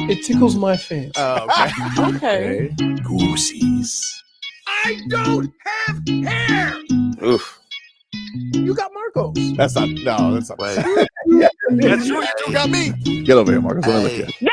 It tickles my fancy. Oh, okay. Goosies. I don't have hair. Oof. You got Marcos. That's not. Wait. That's true. You two got me. Get over here, Marcos. Let me look at you.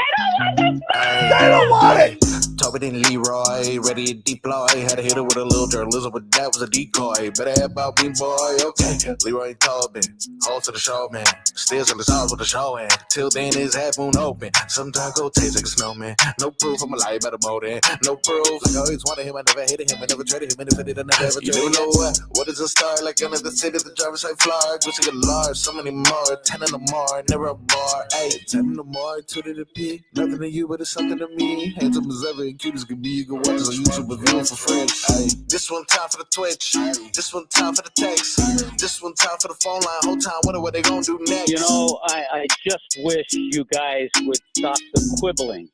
They don't want it. Tobin and Leroy, ready to deploy. Had to hit it with a little journalism, but that was a decoy. Better have about me, boy. Okay, Leroy and Tobin, hold to the show, man. Still in the stars with the show, and till then his half moon open. Sometimes go taste like a snowman. No proof, I'm alive by the motor. No proof, like I always wanted him. I never hated him. I never traded him. And if I did, I never ever traded him. You know what is a star? Like another city, the driver's side fly. Gucci a large, so many more. 10 in the more, never a bar. 8, 10 in the more, 2 to the P. Nothing to you, but it's something to me. Handsome as ever, and cute as can be. You can watch us on YouTube with view for free. This one time for the Twitch. This one time for the text. This one time for the phone line. Whole time, wonder what they gonna do next. You know, I just wish you guys would stop the quibbling.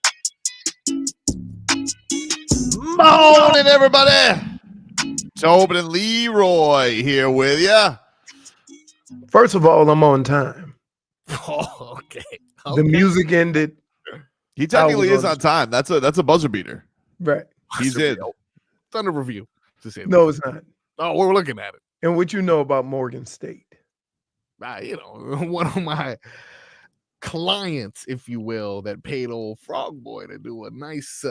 Morning, everybody. Tobin and Leroy here with you. First of all, I'm on time. Oh, okay. The music ended. He technically is on time. That's a buzzer beater. Right. He's in. Thunder review. No, it's not. Oh, we're looking at it. And what you know about Morgan State? One of my clients, if you will, that paid old Frog Boy to do a nice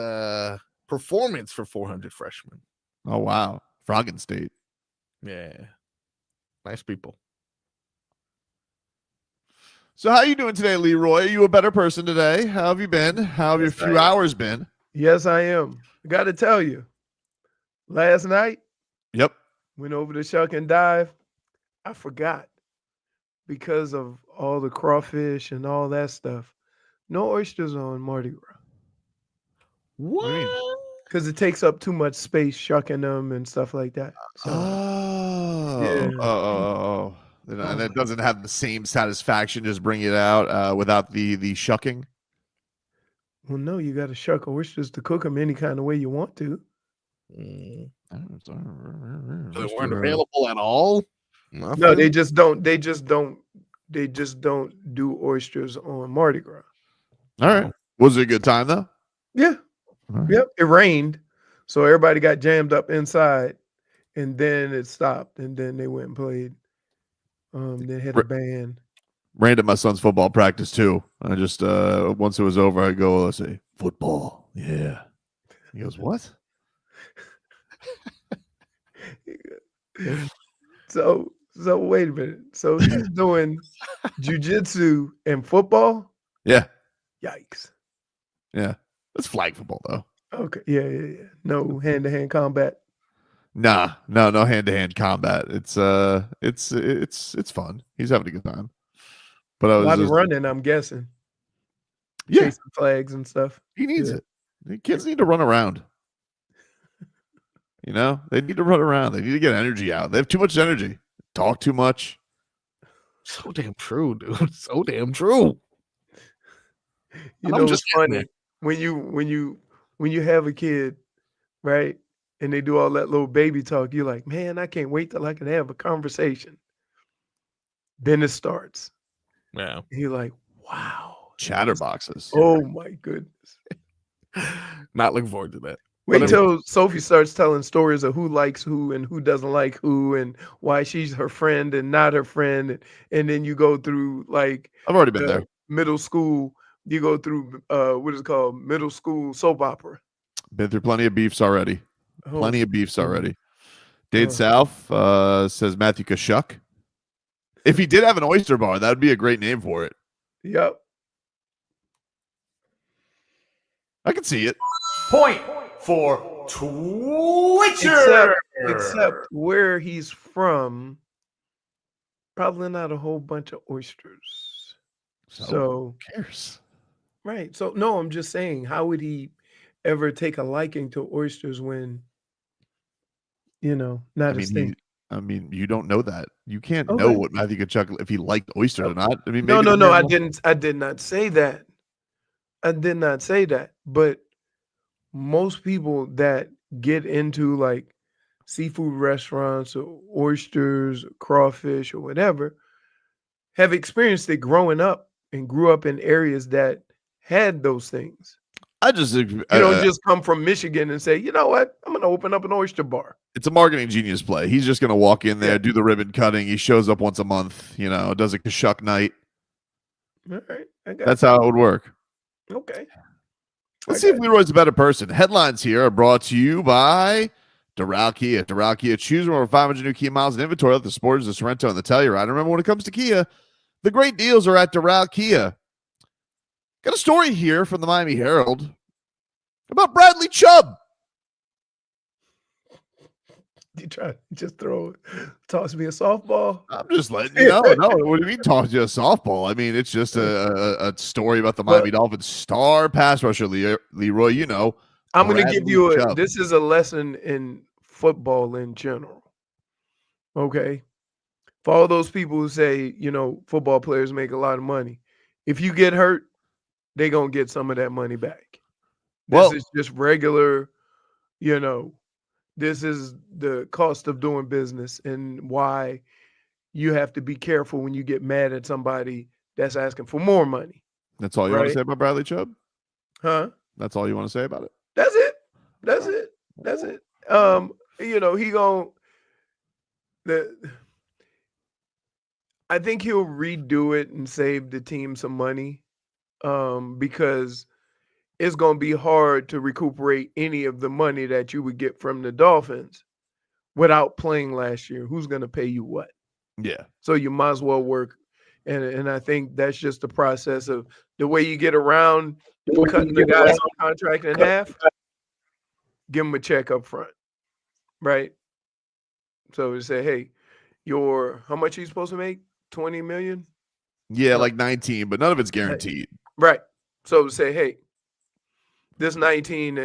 performance for 400 freshmen. Oh wow, Froggen State. Yeah, nice people. So how you doing today, Leroy? Are you a better person today? How have you been? How have your few hours been? Yes, I am. I got to tell you, last night, Yep. went over to Shuck and Dive. I forgot because of all the crawfish and all that stuff. No oysters on Mardi Gras. What? Because it takes up too much space shucking them and stuff like that. So, Oh. And it doesn't have the same satisfaction just bring it out without the shucking. well, no, you got to shuck oysters to cook them any kind of way you want to. They weren't available at all. No, they just don't. They just don't do oysters on Mardi Gras. All right. Was it a good time though? Yeah. All right. Yep. It rained, so everybody got jammed up inside, and then it stopped, and then they went and played. They had a band. Rained at my son's football practice too. I just once it was over, I go, let's say football. Yeah. He goes, what? So wait a minute. So he's doing jujitsu and football? Yeah. Yikes. Yeah. That's flag football though. Okay. Yeah. No hand-to-hand combat. Nah, no hand-to-hand combat. It's fun. He's having a good time. But I was A lot of just, running, I'm guessing. yeah, Chasing flags and stuff. he needs it. The kids need to run around. You know, they need to run around. They need to get energy out. They have too much energy. Talk too much. So damn true, dude. So damn true. You know, it's funny when you have a kid, right? And they do all that little baby talk, you're like, man, I can't wait till I can have a conversation. Then it starts. Yeah. And you're like, wow. Chatterboxes. Oh my goodness. Not looking forward to that. Wait till Sophie starts telling stories of who likes who and who doesn't like who and why she's her friend and not her friend. And then you go through like I've already been there. Middle school. You go through what is it called? Middle school soap opera. Been through plenty of beefs already. Oh. Plenty of beefs already. Dade South says Matthew Kashuk. If he did have an oyster bar, that would be a great name for it. Yep. I can see it. Point for Twitcher. Except where he's from, probably not a whole bunch of oysters. So who cares? Right. So no, I'm just saying, how would he ever take a liking to oysters when, not his thing? You don't know that. You can't know what Matthew Kachuk if he liked oysters or not. I mean, no. I did not say that. I did not say that. But most people that get into like seafood restaurants or oysters or crawfish or whatever have experienced it growing up and grew up in areas that had those things. You don't just come from Michigan and say, you know what, I'm going to open up an oyster bar. It's a marketing genius play. He's just going to walk in there, do the ribbon cutting. He shows up once a month, does a Kashuk night. All right. That's how it would work. Okay. Let's see if Leroy's a better person. Headlines here are brought to you by Doral Kia. Doral Kia, choose over 500 new Kia miles in inventory. Let the Sportage, the Sorrento, and the Telluride. Remember, when it comes to Kia, the great deals are at Doral Kia. Got a story here from the Miami Herald about Bradley Chubb. You try to just toss me a softball? I'm just letting you know. No, what do you mean toss you a softball? I mean, it's just a story about the Miami Dolphins star pass rusher, Leroy. I'm going to give you this is a lesson in football in general. Okay. For all those people who say, football players make a lot of money. If you get hurt, they're going to get some of that money back. This is just regular, this is the cost of doing business and why you have to be careful when you get mad at somebody that's asking for more money. That's all you want to say about Bradley Chubb? Huh? That's all you want to say about it? That's it. I think he'll redo it and save the team some money because it's going to be hard to recuperate any of the money that you would get from the Dolphins without playing last year. Who's going to pay you what? Yeah. So you might as well work. And I think that's just the process of the way you get around cutting the guys on contract in half. Give them a check up front, right? So we say, hey, how much are you supposed to make? 20 million? Yeah, like 19, but none of it's guaranteed. Right. So say, hey, this 19,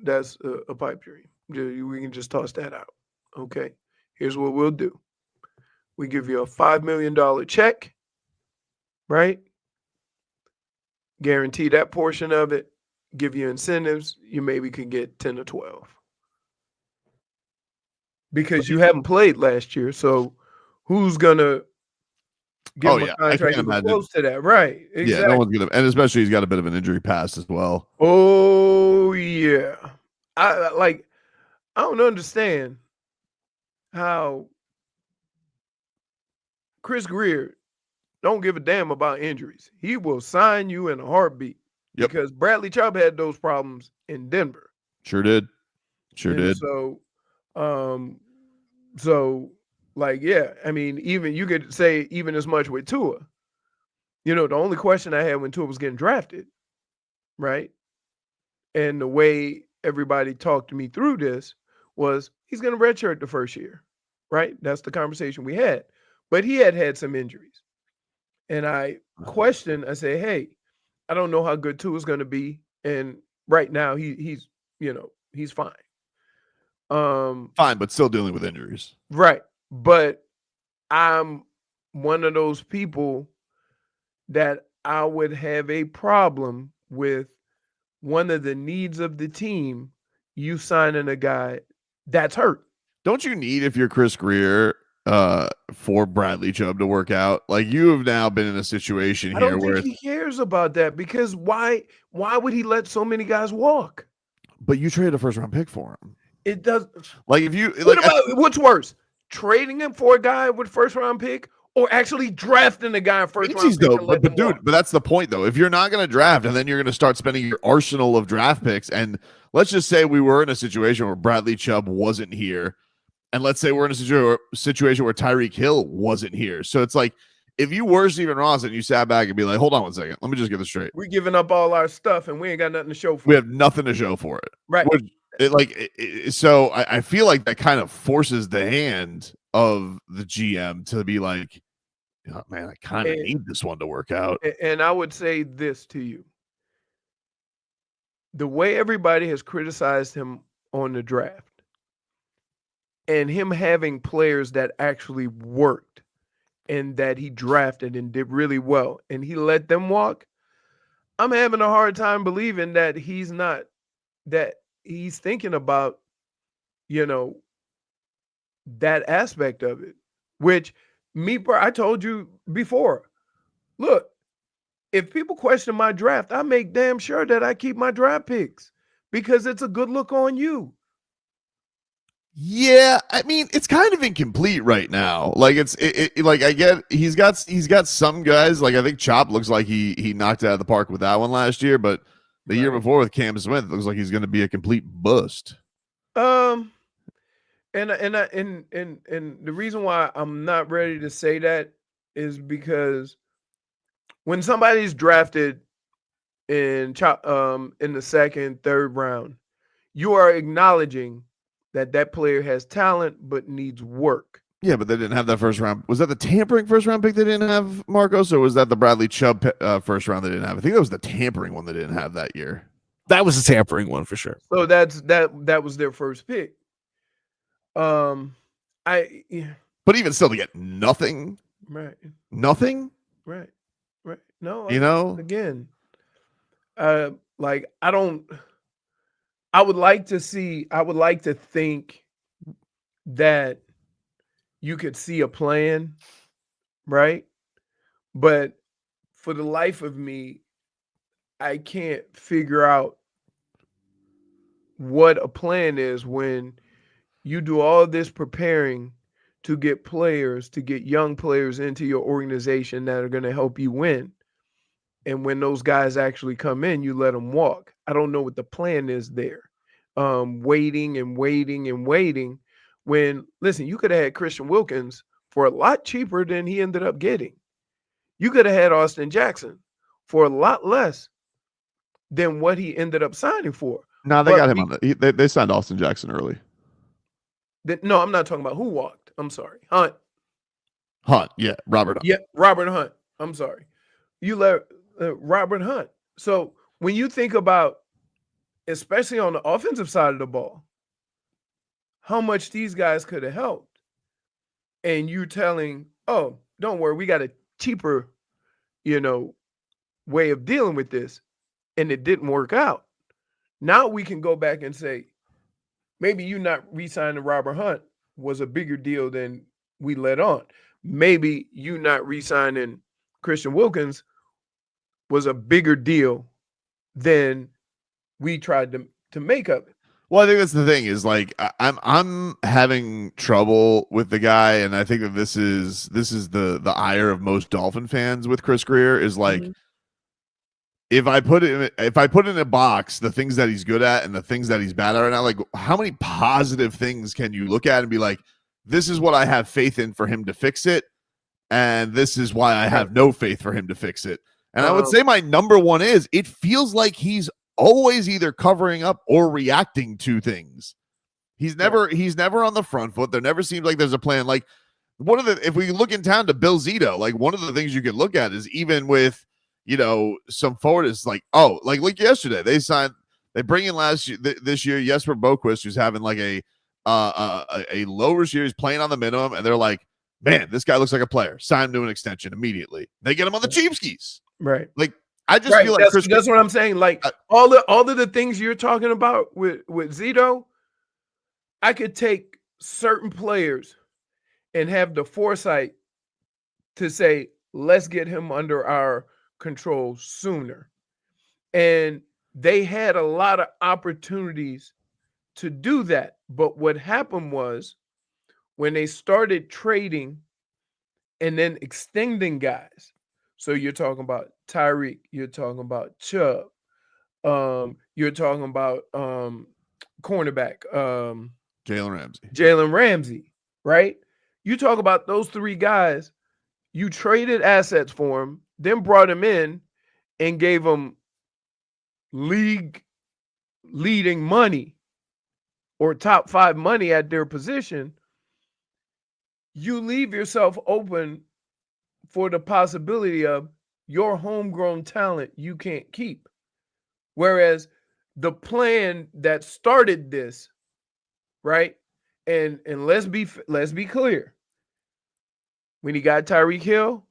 that's a pipe dream. We can just toss that out. Okay. Here's what we'll do. We give you a $5 million check, right? Guarantee that portion of it. Give you incentives. You maybe could get 10 or 12. Because you haven't played last year. So who's going to give him a contract close to that? Right. Exactly. Yeah, no one's going to. And especially he's got a bit of an injury past as well. Oh, yeah. I don't understand how Chris Grier don't give a damn about injuries. He will sign you in a heartbeat. Yep. Because Bradley Chubb had those problems in Denver. Sure did. So, I mean, even you could say even as much with Tua. The only question I had when Tua was getting drafted, right? And the way everybody talked to me through this was he's going to redshirt the first year, right? That's the conversation we had. But he had some injuries. And I questioned, I say, hey, I don't know how good Tua is going to be. And right now he's fine. Fine, but still dealing with injuries. Right. But I'm one of those people that I would have a problem with one of the needs of the team, you signing a guy that's hurt. Don't you need, if you're Chris Grier, for Bradley Chubb to work out? Like, you have now been in a situation here I don't think he cares about that, because why would he let so many guys walk? But you traded a first-round pick for him. It does. Like, if you what's worse, trading him for a guy with first-round pick, or actually drafting a guy in first-round pick? But that's the point, though. If you're not going to draft, and then you're going to start spending your arsenal of draft picks, and let's just say we were in a situation where Bradley Chubb wasn't here, and let's say we're in a situation where Tyreek Hill wasn't here. So it's like, if you were Steven Ross and you sat back and be like, hold on 1 second, let me just get this straight. We're giving up all our stuff, and we ain't got nothing to show for it. We have nothing to show for it. Right. So I feel like that kind of forces the hand of the GM to be like, oh, man, I kind of need this one to work out. And I would say this to you. The way everybody has criticized him on the draft, and him having players that actually worked and that he drafted and did really well, and he let them walk, I'm having a hard time believing that he's thinking about, that aspect of it, which I told you before, look, if people question my draft, I make damn sure that I keep my draft picks because it's a good look on you. Yeah, I mean, it's kind of incomplete right now. Like like I get he's got some guys, like I think Chop looks like he knocked it out of the park with that one last year, but the year before with Cam Smith, it looks like he's going to be a complete bust. And the reason why I'm not ready to say that is because when somebody's drafted in the second, third round, you are acknowledging that player has talent but needs work. Yeah, but they didn't have that first round. Was that the tampering first round pick they didn't have, Marcos, or was that the Bradley Chubb first round they didn't have? I think that was the tampering one they didn't have that year. That was the tampering one for sure. So that was their first pick. But even still to get nothing. Right. Nothing? Right. No, again, like I would like to think that you could see a plan, right? But for the life of me, I can't figure out what a plan is when you do all this preparing to get young players into your organization that are going to help you win. And when those guys actually come in, you let them walk. I don't know what the plan is there. Waiting. When, listen, you could have had Christian Wilkins for a lot cheaper than he ended up getting. You could have had Austin Jackson for a lot less than what he ended up signing for. No, they got him on they signed Austin Jackson early. No, I'm not talking about who walked. I'm sorry. Hunt, yeah. Robert Hunt. Yeah, Robert Hunt. I'm sorry. You let Robert Hunt. So when you think about, especially on the offensive side of the ball, how much these guys could have helped, and you telling, oh, don't worry, we got a cheaper, way of dealing with this, and it didn't work out. Now we can go back and say, maybe you not re-signing Robert Hunt was a bigger deal than we let on. Maybe you not re-signing Christian Wilkins was a bigger deal than we tried to make of it. Well, I think that's the thing is like I'm having trouble with the guy, and I think that this is the ire of most Dolphin fans with Chris Grier is like, if I put in a box the things that he's good at and the things that he's bad at right now, like how many positive things can you look at and be like, this is what I have faith in for him to fix it, and this is why I have no faith for him to fix it. And I would say my number one is it feels like he's always either covering up or reacting to things. He's never on the front foot. There never seems like there's a plan. Like if we look in town to Bill Zito, like one of the things you can look at is even with, some forward is like, like yesterday they bring in this year, Jesper Boquist, who's having like a lower year. He's playing on the minimum. And they're like, man, this guy looks like a player. Sign him to an extension immediately. They get him on the cheap skis. Right. Like, I just feel like that's what I'm saying. Like all of the things you're talking about with Zito, I could take certain players and have the foresight to say, let's get him under our control sooner. And they had a lot of opportunities to do that. But what happened was when they started trading and then extending guys. So you're talking about Tyreek, you're talking about Chubb, you're talking about cornerback, Jalen Ramsey, right? You talk about those three guys, you traded assets for them, then brought them in and gave them league leading money or top 5 money at their position. You leave yourself open for the possibility of your homegrown talent you can't keep. Whereas the plan that started this, right? And let's be clear. When he got Tyreek Hill,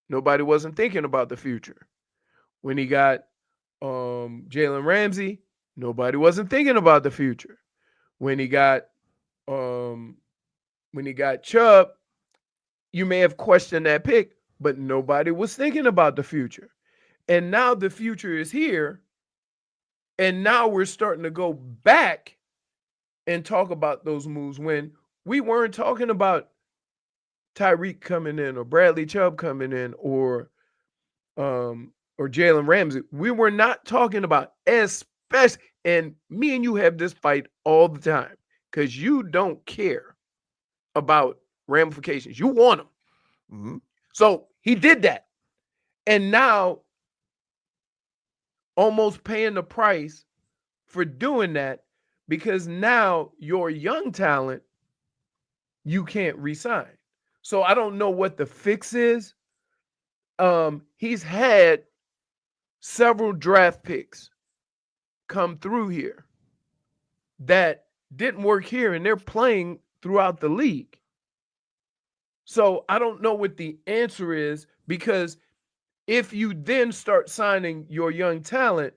nobody wasn't thinking about the future. When he got Jalen Ramsey, nobody wasn't thinking about the future. When he got Chubb, you may have questioned that pick, but nobody was thinking about the future. And now the future is here. And now we're starting to go back and talk about those moves when we weren't talking about Tyreek coming in or Bradley Chubb coming in or Jalen Ramsey. We were not talking about especially, and me and you have this fight all the time because you don't care about ramifications. You want them. Mm-hmm. So he did that. And now almost paying the price for doing that because now your young talent, you can't re-sign. So I don't know what the fix is. He's had several draft picks come through here that didn't work here, and they're playing throughout the league. So I don't know what the answer is, because if you then start signing your young talent,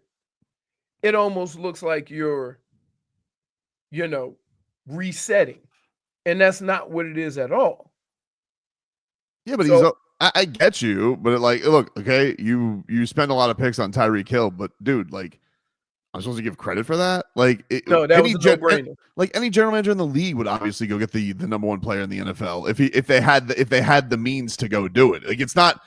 it almost looks like you're, resetting. And that's not what it is at all. Yeah, but I get you, but look, okay, you spend a lot of picks on Tyreek Hill, but dude, like, I'm supposed to give credit for that? No, that was a no-brainer. Like any general manager in the league would obviously go get the number one player in the NFL if they had the means to go do it. Like it's not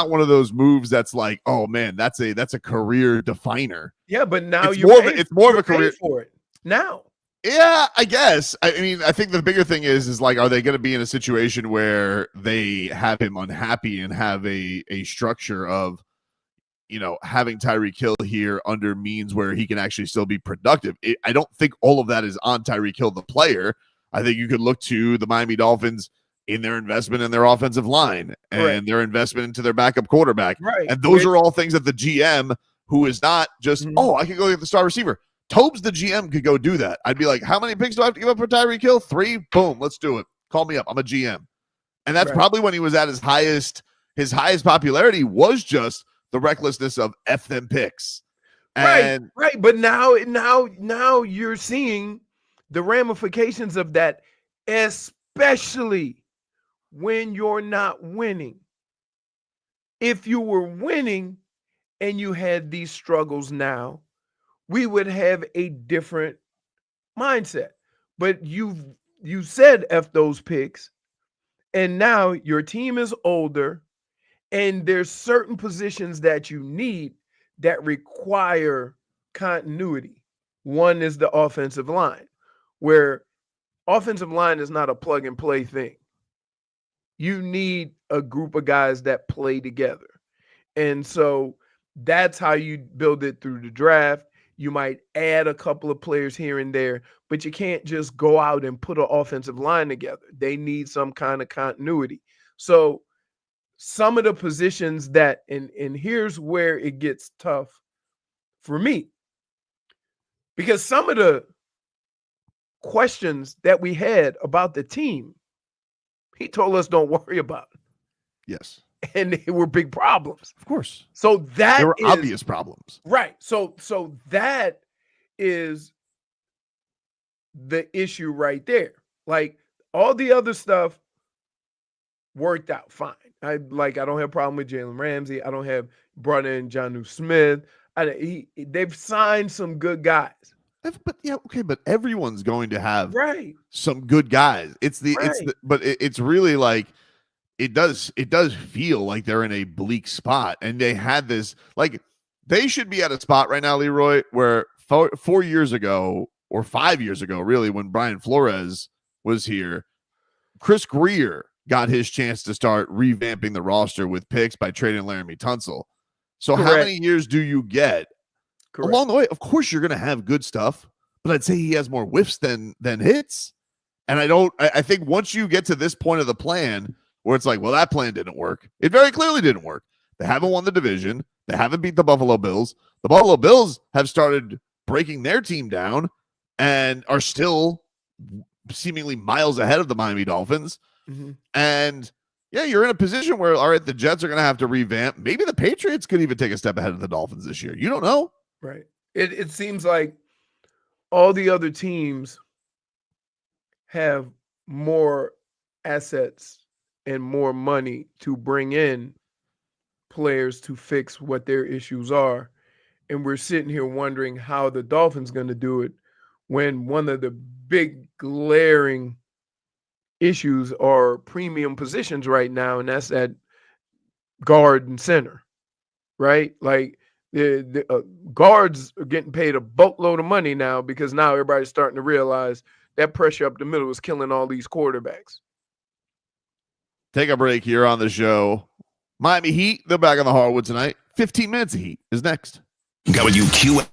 one of those moves that's like, oh man, that's a career definer. Yeah, but now it's more of a career for it now. Yeah, I guess. I mean, I think the bigger thing is like, are they going to be in a situation where they have him unhappy and have a structure of, having Tyreek Hill here under means where he can actually still be productive? I don't think all of that is on Tyreek Hill, the player. I think you could look to the Miami Dolphins in their investment in their offensive line and their investment into their backup quarterback. Right. And those are all things that the GM, who is not just, I can go get the star receiver. Tobes, the GM, could go do that. I'd be like, how many picks do I have to give up for Tyreek Hill? 3? Boom, let's do it. Call me up. I'm a GM. And that's probably when he was at his highest popularity was just the recklessness of F them picks. And right. But now you're seeing the ramifications of that, especially when you're not winning. If you were winning and you had these struggles now, we would have a different mindset. But you said F those picks, and now your team is older, and there's certain positions that you need that require continuity. One is the offensive line, where offensive line is not a plug and play thing. You need a group of guys that play together. And so that's how you build it through the draft. You might add a couple of players here and there, but you can't just go out and put an offensive line together. They need some kind of continuity. So some of the positions that, and here's where it gets tough for me, because some of the questions that we had about the team, he told us don't worry about it. Yes. And they were big problems. Of course. So that there were obvious problems. Right. So that is the issue right there. Like all the other stuff worked out fine. I don't have a problem with Jalen Ramsey. I don't have brought in Jonnu Smith. They've signed some good guys. But everyone's going to have some good guys. But it's really like, it does feel like they're in a bleak spot, and they had this, like, they should be at a spot right now, Leroy, where 4 years ago or 5 years ago, really, when Brian Flores was here, Chris Grier got his chance to start revamping the roster with picks by trading Laramie Tunsil. So how many years do you get along the way? Of course, you're going to have good stuff, but I'd say he has more whiffs than hits. And I think once you get to this point of the plan where it's like, well, that plan didn't work. It very clearly didn't work. They haven't won the division. They haven't beat the Buffalo Bills. The Buffalo Bills have started breaking their team down and are still seemingly miles ahead of the Miami Dolphins. Mm-hmm. And yeah, you're in a position where, all right, the Jets are going to have to revamp. Maybe the Patriots could even take a step ahead of the Dolphins this year. You don't know. Right. It seems like all the other teams have more assets and more money to bring in players to fix what their issues are. And we're sitting here wondering how the Dolphins going to do it when one of the big glaring issues are premium positions right now, and that's at guard and center, right? Like the guards are getting paid a boatload of money now because now everybody's starting to realize that pressure up the middle is killing all these quarterbacks. Take a break here on the show. Miami Heat, they're back on the hardwood tonight. 15 minutes of Heat is next. WQA.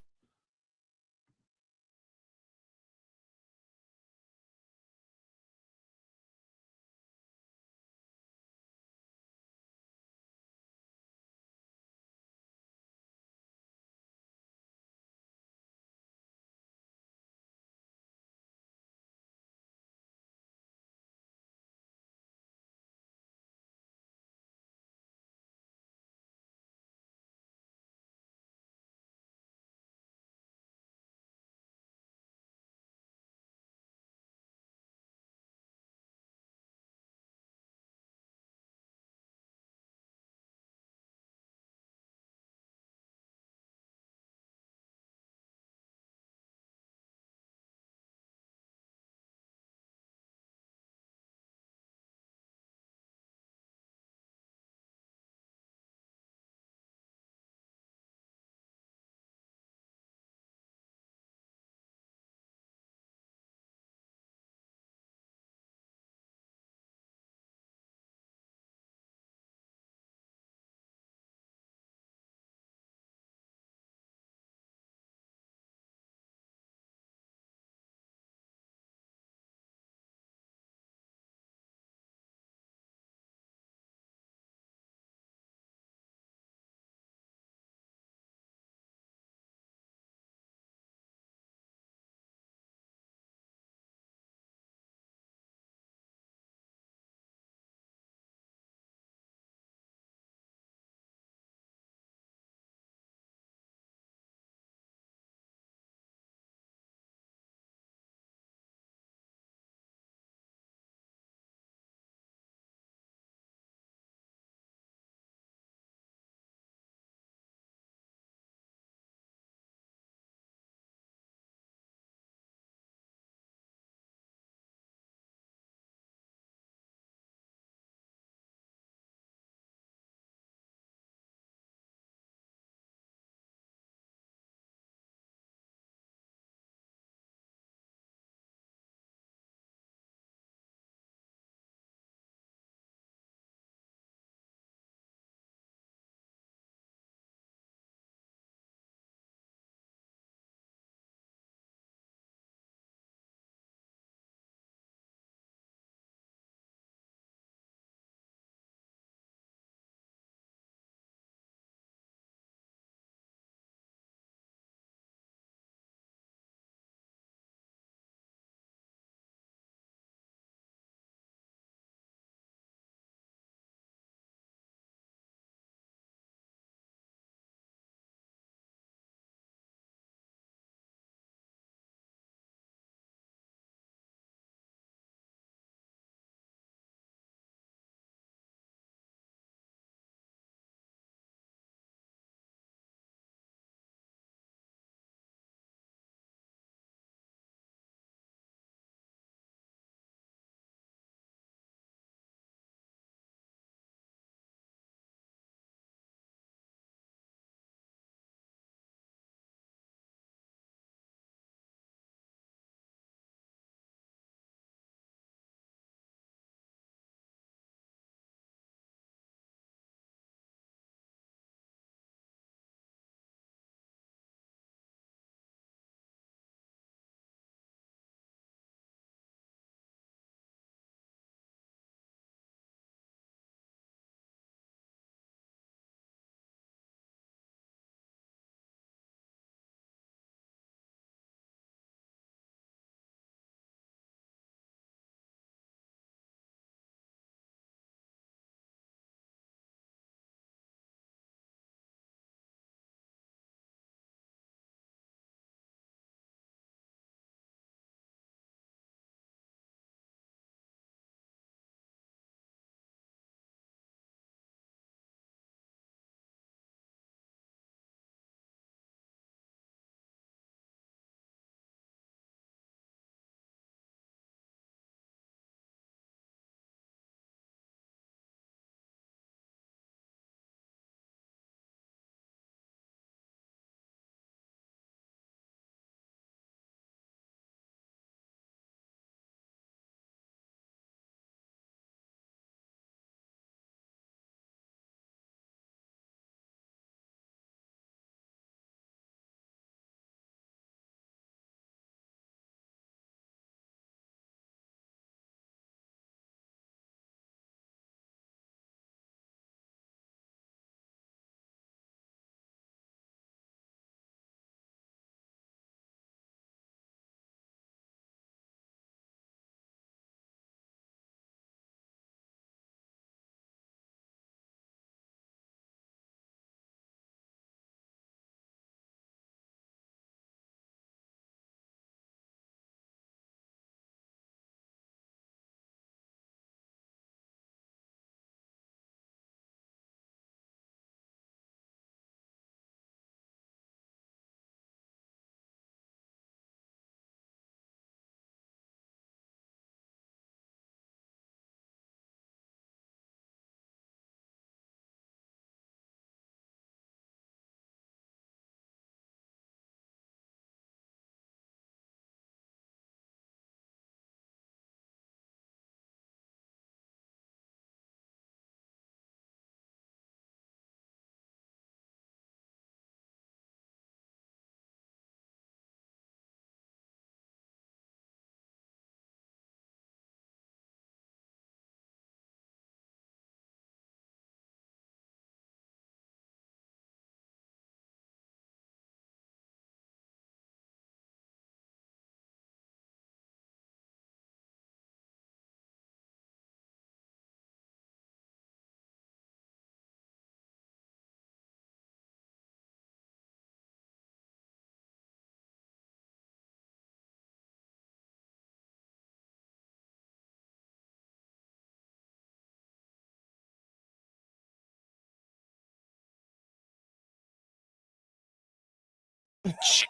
15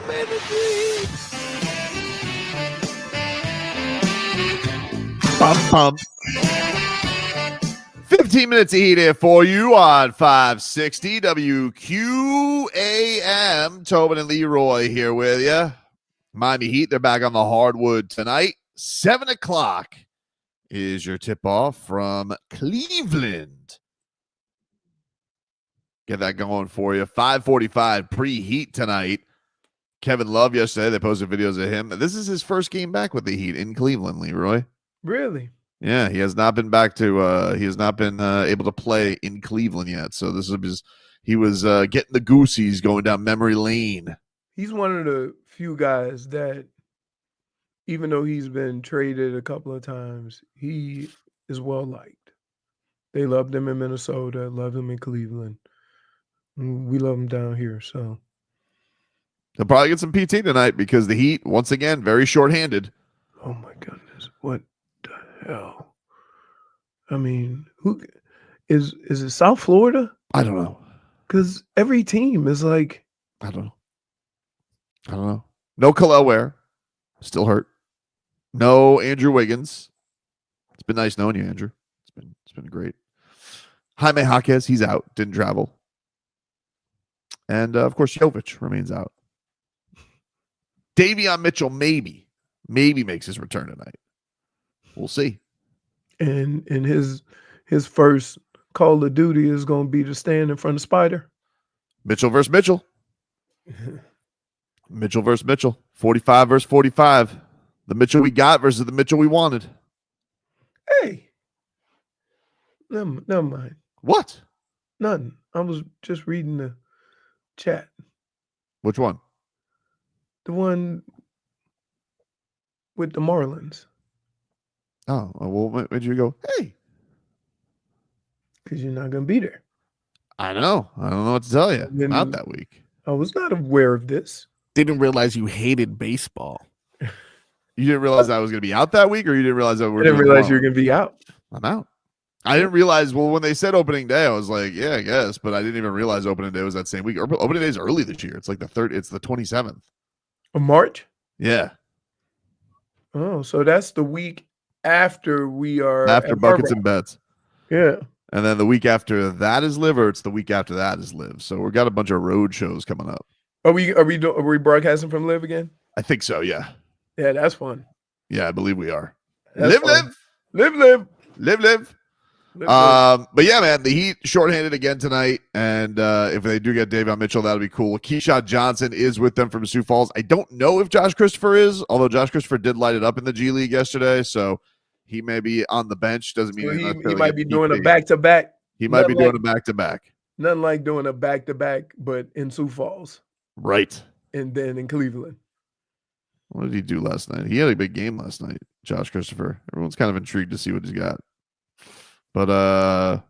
minutes. Bum, bum. 15 minutes of heat here for you on 560 WQAM. Tobin and Leroy here with you. Miami Heat, they're back on the hardwood tonight. 7 o'clock is your tip-off from Cleveland. Get that going for you. 5:45 pre-Heat tonight. Kevin Love yesterday, they posted videos of him. This is his first game back with the Heat in Cleveland, Leroy. Really? Yeah, he has not been back to he has not been able to play in Cleveland yet. So this is he was getting the goosies going down memory lane. He's one of the few guys that, even though he's been traded a couple of times, he is well liked. They loved him in Minnesota, loved him in Cleveland. We love him down here. So He'll probably get some PT tonight because the Heat, once again, very shorthanded. oh my goodness, what the hell? I mean, who is it? South Florida? I don't know. Because every team is like, I don't know. No Khalil Ware. Still hurt. No Andrew Wiggins. It's been nice knowing you, Andrew. It's been great. Jaime Jaquez, he's out. Didn't travel. And, of course, Jovic remains out. Davion Mitchell maybe makes his return tonight. We'll see. and his first Call of Duty is going to be to stand in front of Spider. Mitchell versus Mitchell. Mitchell versus Mitchell. 45 versus 45. The Mitchell we got versus the Mitchell we wanted. Hey, never mind. What? Nothing. I was just reading the chat. Which one? The one with the Marlins. Oh, well, when did you go, hey? Because you're not going to be there. I know. I don't know what to tell you. Then- Not that week. I was not aware of this. Didn't realize you hated baseball. You didn't realize I was going to be out that week, or you didn't realize that I didn't realize you were going to be out. I'm out. I didn't realize, well, when they said opening day, I was like, yeah, I guess, but I didn't even realize opening day was that same week. Opening day is early this year. It's like the 27th. Of March? Yeah. Oh, so that's the week after we are After at Buckets Barbara. and Bets. Yeah. And then the week after that is Live, or it's the week after that is Live. So we've got a bunch of road shows coming up. Are we broadcasting from Live again? I think so, yeah. Yeah, that's fun. Yeah, I believe we are. That's fun. Live. Live. But yeah, man, the Heat shorthanded again tonight, and if they do get Davion Mitchell, that'll be cool. Keyshawn Johnson is with them from Sioux Falls. I don't know if Josh Christopher is, although Josh Christopher did light it up in the G League yesterday, so he may be on the bench. Doesn't mean he might be doing a back-to-back. He might be doing a back-to-back. Nothing like doing a back-to-back, but in Sioux Falls Right. and then in Cleveland. What did he do last night? He had a big game last night, Josh Christopher. Everyone's kind of intrigued to see what he's got. But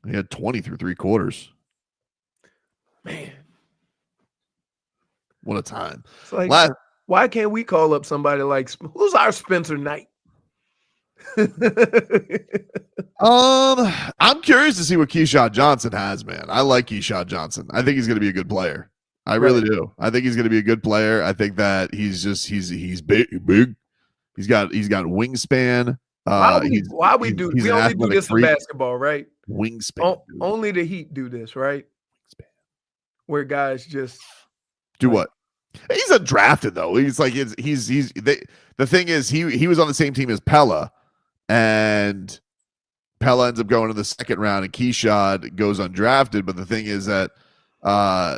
he had 20 through 3 quarters. Man. What a time. It's like, why can't we call up somebody like, who's our Spencer Knight? I'm curious to see what Keyshawn Johnson has, man. I like Keyshawn Johnson. I think he's going to be a good player. I really do. I think he's going to be a good player. I think that he's big. He's got wingspan. We only do this in basketball, right? Wingspan. Only the Heat do this, right? Wingspan. Where guys just do what? He's undrafted though. He's like the thing is he was on the same team as Pella, and Pella ends up going to the second round, and Keyshawn goes undrafted. But the thing is that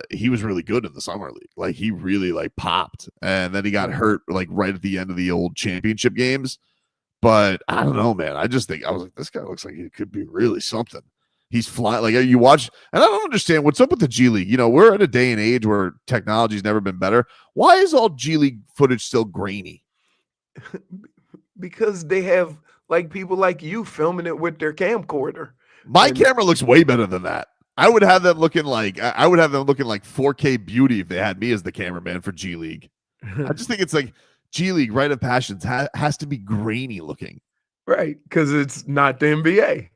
he was really good in the summer league. Like he really popped, and then he got hurt right at the end of the old championship games. But I don't know, man. I was like, this guy looks like he could be really something. He's flying. You watch, and I don't understand what's up with the G League. We're in a day and age where technology's never been better. Why is all G League footage still grainy? Because they have people like you filming it with their camcorder. My camera looks way better than that. I would have them looking like 4K beauty if they had me as the cameraman for G League. I just think it's G League, Rite of Passions has to be grainy looking. Right, because it's not the NBA.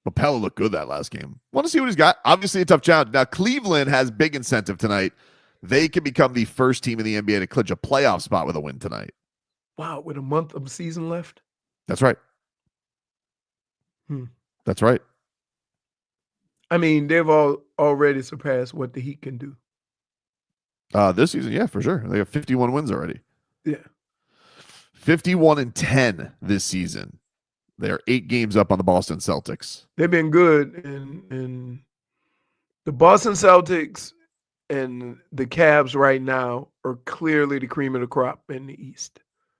But Pella looked good that last game. Want to see what he's got. Obviously a tough challenge. Now, Cleveland has big incentive tonight. They can become the first team in the NBA to clinch a playoff spot with a win tonight. Wow, with a month of season left? That's right. That's right. I mean, they've already surpassed what the Heat can do. This season, yeah, for sure. They have 51 wins already. Yeah. 51-10 this season. They're 8 games up on the Boston Celtics. They've been good, and the Boston Celtics and the Cavs right now are clearly the cream of the crop in the East.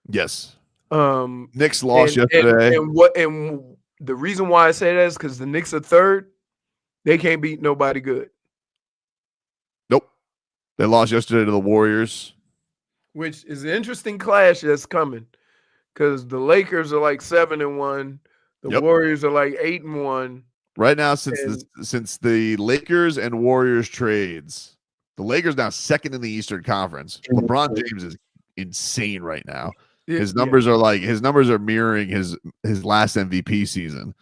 Yes. Knicks lost yesterday. And the reason why I say that is because the Knicks are third. They can't beat nobody good. Nope. They lost yesterday to the Warriors. Which is an interesting clash that's coming. Because the Lakers are like 7-1. The Warriors are like 8-1. Right now, since the Lakers and Warriors trades, the Lakers now second in the Eastern Conference. LeBron James is insane right now. His numbers are mirroring his last MVP season.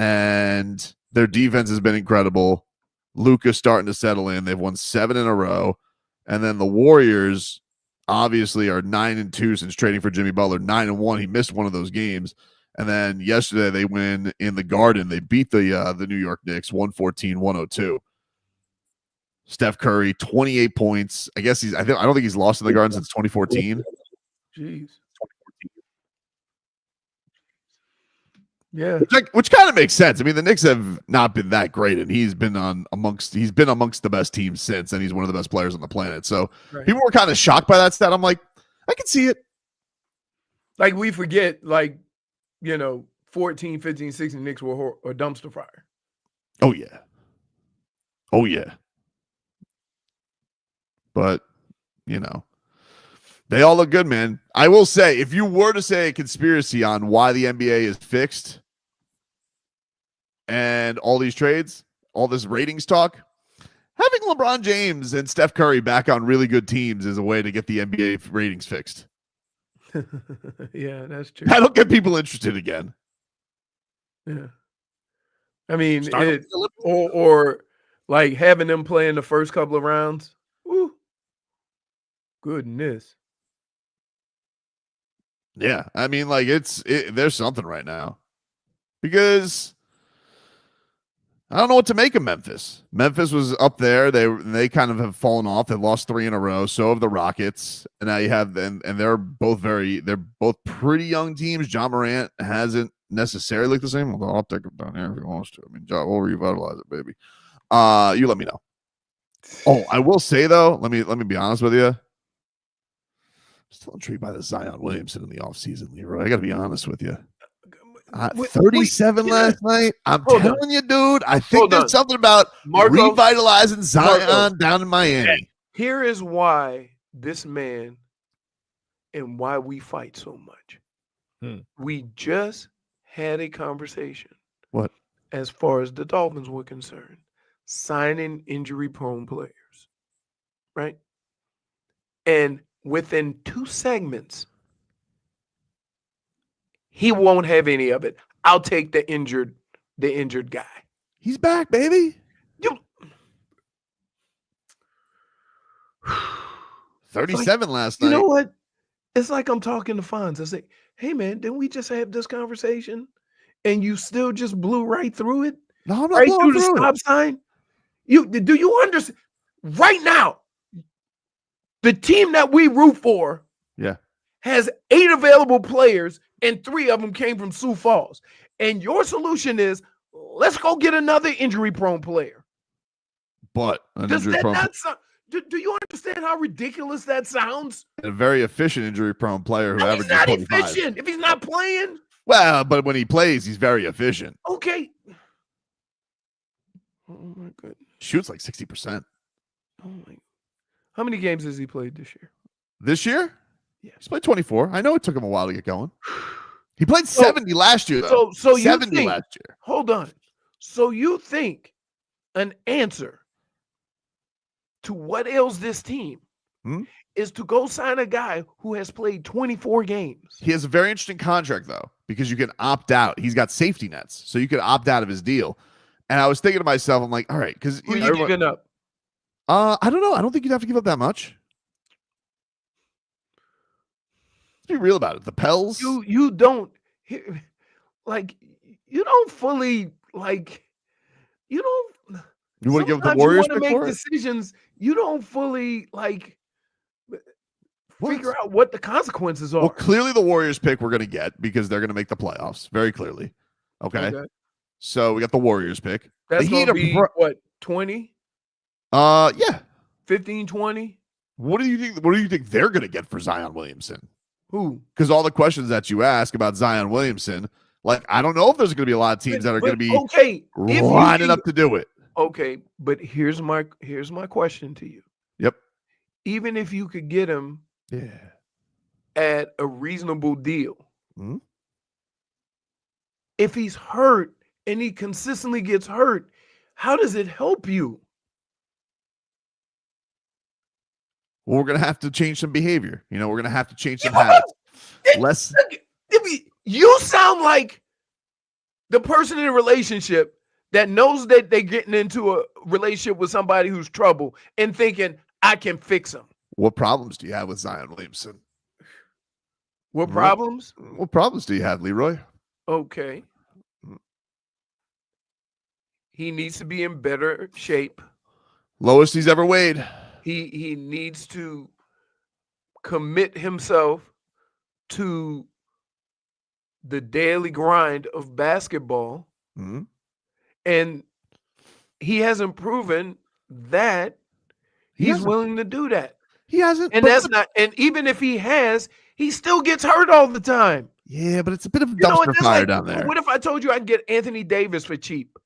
And their defense has been incredible. Luka's starting to settle in. They've won 7 in a row. And then the Warriors obviously are 9-2 since trading for Jimmy Butler. 9-1. He missed one of those games. And then yesterday they win in the Garden. They beat the New York Knicks 114-102. Steph Curry, 28 points. I don't think he's lost in the Garden since 2014. Jeez. Yeah. Which kind of makes sense. I mean, the Knicks have not been that great, and he's been amongst the best teams since, and he's one of the best players on the planet. So people were kind of shocked by that stat. I'm like, I can see it. Like, we forget, 14, 15, 16 Knicks were a dumpster fire. Oh, yeah. Oh, yeah. But, they all look good, man. I will say, if you were to say a conspiracy on why the NBA is fixed and all these trades, all this ratings talk, having LeBron James and Steph Curry back on really good teams is a way to get the NBA ratings fixed. Yeah, that's true. That'll get people interested again. Yeah. I mean, or like having them play in the first couple of rounds. Woo. Goodness. Yeah, I mean, there's something right now because I don't know what to make of Memphis. Memphis was up there. They kind of have fallen off. They lost 3 in a row. So have the Rockets. And now you have them, and they're both pretty young teams. John Morant hasn't necessarily looked the same. Although I'll take him down here if he wants to. I mean, John, we'll revitalize it, baby. You let me know. Oh, I will say though, let me be honest with you. Still intrigued by the Zion Williamson in the offseason, Leroy. I got to be honest with you. 37 last night. I'm telling you, dude, I think there's something about revitalizing Zion down in Miami. Here is why this man and why we fight so much. We just had a conversation. What? As far as the Dolphins were concerned, signing injury-prone players, right? And within 2 segments, he won't have any of it. I'll take the injured guy. He's back, baby. 37 last night. You know what? It's like I'm talking to Fonz. I say, hey, man, didn't we just have this conversation? And you still just blew right through it? No, I'm not right blowing through the stop sign? Do you understand? Right now, the team that we root for has 8 available players, and 3 of them came from Sioux Falls. And your solution is, let's go get another injury-prone player. But do you understand how ridiculous that sounds? A very efficient injury-prone player who averages 25. He's not efficient if he's not playing. Well, but when he plays, he's very efficient. Okay. Oh, my goodness. Shoots like 60%. Oh, my. How many games has he played this year? This year? Yeah. He's played 24. I know it took him a while to get going. He played 70 last year, though. So 70 last year. Hold on. So you think an answer to what ails this team is to go sign a guy who has played 24 games. He has a very interesting contract, though, because you can opt out. He's got safety nets, so you can opt out of his deal. And I was thinking to myself, I'm like, all right, because who are you giving up? I don't know. I don't think you'd have to give up that much. Let's be real about it. The Pels. You don't like. You don't fully like. You don't. You want to give the Warriors pick make for decisions. You don't fully like figure out what the consequences are. Well, clearly the Warriors pick we're going to get because they're going to make the playoffs. Very clearly. Okay. So we got the Warriors pick. That's going to be what, 20? Yeah. 15, 20? What do you think they're going to get for Zion Williamson? Who? Because all the questions that you ask about Zion Williamson, like, I don't know if there's going to be a lot of teams that are going to be lining up to do it. Okay, but here's my question to you. Yep. Even if you could get him at a reasonable deal, if he's hurt and he consistently gets hurt, how does it help you? Well, we're going to have to change some behavior. We're going to have to change some habits. You sound like the person in a relationship that knows that they're getting into a relationship with somebody who's trouble and thinking, I can fix them. What problems do you have with Zion Williamson? What problems? What problems do you have, Leroy? Okay. He needs to be in better shape. Lowest he's ever weighed. He needs to commit himself to the daily grind of basketball. And he hasn't proven that he's willing to do that. He hasn't. And that's not, and even if he has, he still gets hurt all the time. Yeah, but it's a bit of a dumpster fire down there. What if I told you I'd get Anthony Davis for cheap?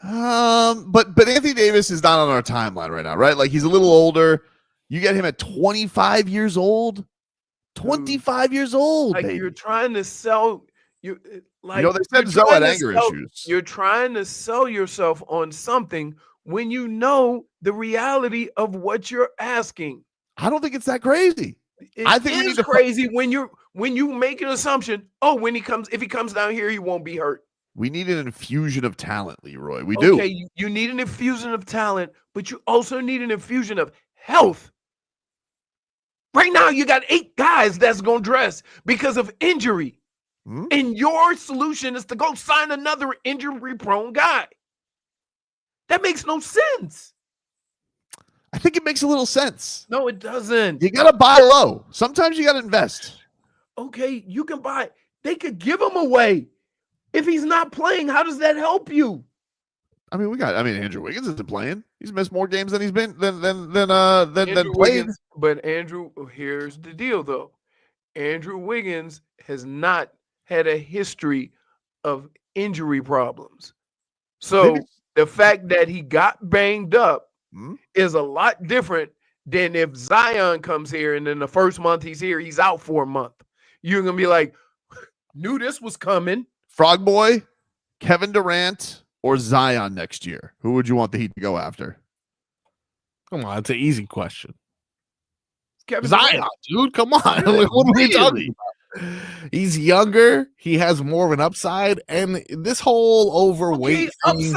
But Anthony Davis is not on our timeline right now, right? Like, he's a little older. You get him at 25 years old. 25 years old. Like, baby. you're trying to sell you. Like, they said Zoe had anger issues. You're trying to sell yourself on something when you know the reality of what you're asking. I don't think it's that crazy. I think it's crazy when you make an assumption. Oh, if he comes down here, he won't be hurt. We need an infusion of talent, Leroy. We do. Okay, you need an infusion of talent, but you also need an infusion of health. Right now, you got 8 guys that's going to dress because of injury. And your solution is to go sign another injury-prone guy. That makes no sense. I think it makes a little sense. No, it doesn't. You got to buy low. Sometimes you got to invest. Okay, you can buy. They could give him away. If he's not playing, how does that help you? Andrew Wiggins isn't playing. He's missed more games than he's been than played. But Andrew, here's the deal though. Andrew Wiggins has not had a history of injury problems. So the fact that he got banged up is a lot different than if Zion comes here and then the first month he's here, he's out for a month. You're going to be like, knew this was coming. Frog Boy, Kevin Durant, or Zion next year? Who would you want the Heat to go after? Come on, it's an easy question. Zion, dude, come on. Like, what are we talking about? He's younger. He has more of an upside, and this whole overweight thing,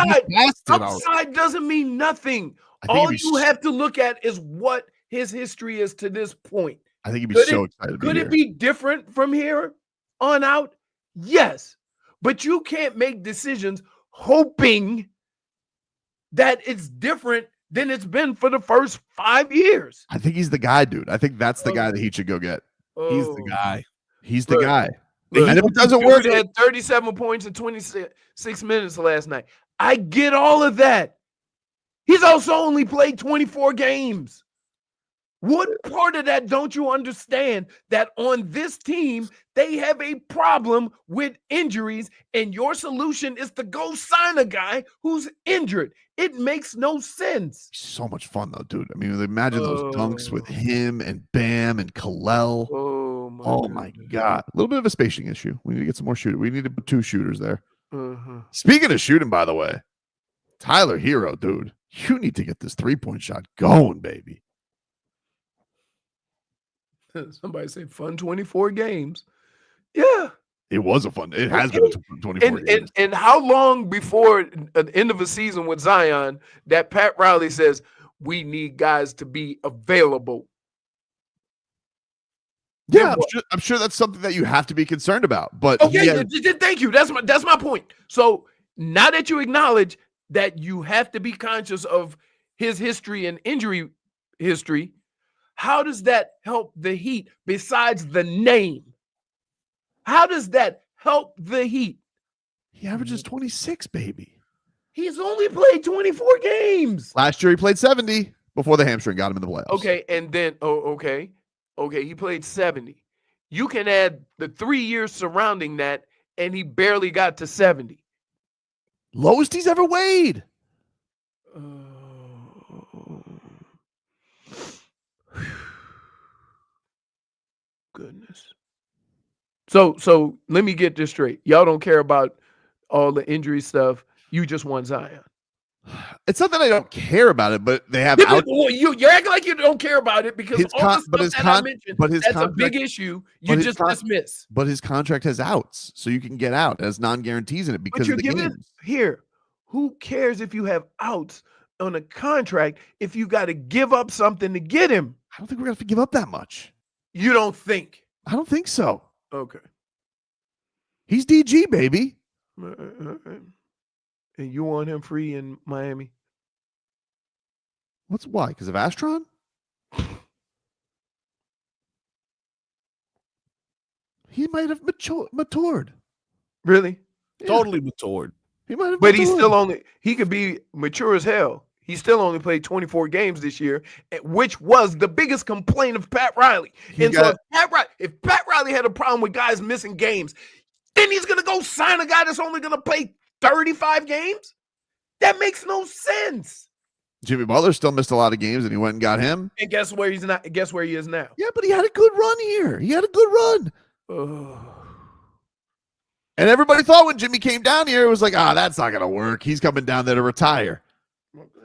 upside doesn't mean nothing. All you have to look at is what his history is to this point. I think he'd be so excited. Could it be different from here on out? Yes. But you can't make decisions hoping that it's different than it's been for the first 5 years. I think he's the guy, dude. I think that's the guy that he should go get. He's the guy. He's the guy. And if it doesn't work, he had 37 points in 26 minutes last night. I get all of that. He's also only played 24 games. What part of that don't you understand? That on this team, they have a problem with injuries, and your solution is to go sign a guy who's injured. It makes no sense. So much fun, though, dude. I mean, imagine those dunks with him and Bam and Kalel. Oh my God. A little bit of a spacing issue. We need to get some more shooters. We need to put 2 shooters there. Speaking of shooting, by the way, Tyler Herro, dude, you need to get this 3-point shot going, baby. Somebody said fun 24 games. Yeah. It was it has been 24 games. And how long before the end of a season with Zion that Pat Riley says, we need guys to be available? Yeah, I'm sure that's something that you have to be concerned about. But okay, thank you. That's my point. So now that you acknowledge that you have to be conscious of his history and injury history, how does that help the Heat besides the name? How does that help the Heat? He averages 26, baby. He's only played 24 games. Last year he played 70 before the hamstring got him in the playoffs. Okay, and then okay, he played 70. You can add the 3 years surrounding that, and he barely got to 70. Lowest he's ever weighed. Goodness. So let me get this straight. Y'all don't care about all the injury stuff. You just want Zion. It's not that I don't care about it, but they have you're acting like you don't care about it because all the stuff that I mentioned, that's a big issue. You just dismiss. But his contract has outs, so you can get out. It has non-guarantees in it because of the games. Here, who cares if you have outs on a contract if you got to give up something to get him? I don't think we're going to have to give up that much. You don't think? I don't think so. Okay. He's DG, baby. And you want him free in Miami? Why? Because of Astron? He might have matured. Really? Yeah. Totally matured. He might have But matured. he could be mature as hell. He still only played 24 games this year, which was the biggest complaint of Pat Riley. If Pat Riley had a problem with guys missing games, then he's going to go sign a guy that's only going to play 35 games? That makes no sense. Jimmy Butler still missed a lot of games, and he went and got him. And guess where he's not? Guess where he is now? Yeah, but he had a good run here. He had a good run. And everybody thought when Jimmy came down here, it was like, that's not going to work. He's coming down there to retire.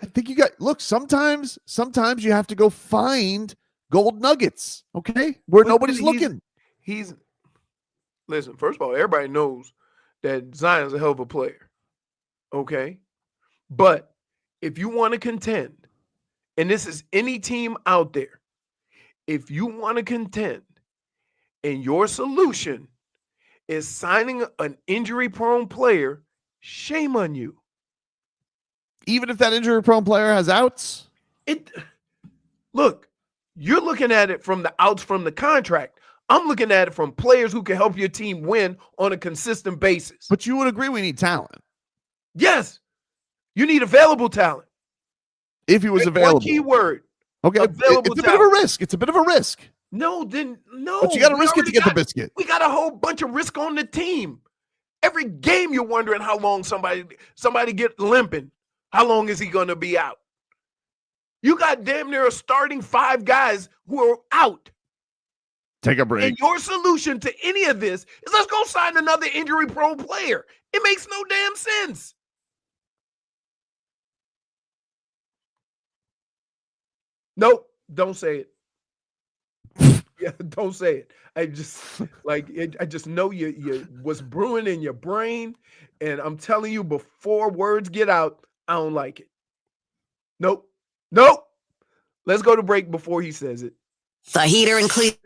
I think sometimes you have to go find gold nuggets, okay? Where nobody's looking. Listen, first of all, everybody knows that Zion's a hell of a player, okay? But if you want to contend, and this is any team out there, if you want to contend and your solution is signing an injury-prone player, shame on you. Even if that injury-prone player has outs? Look, you're looking at it from the outs from the contract. I'm looking at it from players who can help your team win on a consistent basis. But you would agree we need talent. Yes. You need available talent. If he was available. One key word. Okay. It's a bit of a risk. It's a bit of a risk. No. But you got to risk it to get the biscuit. We got a whole bunch of risk on the team. Every game you're wondering how long somebody get limping. How long is he going to be out? You got damn near a starting 5 guys who are out. Take a break. And your solution to any of this is let's go sign another injury-prone player. It makes no damn sense. Nope, don't say it. Yeah, don't say it. I just know you what's brewing in your brain, and I'm telling you before words get out, I don't like it. Nope. Let's go to break before he says it. The Heater and Cleveland.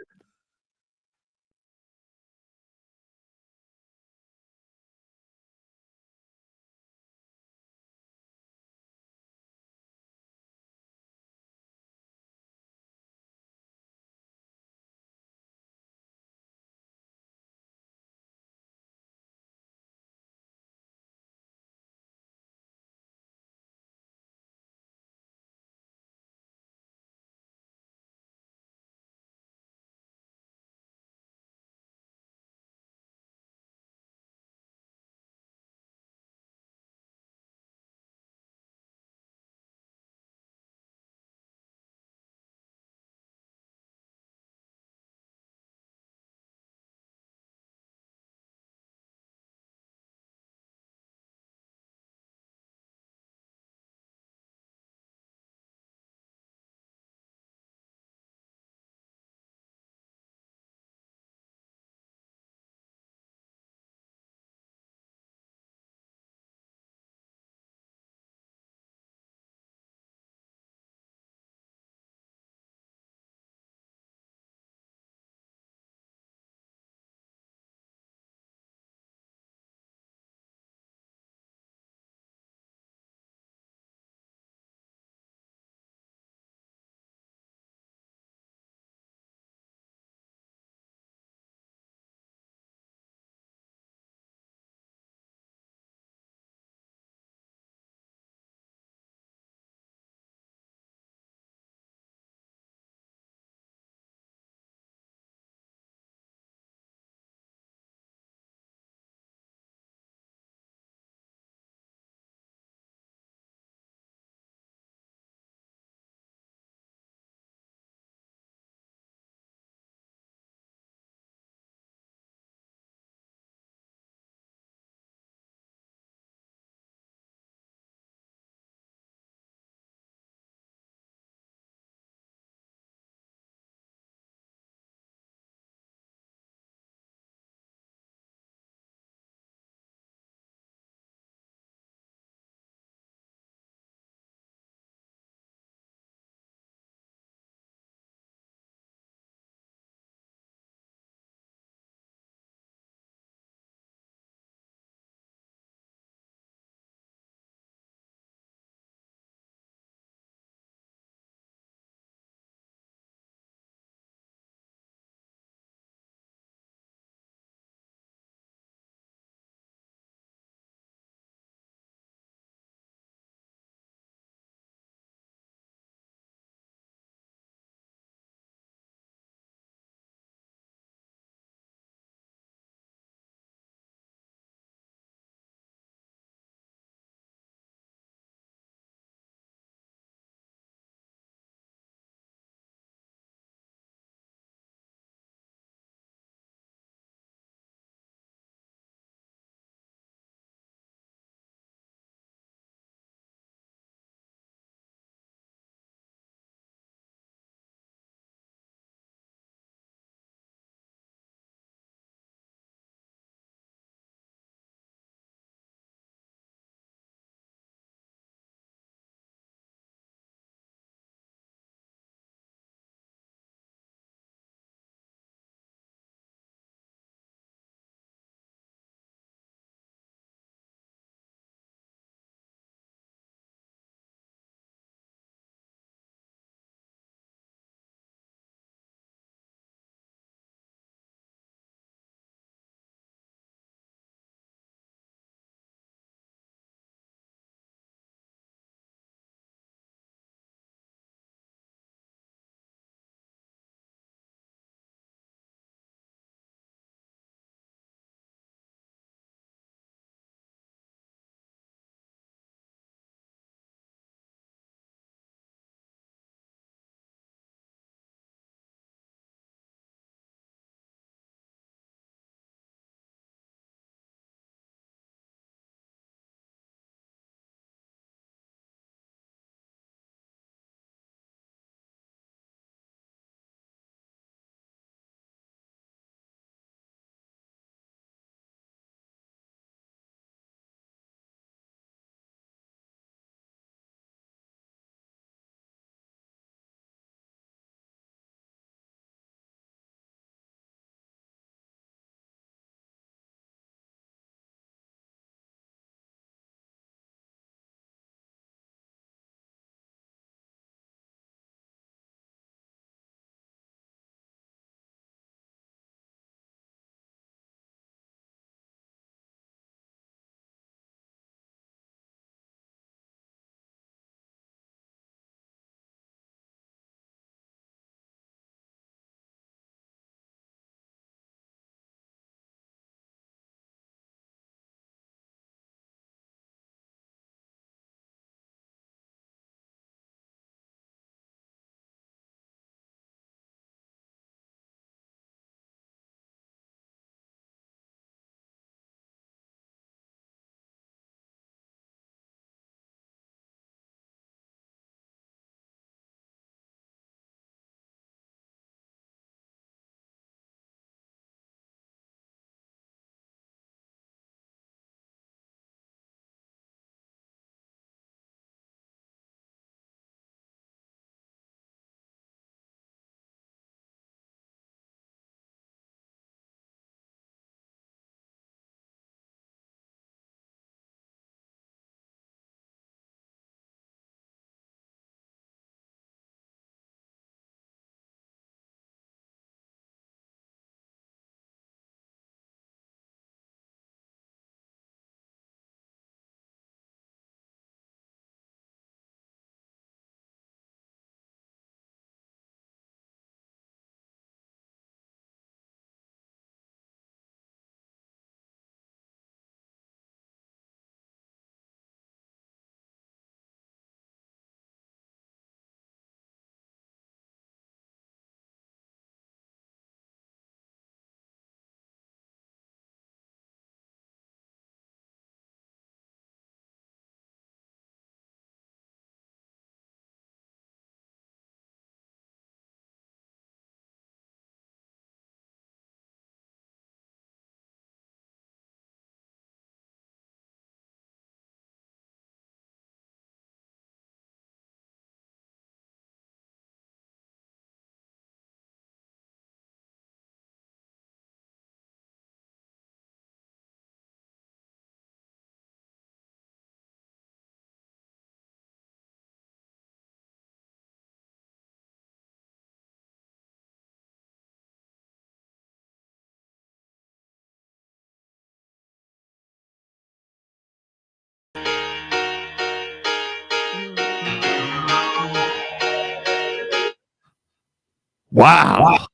Wow.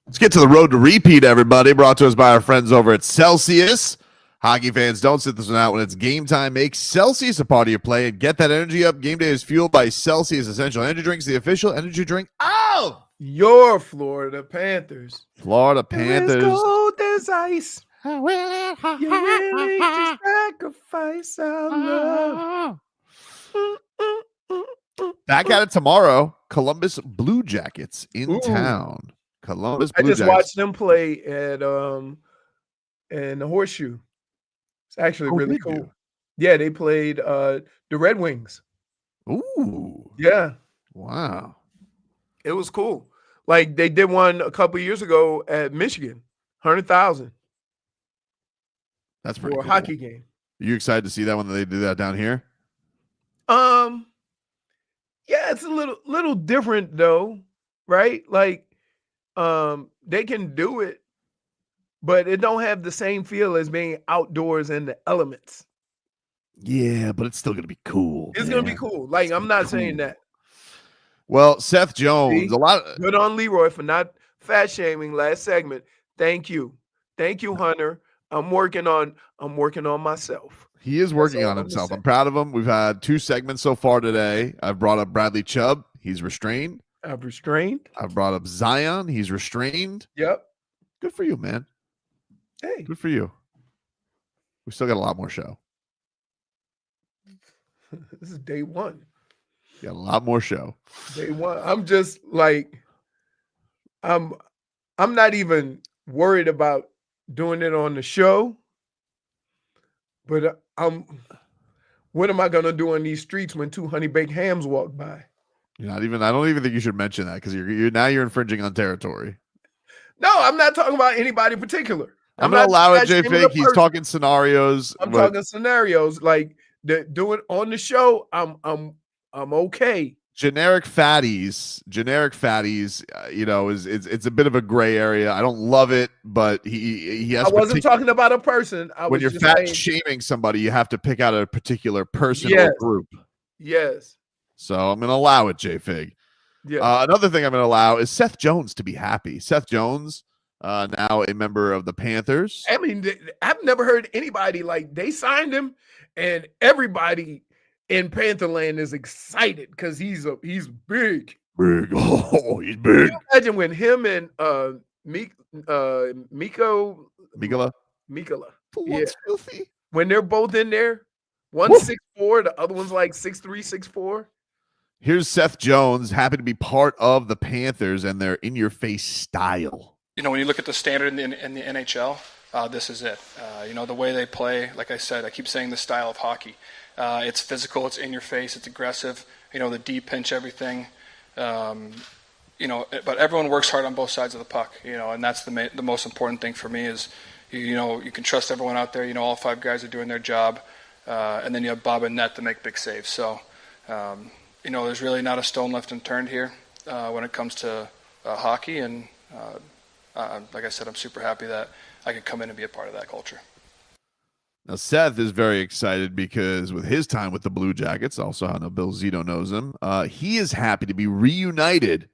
Let's get to the road to repeat, everybody. Brought to us by our friends over at Celsius. Hockey fans, don't sit this one out when it's game time. Make Celsius a part of your play and get that energy up. Game day is fueled by Celsius Essential Energy Drinks, the official energy drink of your Florida Panthers. Florida Panthers. Cold as ice. You're willing to sacrifice our love. Back at it tomorrow. Columbus Blue Jackets in town. Columbus Blue Jackets. I just watched them play at in the Horseshoe. It's actually really cool. Yeah, they played the Red Wings. Ooh. Yeah. Wow. It was cool. Like they did one a couple years ago at Michigan. 100,000. That's pretty cool. For a hockey game. Are you excited to see that when they do that down here? Yeah, it's a little different though, right? Like they can do it, but it don't have the same feel as being outdoors in the elements. Yeah, but it's still gonna be cool. It's gonna be cool. Like I'm not saying that. Well, Seth Jones, good on Leroy for not fat shaming last segment. Thank you, Hunter. I'm working on myself. He is working on himself. I'm proud of him. We've had 2 segments so far today. I've brought up Bradley Chubb. He's restrained. I've restrained. I've brought up Zion. He's restrained. Yep. Good for you, man. Hey. Good for you. We still got a lot more show. This is day 1. Got a lot more show. Day 1. I'm just like, I'm not even worried about doing it on the show. But what am I gonna do on these streets when 2 honey baked hams walk by? You're not even. I don't even think you should mention that because you're infringing on territory. No, I'm not talking about anybody in particular. I'm gonna allow it, JFig. He's talking scenarios. I'm talking scenarios like do it on the show. I'm okay. Generic fatties, you know, it's a bit of a gray area. I don't love it, but he has. I wasn't talking about a person. When you're fat shaming somebody, you have to pick out a particular person or group. Yes. So I'm going to allow it, JFig. Yeah. Another thing I'm going to allow is Seth Jones to be happy. Seth Jones, now a member of the Panthers. I mean, I've never heard anybody like they signed him, and everybody in Pantherland is excited because he's big. Big. Oh, he's big. Can you imagine when him and Mikola. Yeah. Filthy. When they're both in there, one's 6'4", the other one's like 6'3", 6'4". Here's Seth Jones, happy to be part of the Panthers and their in-your-face style. You know, when you look at the standard in the NHL, this is it. You know, the way they play, like I said, I keep saying the style of hockey. It's physical, it's in your face, it's aggressive, you know, the deep pinch, everything. You know, but everyone works hard on both sides of the puck, you know, and that's the most important thing for me is, you know, you can trust everyone out there. You know, all 5 guys are doing their job. And then you have Bob and Net to make big saves. So, you know, there's really not a stone left unturned here when it comes to hockey. And like I said, I'm super happy that I could come in and be a part of that culture. Now, Seth is very excited because with his time with the Blue Jackets, also I know Bill Zito knows him, he is happy to be reunited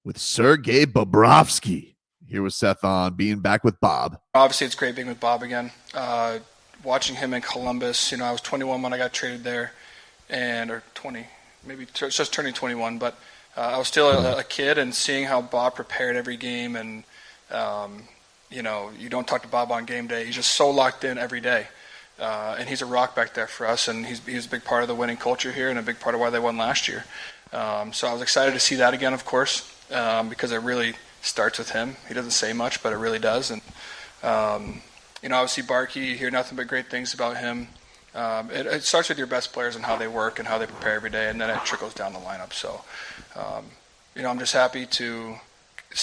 with Sergei Bobrovsky. Here was Seth on being back with Bob. Obviously, it's great being with Bob again. Watching him in Columbus, you know, I was 21 when I got traded there, or 20, maybe just turning 21, but I was still a kid, and seeing how Bob prepared every game, and you know, you don't talk to Bob on game day. He's just so locked in every day, and he's a rock back there for us, and he's a big part of the winning culture here and a big part of why they won last year. So I was excited to see that again, of course, because it really starts with him. He doesn't say much, but it really does, and you know, obviously Barkey, you hear nothing but great things about him. It starts with your best players and how they work and how they prepare every day, and then it trickles down the lineup. So, you know, I'm just happy to,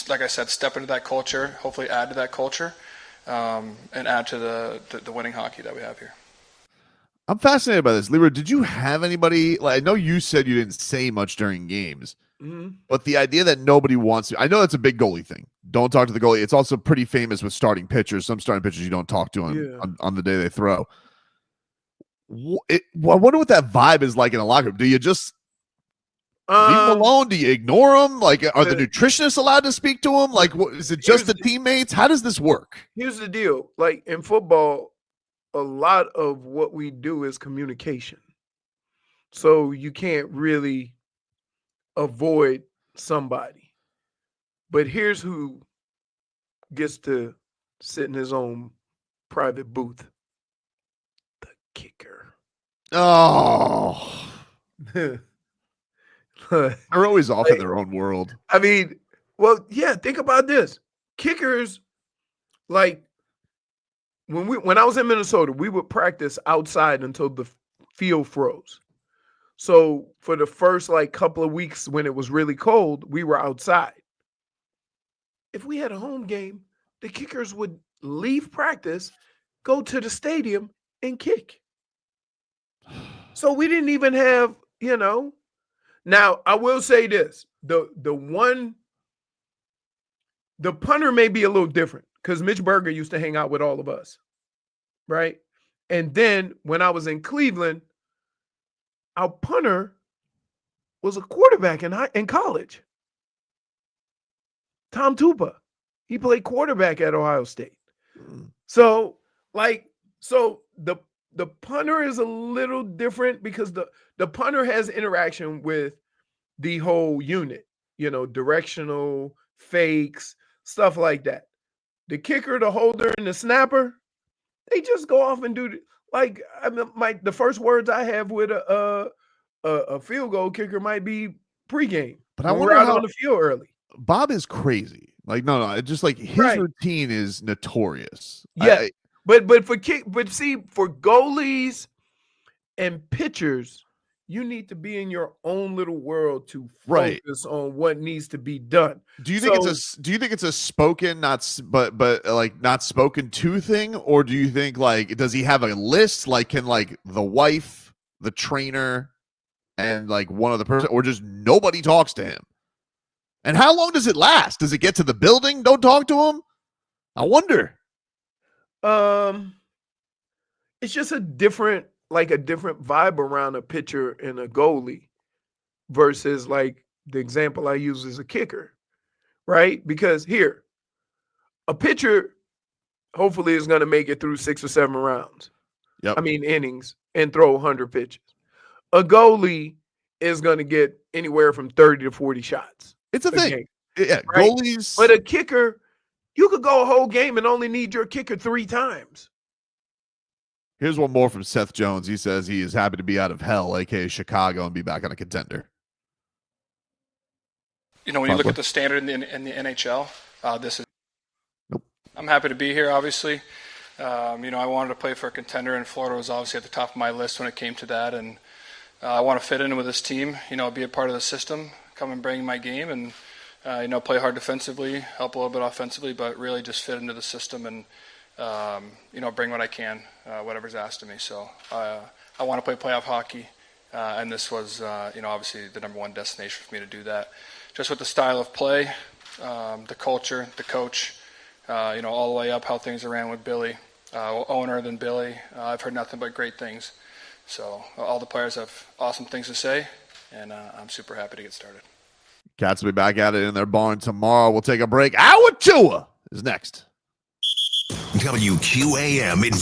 like I said, step into that culture, hopefully add to that culture, and add to the winning hockey that we have here. I'm fascinated by this. Leroy, did you have anybody, like, I know you said you didn't say much during games, but the idea that nobody wants to, I know that's a big goalie thing. Don't talk to the goalie. It's also pretty famous with starting pitchers. Some starting pitchers you don't talk to on the day they throw. I wonder what that vibe is like in a locker room. Do you just Leave him alone. Do you ignore him? Like, are the nutritionists allowed to speak to him? Like, what, is it just the teammates? How does this work? Here's the deal. Like in football, a lot of what we do is communication. So you can't really avoid somebody. But here's who gets to sit in his own private booth. The kicker. Oh. They're always off in their own world. I mean, well, yeah, think about this. Kickers, like when I was in Minnesota, we would practice outside until the field froze. So for the first like couple of weeks when it was really cold, we were outside. If we had a home game, the kickers would leave practice, go to the stadium, and kick. So we didn't even have, Now I will say this: the punter may be a little different because Mitch Berger used to hang out with all of us, right? And then when I was in Cleveland, our punter was a quarterback in college. Tom Tupa. He played quarterback at Ohio State. So the punter is a little different because the punter has interaction with the whole unit, directional, fakes, stuff like that. The kicker, the holder, and the snapper, they just go off and do the first words I have with a field goal kicker might be pregame. But I wonder how how on the field early. Bob is crazy. Like, no, just like his routine is notorious. Yeah, but for goalies and pitchers, you need to be in your own little world to focus on what needs to be done. Do you think it's a spoken, not spoken to thing, or do you think like does he have a list? Like, can like the wife, the trainer, and like one other person, or just nobody talks to him? And how long does it last? Does it get to the building? Don't talk to him? I wonder. It's just a different vibe around a pitcher and a goalie versus like the example I use as a kicker, right? Because here, a pitcher hopefully is going to make it through 6 or 7 rounds. Yep. I mean innings and throw 100 pitches. A goalie is going to get anywhere from 30 to 40 shots. It's a thing. Game, yeah, right? Goalies. But a kicker, you could go a whole game and only need your kicker 3 times. Here's one more from Seth Jones. He says he is happy to be out of hell, aka Chicago, and be back on a contender. When you look at the standard in the NHL, this is. Nope. I'm happy to be here, obviously. I wanted to play for a contender, and Florida was obviously at the top of my list when it came to that. And I want to fit in with this team, be a part of the system, come and bring my game, and play hard defensively, help a little bit offensively, but really just fit into the system and bring what I can, whatever's asked of me. So I want to play playoff hockey, and this was, obviously the number one destination for me to do that. Just with the style of play, the culture, the coach, all the way up how things are ran with Billy, owner than Billy. I've heard nothing but great things. So all the players have awesome things to say, and I'm super happy to get started. Cats will be back at it in their barn tomorrow. We'll take a break. Our Chua is next. WQAM in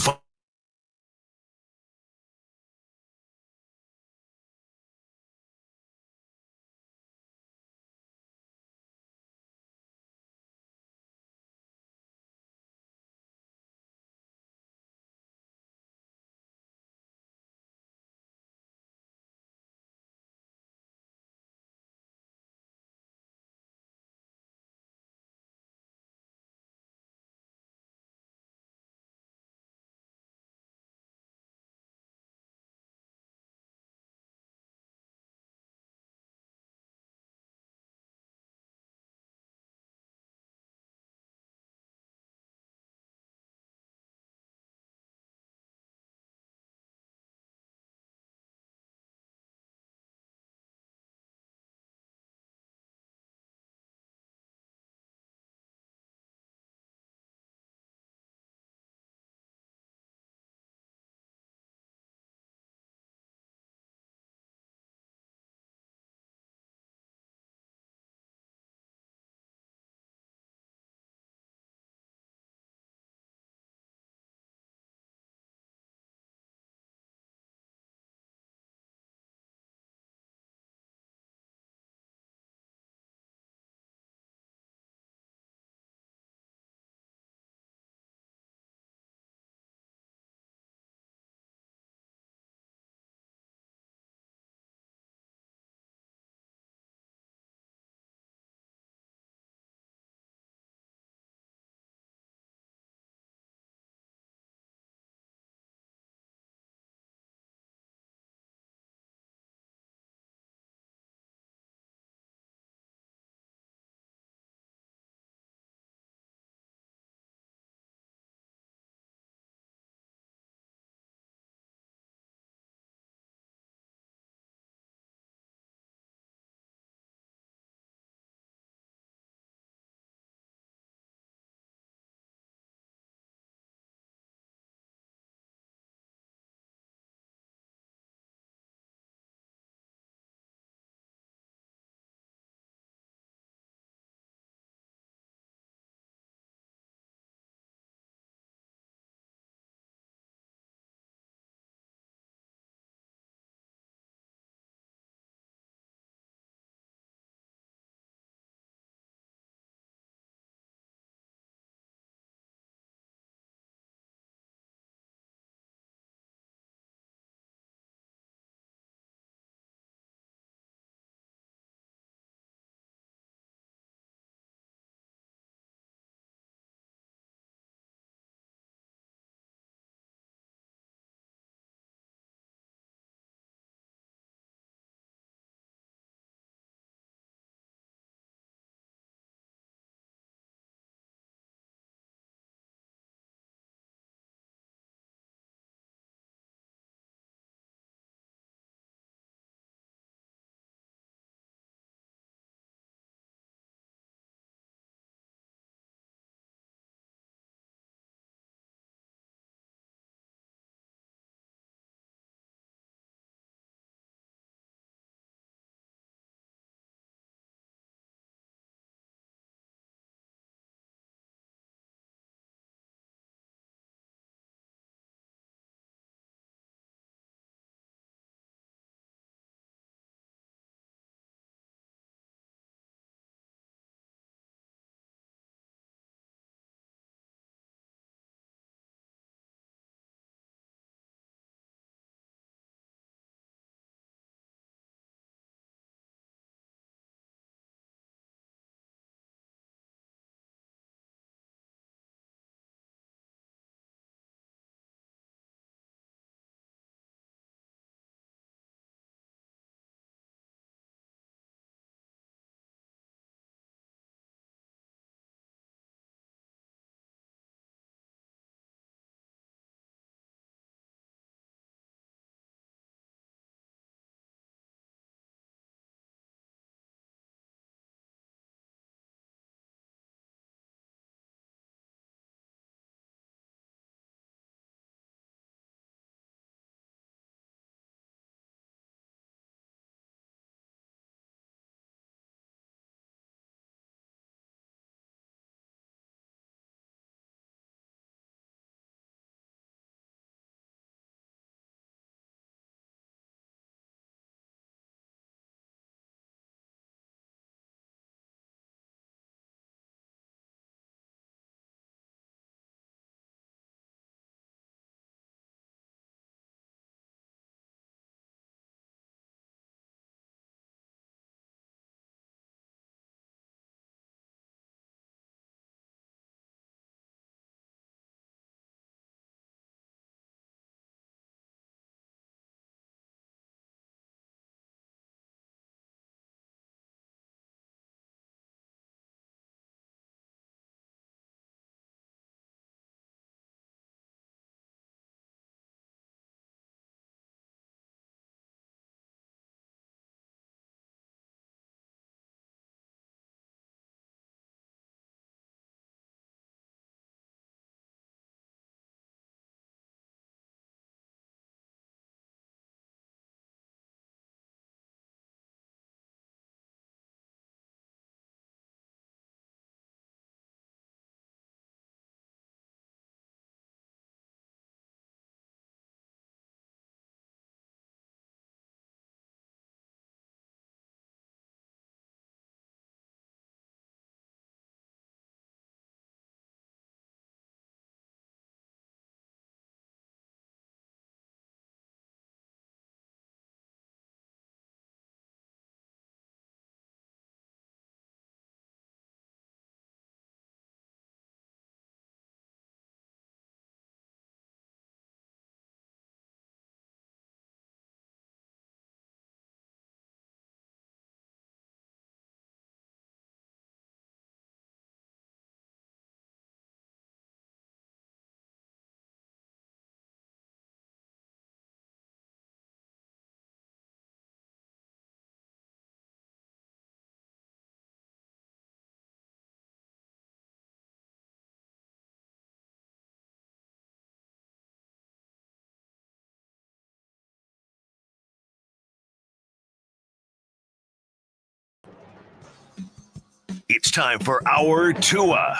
It's time for our Tua.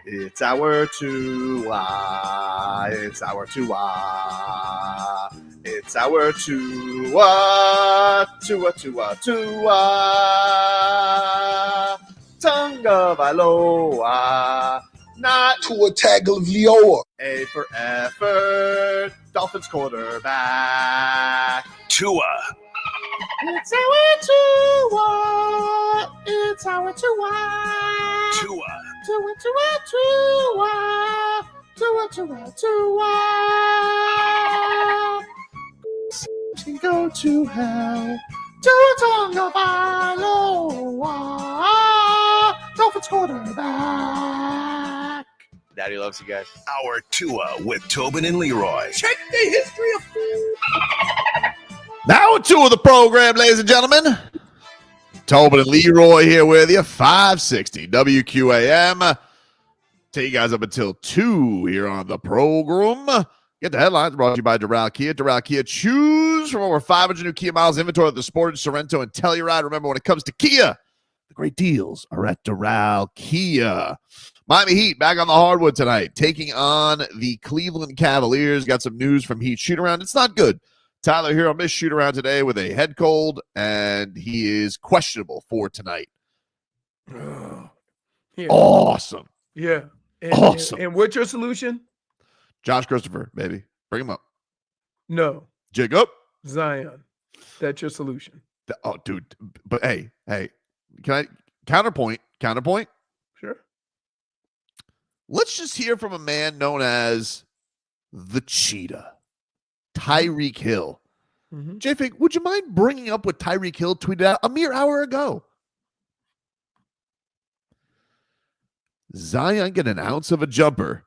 It's our Tua. It's our Tua. It's our Tua. Tua, Tua, Tua. Tonga Vailoa. Not Tua Tagovailoa. A for effort. Dolphins quarterback. Tua. It's our Tua. It's our Tua. Tua. Tua, Tua, Tua. Tua, Tua, Tua. Can go to hell. Tua Tonga Vailoa. Dolphins quarterback. Daddy loves you guys. Our Tua with Tobin and Leroy. Check the history of food. Now two of the program, ladies and gentlemen. Tobin and Leroy here with you, 560 WQAM. Take you guys up until 2 here on the program. Get the headlines brought to you by Doral Kia. Doral Kia, choose from over 500 new Kia miles inventory at the Sportage, Sorrento, and Telluride. Remember, when it comes to Kia, the great deals are at Doral Kia. Miami Heat back on the hardwood tonight, taking on the Cleveland Cavaliers. Got some news from Heat shoot-around. It's not good. Tyler Herro missed shoot-around today with a head cold, and he is questionable for tonight. Yeah. Awesome. Yeah. And, Awesome. And what's your solution? Josh Christopher, baby. Bring him up. No. Jacob. Zion. That's your solution. Oh, dude. But hey, can I counterpoint? Sure. Let's just hear from a man known as the Cheetah, Tyreek Hill. Mm-hmm. JFig, would you mind bringing up what Tyreek Hill tweeted out a mere hour ago? Zion get an ounce of a jumper.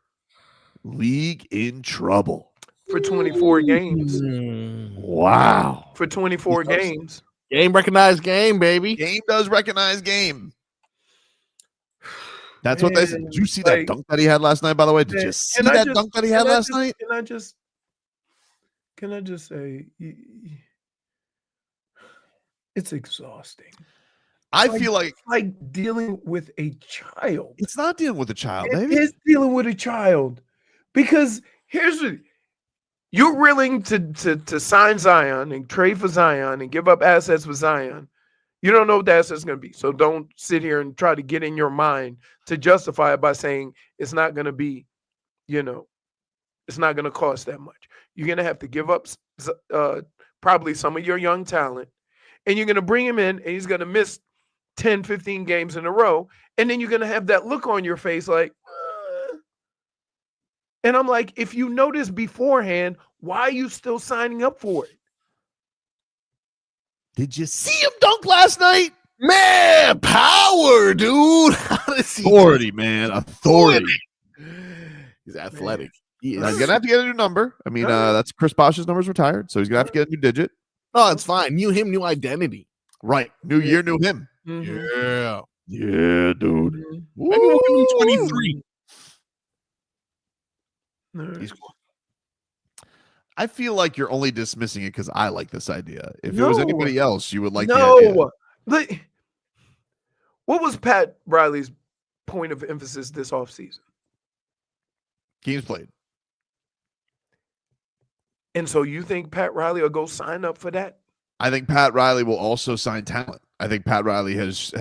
League in trouble. For 24 games. Wow. For 24 games. Game recognized game, baby. Game does recognize game. That's what they said. Did you see that dunk that he had last night, by the way? Did you see that dunk that he had last night? Can I just say, it's exhausting. I feel like dealing with a child. It's not dealing with a child, It baby. is dealing with a child. Because here's what you're willing to sign Zion and trade for Zion and give up assets for Zion. You don't know what the asset's going to be. So don't sit here and try to get in your mind to justify it by saying it's not going to be, it's not going to cost that much. You're going to have to give up probably some of your young talent, and you're going to bring him in, and he's going to miss 10, 15 games in a row, and then you're going to have that look on your face like, and I'm like, if you know this beforehand, why are you still signing up for it? Did you see him dunk last night? Man, power, dude. Authority, man. Authority. He's athletic. He's going to have to get a new number. I mean, that's Chris Bosh's number's retired, so he's going to have to get a new digit. Oh, it's fine. New him, new identity. Right. New year, new him. Mm-hmm. Yeah. Yeah, dude. Mm-hmm. Maybe we'll give him 23. He's cool. I feel like you're only dismissing it because I like this idea. If it was anybody else, you would like the idea. What was Pat Riley's point of emphasis this offseason? Games played. And so you think Pat Riley will go sign up for that? I think Pat Riley will also sign talent. I think Pat Riley has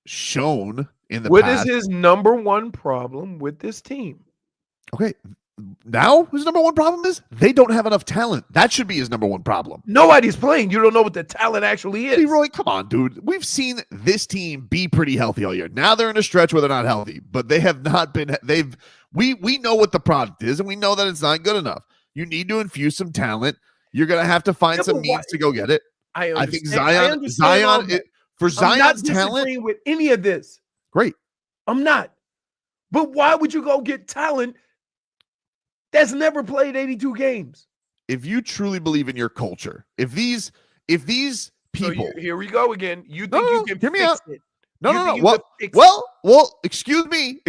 shown in the past. What is his number one problem with this team? Okay. Now his number one problem is they don't have enough talent. That should be his number one problem. Nobody's playing. You don't know what the talent actually is. Leroy, come on, dude. We've seen this team be pretty healthy all year. Now they're in a stretch where they're not healthy, but they have not been. We know what the product is, and we know that it's not good enough. You need to infuse some talent. You're gonna have to find some means to go get it. I think Zion's talent with any of this. Great. I'm not. But why would you go get talent that's never played 82 games? If you truly believe in your culture, if these people, here we go again. You think you can hear me fix out. it? No. Well, excuse me.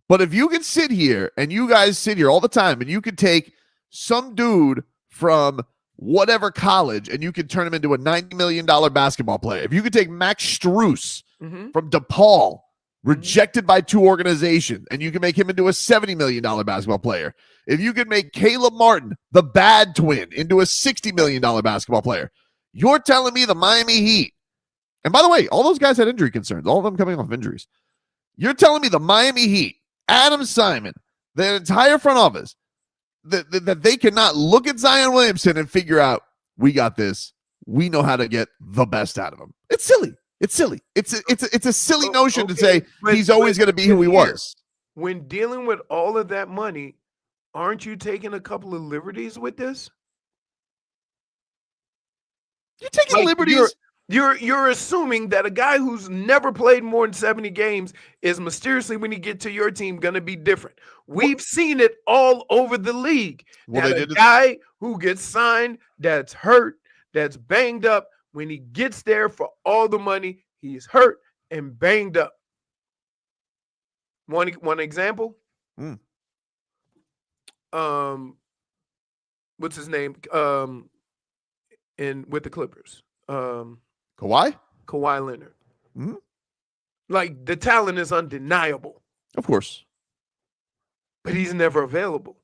But if you can sit here and you guys sit here all the time and you could take some dude from whatever college and you can turn him into a $90 million basketball player. If you could take Max Strus from DePaul, rejected by 2 organizations, and you can make him into a $70 million basketball player. If you could make Caleb Martin, the bad twin, into a $60 million basketball player, you're telling me the Miami Heat, and by the way, all those guys had injury concerns, all of them coming off injuries. You're telling me the Miami Heat, Adam Simon, the entire front office, that they cannot look at Zion Williamson and figure out, we got this. We know how to get the best out of him. It's silly. It's silly. It's a silly notion to say he's always going to be who he was. When dealing with all of that money, aren't you taking a couple of liberties with this? You're taking liberties. You're assuming that a guy who's never played more than 70 games is mysteriously, when he get to your team, going to be different. We've seen it all over the league. Well, that a guy who gets signed, that's hurt, that's banged up, when he gets there for all the money, he's hurt and banged up. One example. What's his name? With the Clippers. Kawhi Leonard. Like, the talent is undeniable. Of course. But he's never available.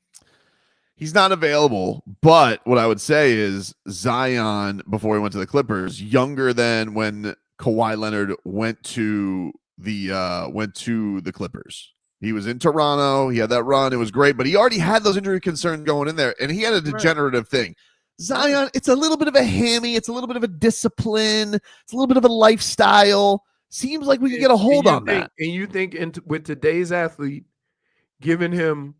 He's not available, but what I would say is Zion, before he went to the Clippers, younger than when Kawhi Leonard went to the Clippers. He was in Toronto. He had that run. It was great, but he already had those injury concerns going in there, and he had a degenerative thing. Zion, it's a little bit of a hammy. It's a little bit of a discipline. It's a little bit of a lifestyle. Seems like we can get a hold on that. And you think with today's athlete, giving him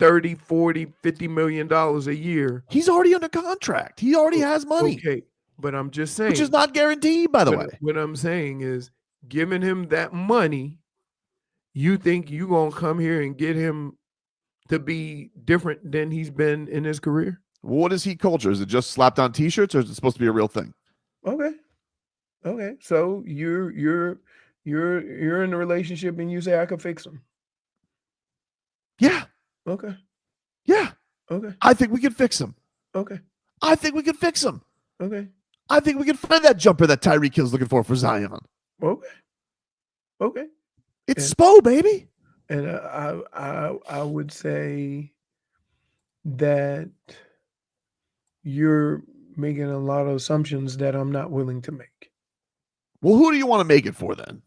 $30, $40, $50 million a year. He's already under contract. He already has money. Okay, but I'm just saying. Which is not guaranteed, by the way. What I'm saying is, giving him that money, you think you're going to come here and get him to be different than he's been in his career? What is Heat culture? Is it just slapped on T-shirts, or is it supposed to be a real thing? Okay. So you're in a relationship and you say, I could fix him. Yeah. Okay. Yeah. Okay. I think we can fix him. Okay. I think we can fix him. Okay. I think we can find that jumper that Tyreek Hill's looking for Zion. Okay. It's Spo, baby. And I would say that you're making a lot of assumptions that I'm not willing to make. Well, who do you want to make it for then?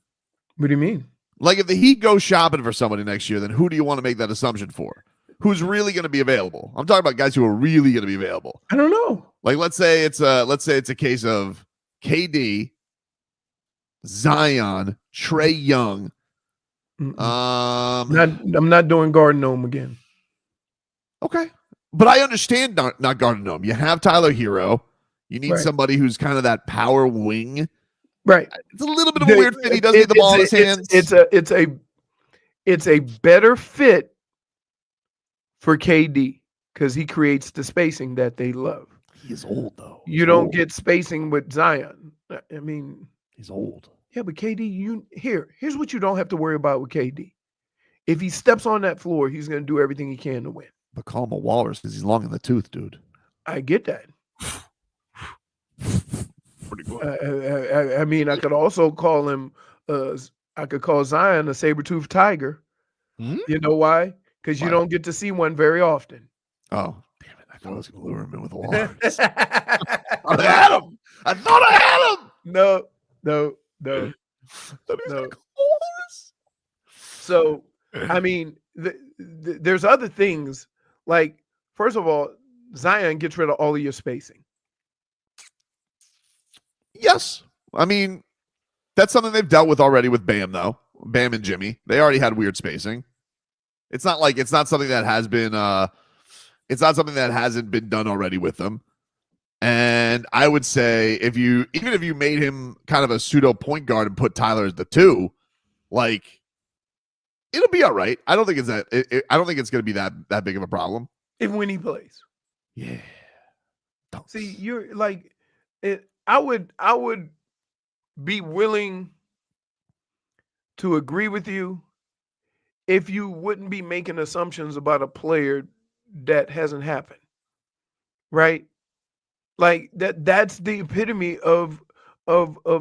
What do you mean? Like, if the Heat go shopping for somebody next year, then who do you want to make that assumption for? Who's really going to be available? I'm talking about guys who are really going to be available. I don't know. Like, let's say it's a case of KD, Zion, Trae Young. I'm not doing Garden Gnome again. Okay. But I understand not Garden Gnome. You have Tyler Herro. You need somebody who's kind of that power wing. Right. It's a little bit of a weird fit. He doesn't need the ball in his hands. It's a better fit for KD because he creates the spacing that they love. He is old, though. You don't get spacing with Zion. I mean, he's old. Yeah, but KD, here's what you don't have to worry about with KD. If he steps on that floor, he's going to do everything he can to win. But call him a walrus because he's long in the tooth, dude. I get that. Pretty good. I mean, I could also call him. I could call Zion a saber-toothed tiger. You know why? Because you don't get to see one very often. Oh, damn it! I thought I was going to lure him in with a walrus. I thought I had him. No. So, I mean, there's other things. Like, first of all, Zion gets rid of all of your spacing. Yes. I mean, that's something they've dealt with already with Bam, though. Bam and Jimmy. They already had weird spacing. It's not something that has been it's not something that hasn't been done already with them. And I would say even if you made him kind of a pseudo point guard and put Tyler as the 2, like, it'll be all right. I don't think it's I don't think it's going to be that big of a problem. Even when he plays. Yeah. See, you're like I would be willing to agree with you if you wouldn't be making assumptions about a player that hasn't happened. Right? Like that's the epitome of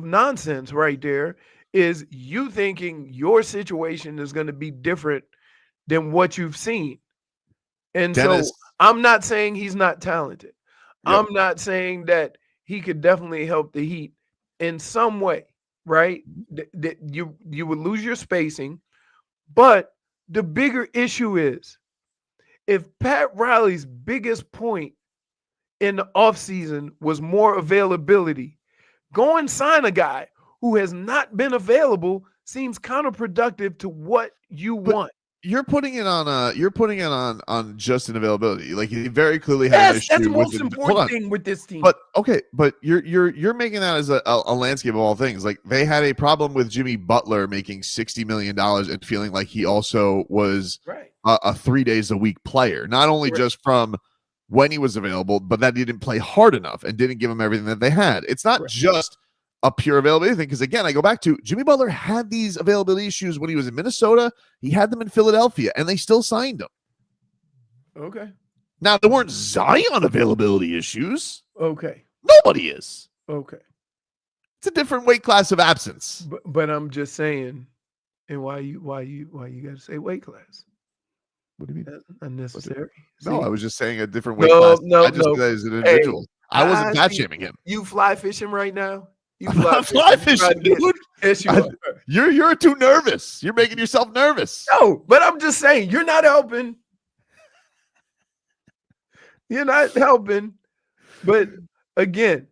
nonsense right there, is you thinking your situation is going to be different than what you've seen. And Dennis. so I'm not saying he's not talented. Yep. I'm not saying that he could definitely help the Heat in some way, right? That you would lose your spacing, but the bigger issue is if Pat Riley's biggest point in the offseason was more availability, go and sign a guy who has not been available seems counterproductive to what you want. You're putting it on just an availability. Like he very clearly had an issue. That's the with most important thing with this team. But okay, but you're making that as a landscape of all things. Like they had a problem with Jimmy Butler making $60 million and feeling like he also was right. a 3 days a week player, not only just from when he was available, but that he didn't play hard enough and didn't give him everything that they had. It's not just a pure availability thing, because again, I go back to Jimmy Butler had these availability issues when he was in Minnesota. He had them in Philadelphia, and they still signed him. Okay. Now, there weren't Zion availability issues. Okay. Nobody is. Okay. It's a different weight class of absence. But I'm just saying, and why you got to say weight class? What do you mean? That's unnecessary. No, I was just saying a different weight class. I just said that as an individual. Hey, I wasn't fat shaming him. You fly fishing right now? You I'm not fly fishing, dude. Yes, You're too nervous. You're making yourself nervous. No, but I'm just saying, you're not helping. You're not helping. But again,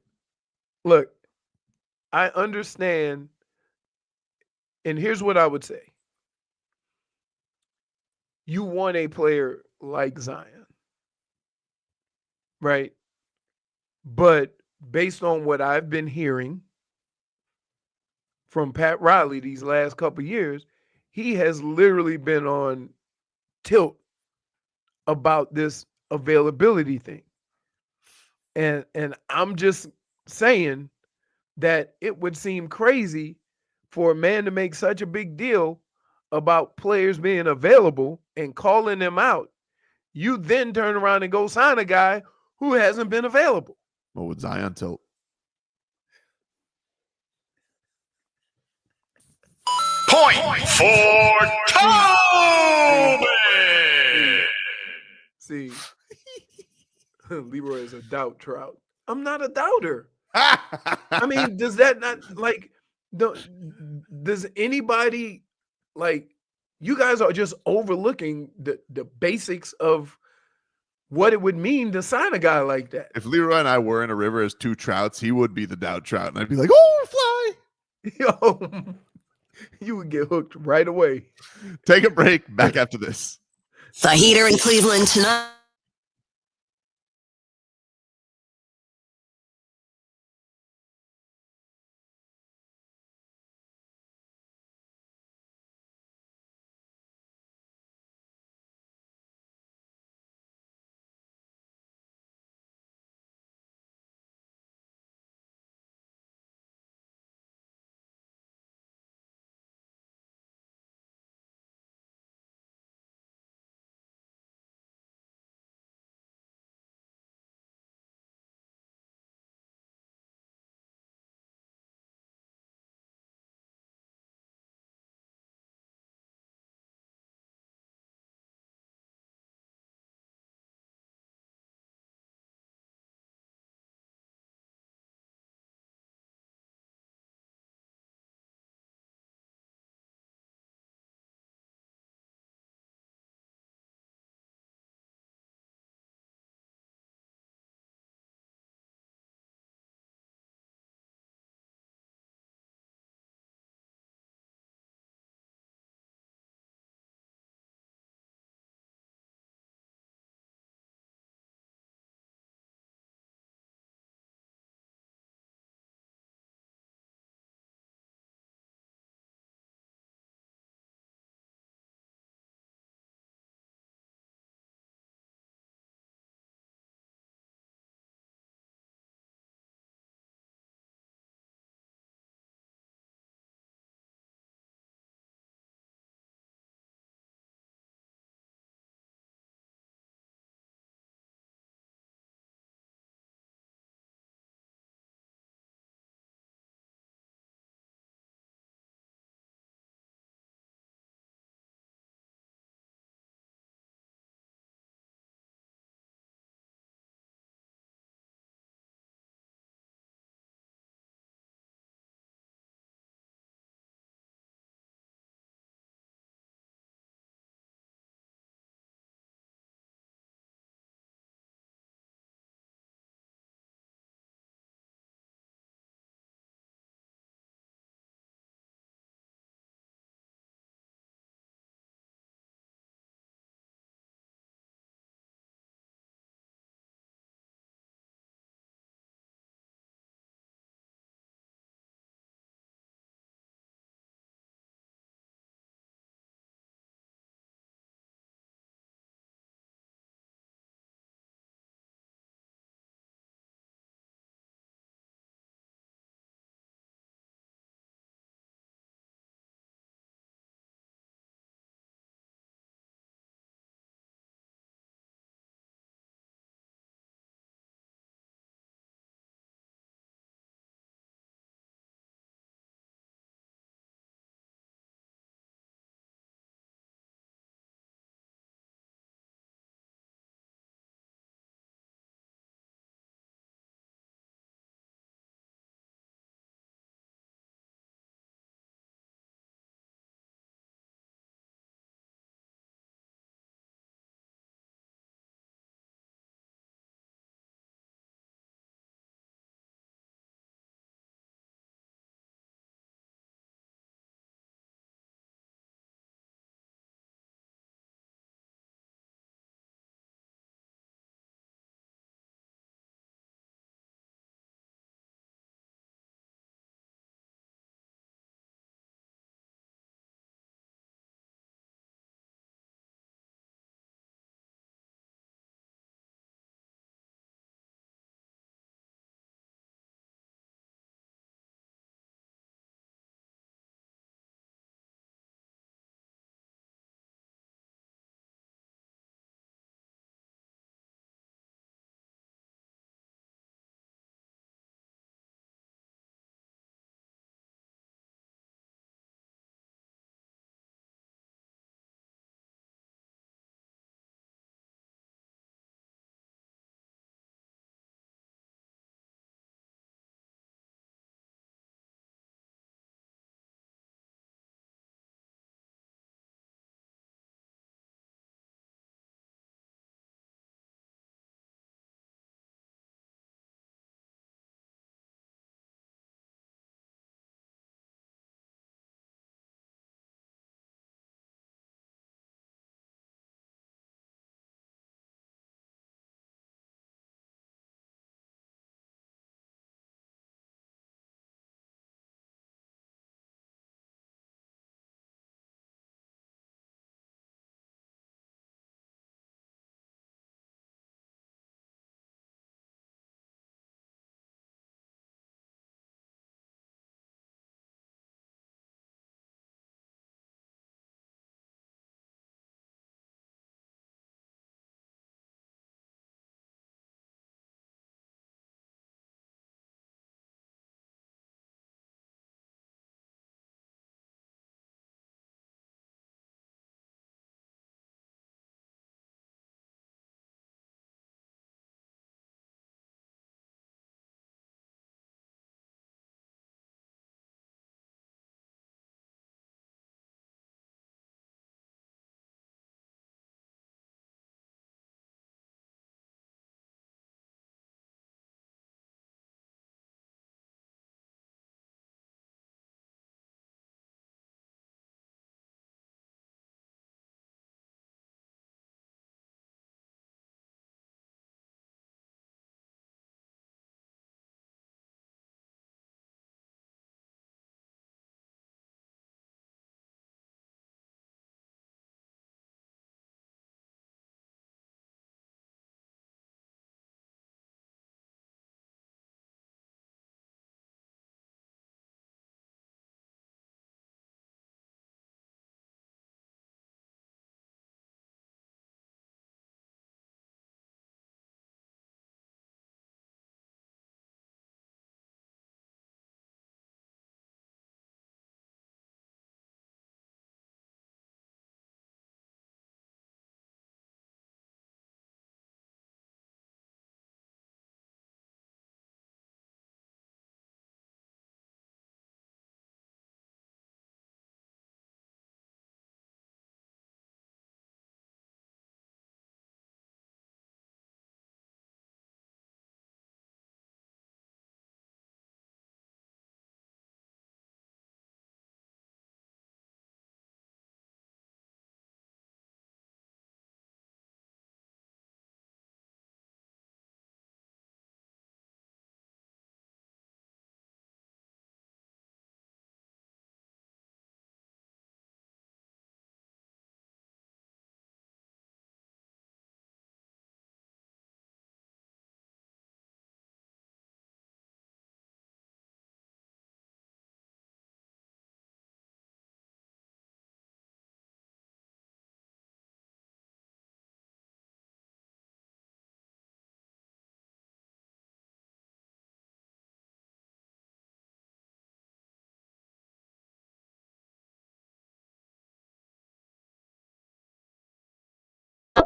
look, I understand. And here's what I would say. You want a player like Zion, right? But based on what I've been hearing from Pat Riley these last couple of years, he has literally been on tilt about this availability thing. And I'm just saying that it would seem crazy for a man to make such a big deal about players being available and calling them out. You then turn around and go sign a guy who hasn't been available. What would Zion tilt? Point for Tobin! See, Leroy is a doubt trout. I'm not a doubter. I mean, does that not does anybody you guys are just overlooking the basics of what it would mean to sign a guy like that. If Leroy and I were in a river as two trouts, he would be the doubt trout, and I'd be like, "Oh, fly!" Yo, you would get hooked right away. Take a break. Back after this. The Heater in Cleveland tonight.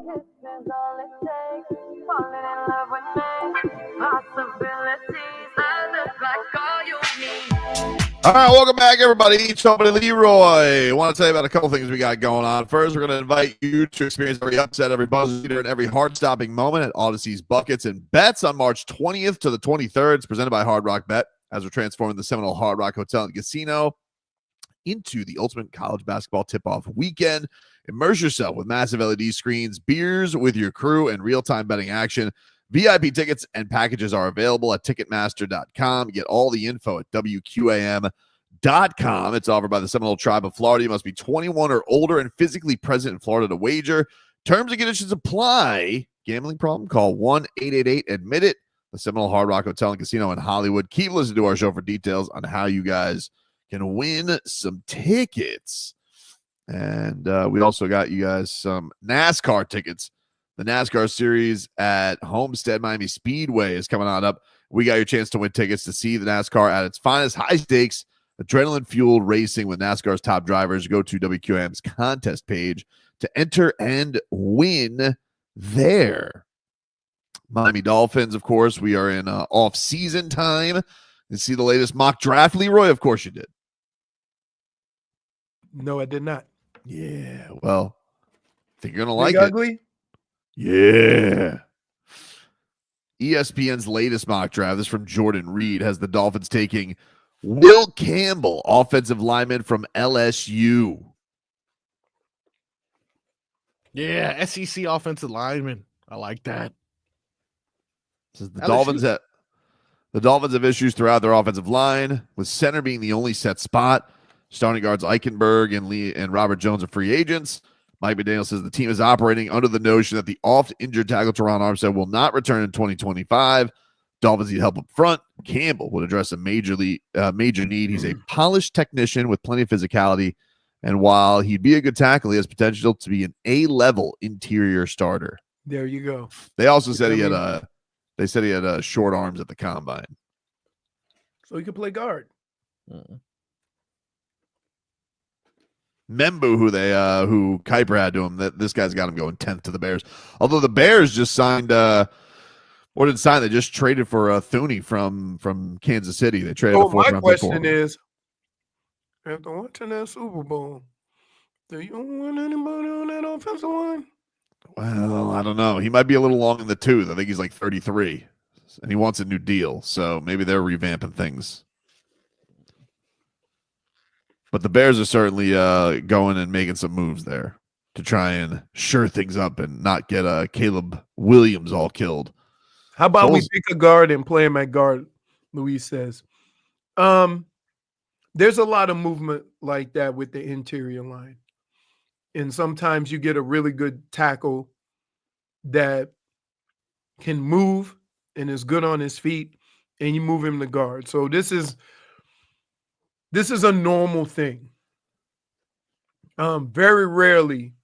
All right, welcome back, everybody. Tobin and Leroy. I want to tell you about a couple things we got going on. First, we're going to invite you to experience every upset, every buzzer beater, and every heart-stopping moment at Odyssey's Buckets and Bets on March 20th to the 23rd. It's presented by Hard Rock Bet, as we're transforming the Seminole Hard Rock Hotel and Casino into the ultimate college basketball tip-off weekend. Immerse yourself with massive LED screens, beers with your crew, and real-time betting action. VIP tickets and packages are available at Ticketmaster.com. Get all the info at WQAM.com. It's offered by the Seminole Tribe of Florida. You must be 21 or older and physically present in Florida to wager. Terms and conditions apply. Gambling problem? Call 1-888-ADMIT-IT. The Seminole Hard Rock Hotel and Casino in Hollywood. Keep listening to our show for details on how you guys can win some tickets. And we also got you guys some NASCAR tickets. The NASCAR series at Homestead Miami Speedway is coming on up. We got your chance to win tickets to see the NASCAR at its finest, high stakes, adrenaline-fueled racing with NASCAR's top drivers. Go to WQAM's contest page to enter and win there. Miami Dolphins, of course, we are in off-season time. You see the latest mock draft, Leroy? Of course you did. No, I did not. Yeah, well, I think you're going to like it. Ugly? Yeah. ESPN's latest mock draft, this is from Jordan Reed, has the Dolphins taking Will Campbell, offensive lineman from LSU. Yeah, SEC offensive lineman. I like that. Says the Dolphins have issues throughout their offensive line, with center being the only set spot. Starting guards Eichenberg and Robert Jones are free agents. Mike McDaniel says the team is operating under the notion that the oft-injured tackle Teron Armstead will not return in 2025. Dolphins need help up front. Campbell would address a major need. He's a polished technician with plenty of physicality, and while he'd be a good tackle, he has potential to be an A-level interior starter. There you go. They also said he had short arms at the combine, so he could play guard. Membu, who Kuiper had to him, that this guy's got him going 10th to the Bears. Although the Bears just signed they just traded for Thuney from Kansas City. They traded a fourth round pick for him. My question is, after watching that Super Bowl, do you want anybody on that offensive line? Well, I don't know. He might be a little long in the tooth. I think he's like 33, and he wants a new deal. So maybe they're revamping things. But the Bears are certainly going and making some moves there to try and shore things up and not get Caleb Williams all killed. How about we pick a guard and play him at guard, Luis says. There's a lot of movement like that with the interior line. And sometimes you get a really good tackle that can move and is good on his feet, and you move him to guard. So this is a normal thing. Very rarely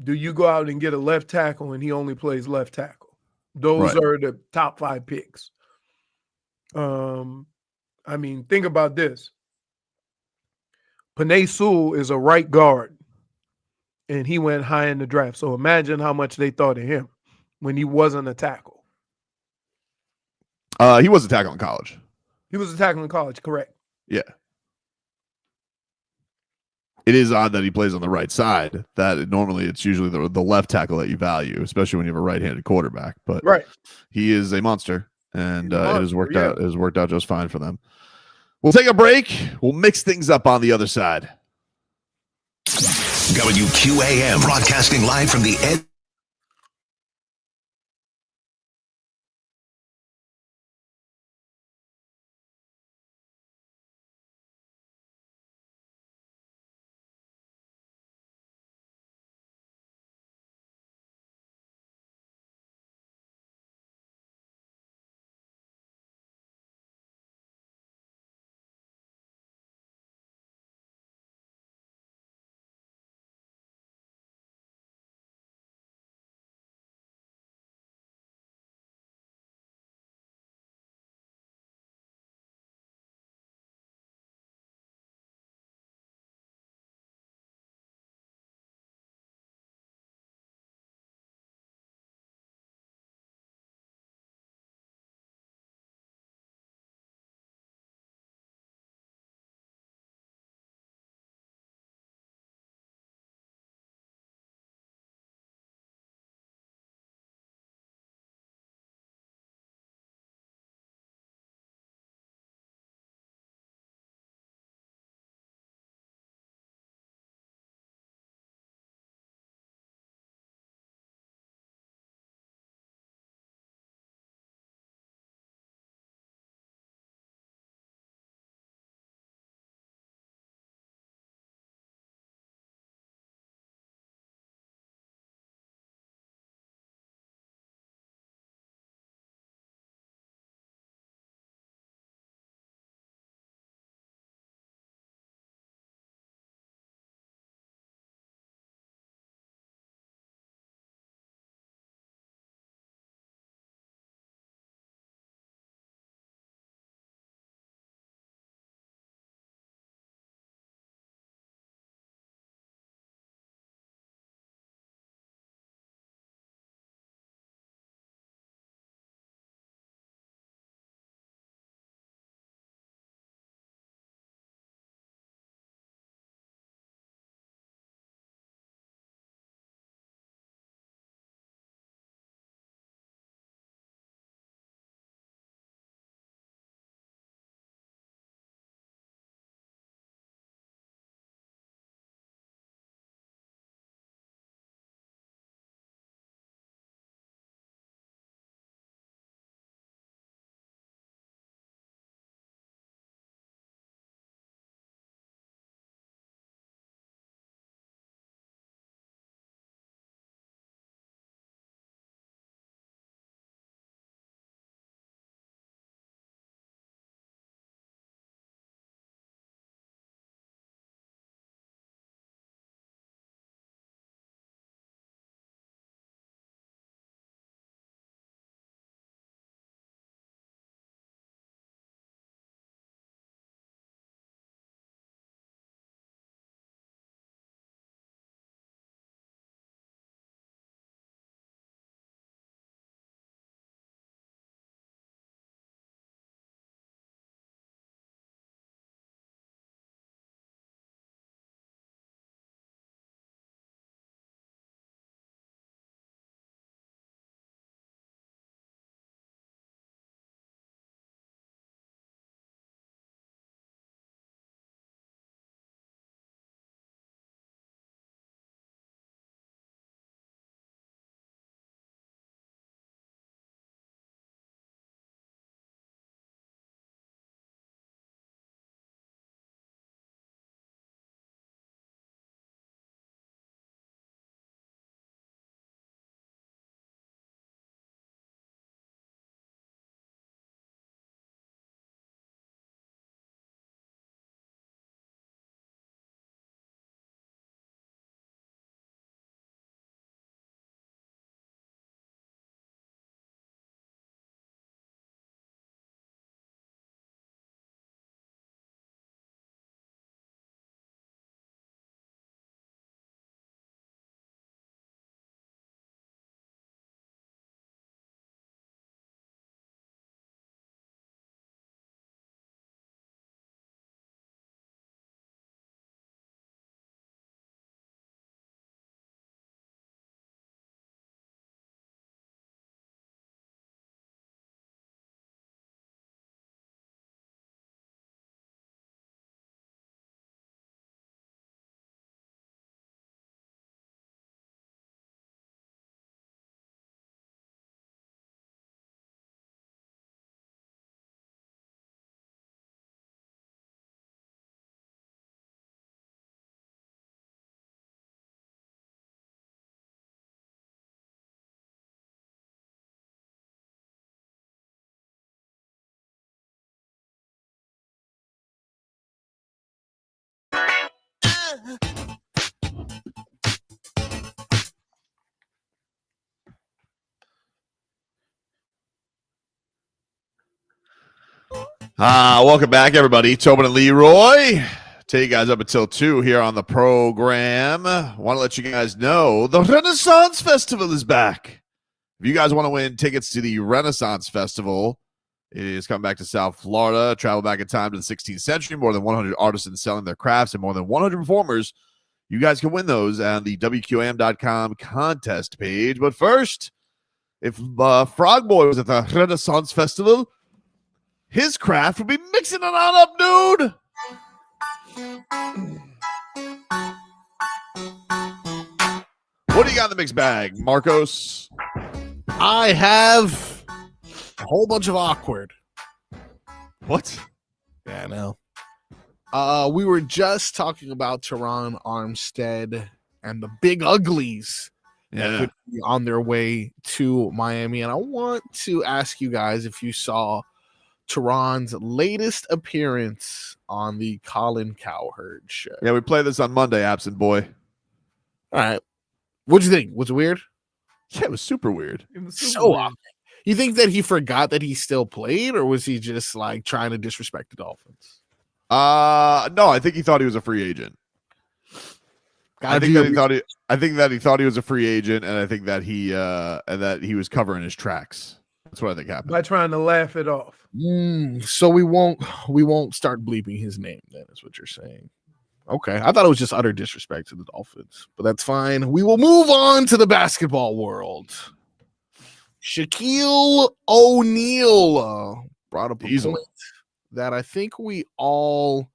do you go out and get a left tackle and he only plays left tackle. Those are the top 5 picks. I mean, think about this. Penei Sewell is a right guard, and he went high in the draft. So imagine how much they thought of him when he wasn't a tackle. He was a tackle in college. He was a tackle in college, correct. Yeah. It is odd that he plays on the right side. That normally it's usually the left tackle that you value, especially when you have a right-handed quarterback. But he is a monster, and it has worked out. It has worked out just fine for them. We'll take a break. We'll mix things up on the other side. WQAM broadcasting live from the Ed. Welcome back, everybody. Tobin and Leroy. Take you guys up until 2 here on the program. Want to let you guys know the Renaissance Festival is back. If you guys want to win tickets to the Renaissance Festival, it is coming back to South Florida. Travel back in time to the 16th century. More than 100 artisans selling their crafts and more than 100 performers. You guys can win those on the WQAM.com contest page. But first, if Frog Boy was at the Renaissance Festival, his craft would be mixing it on up, dude. What do you got in the mixed bag, Marcos? I have a whole bunch of awkward. What? Yeah, I know. We were just talking about Teron Armstead and the big uglies that could be on their way to Miami. And I want to ask you guys if you saw Teron's latest appearance on the Colin Cowherd show. Yeah, we played this on Monday, absent boy. All right. What'd you think? Was it weird? Yeah, it was super weird. It was super So weird. awkward. You think that he forgot that he still played, or was he just like trying to disrespect the Dolphins? No, I think he thought he was a free agent. I think that he thought he was a free agent, and I think that he was covering his tracks. That's what I think happened. By trying to laugh it off. So we won't start bleeping his name, then, is what you're saying. Okay. I thought it was just utter disrespect to the Dolphins, but that's fine. We will move on to the basketball world. Shaquille O'Neal brought up a point that I think we all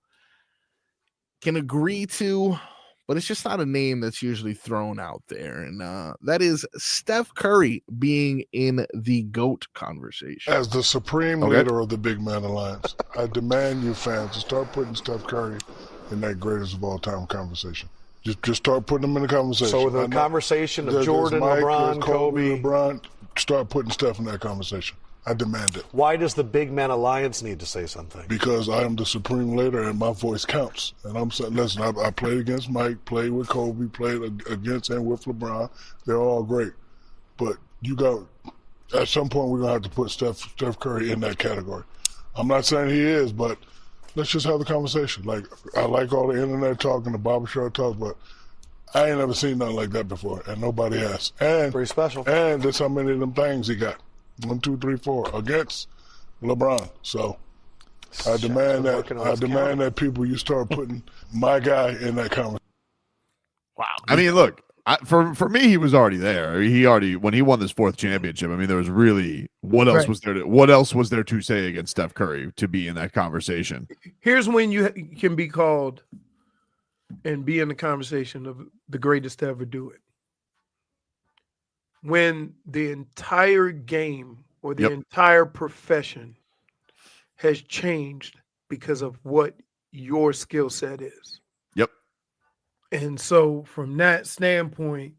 can agree to, but it's just not a name that's usually thrown out there. And that is Steph Curry being in the GOAT conversation. As the supreme leader of the Big Man Alliance, I demand you fans to start putting Steph Curry in that greatest of all time conversation. Just start putting them in the conversation. So the conversation of Jordan, Mike, LeBron, Kobe. LeBron, start putting Steph in that conversation. I demand it. Why does the Big Man Alliance need to say something? Because I am the supreme leader and my voice counts. And I'm saying, listen, I played against Mike, played with Kobe, played against and with LeBron. They're all great. But at some point, we're going to have to put Steph Curry in that category. I'm not saying he is, but let's just have the conversation. Like, I like all the internet talk and the barbershop talk, but I ain't never seen nothing like that before, and nobody has. And pretty special. And that's how many of them things he got. 1, 2, 3, 4 against LeBron. So I demand that people, you start putting my guy in that conversation. Wow. I mean, look, for me, he was already there. When he won this 4th championship, I mean, there was really what else was there to say against Steph Curry to be in that conversation? Here's when you can be called and be in the conversation of the greatest to ever do it. When the entire game or the entire profession has changed because of what your skill set is. Yep. And so from that standpoint,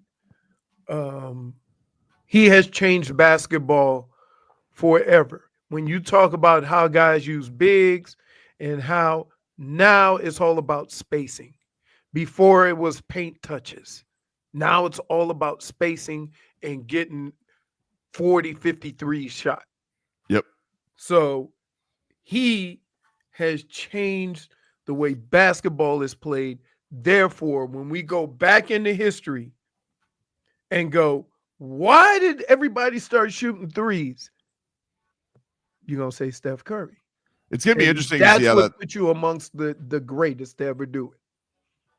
he has changed basketball forever. When you talk about how guys use bigs and how now it's all about spacing. Before it was paint touches. Now it's all about spacing and getting 40, 53 shot. Yep. So he has changed the way basketball is played. Therefore, when we go back into history and go, why did everybody start shooting threes? You're going to say Steph Curry. It's going to be interesting to see how that put you amongst the greatest to ever do it.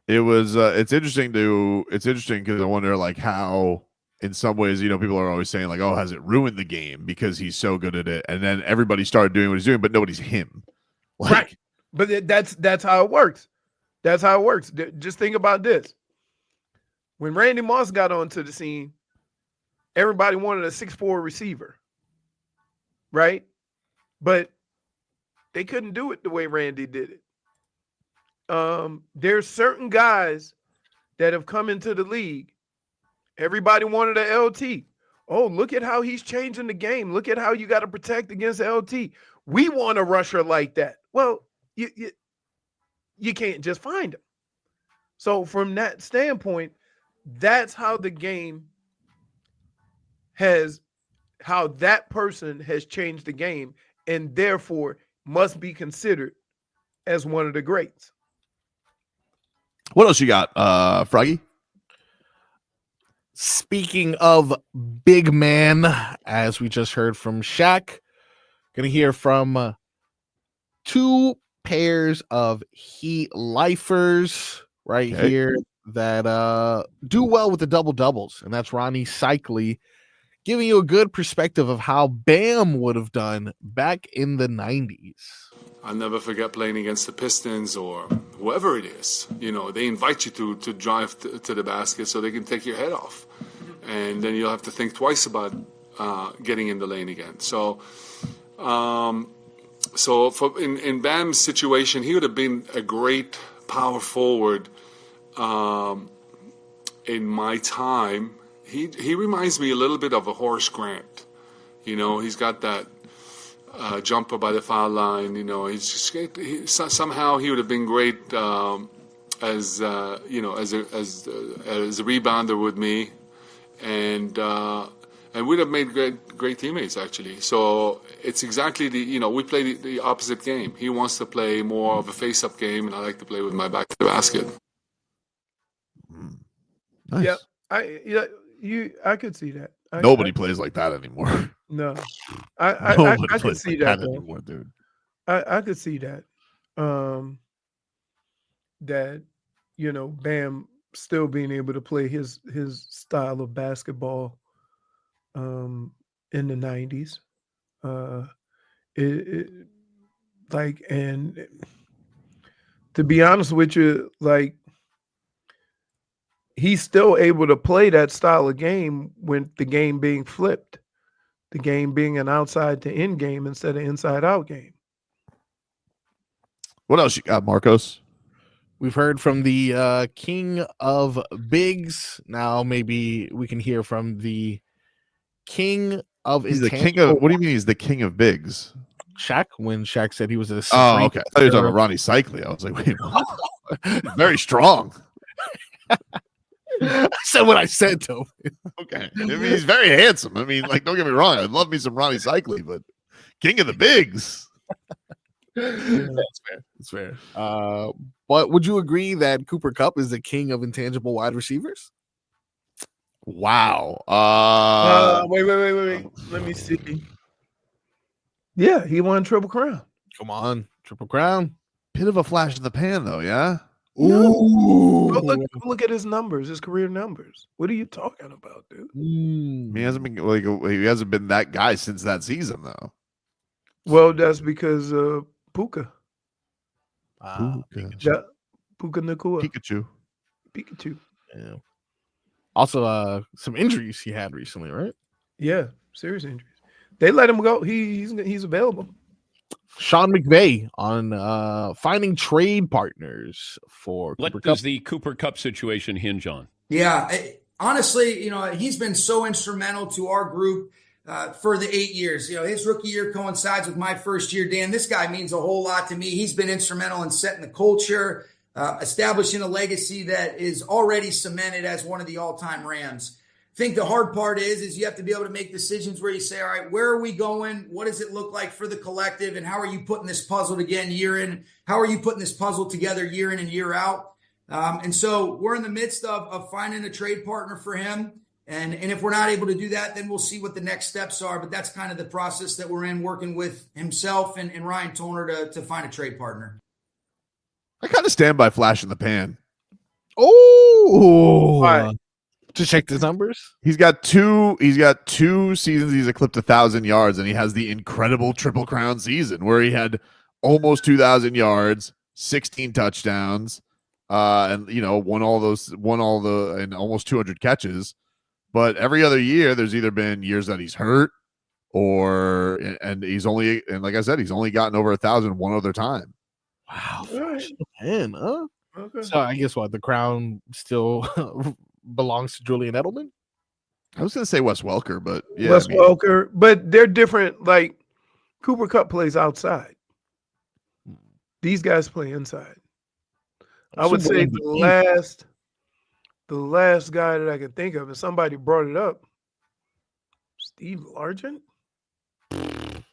It was it's interesting because I wonder like how in some ways, people are always saying like, oh, has it ruined the game because he's so good at it? And then everybody started doing what he's doing, but nobody's him. Right. But that's how it works. That's how it works. Just think about this. When Randy Moss got onto the scene, everybody wanted a 6'4" receiver. Right? But they couldn't do it the way Randy did it. There's certain guys that have come into the league. Everybody wanted a LT. Oh, look at how he's changing the game. Look at how you got to protect against LT. We want a rusher like that. Well, you can't just find him. So from that standpoint, that's how the game how that person has changed the game, and therefore must be considered as one of the greats. What else you got, Froggy? Speaking of big man, as we just heard from Shaq, gonna hear from two pairs of Heat lifers right here that do well with the double doubles, and that's Ronnie Cycli, giving you a good perspective of how Bam would have done back in the 90s. I'll never forget playing against the Pistons or whoever it is. You know, they invite you to drive to the basket so they can take your head off. And then you'll have to think twice about getting in the lane again. So in Bam's situation, he would have been a great power forward in my time. He reminds me a little bit of a Horace Grant. You know, he's got that jumper by the foul line. You know, he's just somehow he would have been great as a rebounder with me, and we'd have made great teammates actually. So it's exactly we play the opposite game. He wants to play more of a face-up game, and I like to play with my back to the basket. Nice. Yeah, I could see that. Nobody plays like that anymore. No, I could see that anymore, dude. I could see that. That Bam still being able to play his style of basketball in the 90s. And to be honest with you, like, he's still able to play that style of game when the game being flipped, the game being an outside to in game instead of inside out game. What else you got, Marcos? We've heard from the king of bigs. Now maybe we can hear from the king of. He's the king of. What do you mean he's the king of bigs? Shaq, when Shaq said he was a. Oh, okay. I thought you were talking about Ronnie Cycli. I was like, wait, what? Very strong. I said what I said, Tobin. Okay. I mean, he's very handsome. I mean, like, don't get me wrong. I'd love me some Ronnie Cycli, but king of the bigs. That's fair. That's fair. But would you agree that Cooper Kupp is the king of intangible wide receivers? Wow. Wait. Let me see. Yeah, he won Triple Crown. Come on, Triple Crown. Bit of a flash in the pan, though, yeah? Ooh. Look at his numbers, his career numbers. What are you talking about, dude? He hasn't been that guy since that season, though. Well, that's because Puka. Pikachu. Puka Nacua. Pikachu. Yeah. Also, some injuries he had recently, right? Yeah, serious injuries. They let him go. He's available. Sean McVay on finding trade partners for what Cooper does Kupp. the Cooper Kupp situation hinge on? Yeah, honestly, he's been so instrumental to our group for the 8 years. His rookie year coincides with my first year. Dan, this guy means a whole lot to me. He's been instrumental in setting the culture, establishing a legacy that is already cemented as one of the all-time Rams. I think the hard part is you have to be able to make decisions where you say, all right, where are we going? What does it look like for the collective? And how are you putting this puzzle together year in? How are you putting this puzzle together year in and year out? And so we're in the midst of finding a trade partner for him. And if we're not able to do that, then we'll see what the next steps are. But that's kind of the process that we're in, working with himself and Ryan Toner to find a trade partner. I kind of stand by flash in the pan. Oh, right. To check his numbers. He's got two seasons he's eclipsed 1,000 yards, and he has the incredible Triple Crown season where he had almost 2,000 yards, 16 touchdowns, and won all and almost 200 catches. But every other year, there's either been years that he's hurt, and like I said, he's only gotten over 1,000 one other time. Wow, man, huh? Okay. So I guess the crown still belongs to Julian Edelman. I was going to say Wes Welker, but yeah, Welker, but they're different. Like Cooper Kupp plays outside. These guys play inside. I would say the last guy that I can think of, and somebody brought it up, Steve Largent. A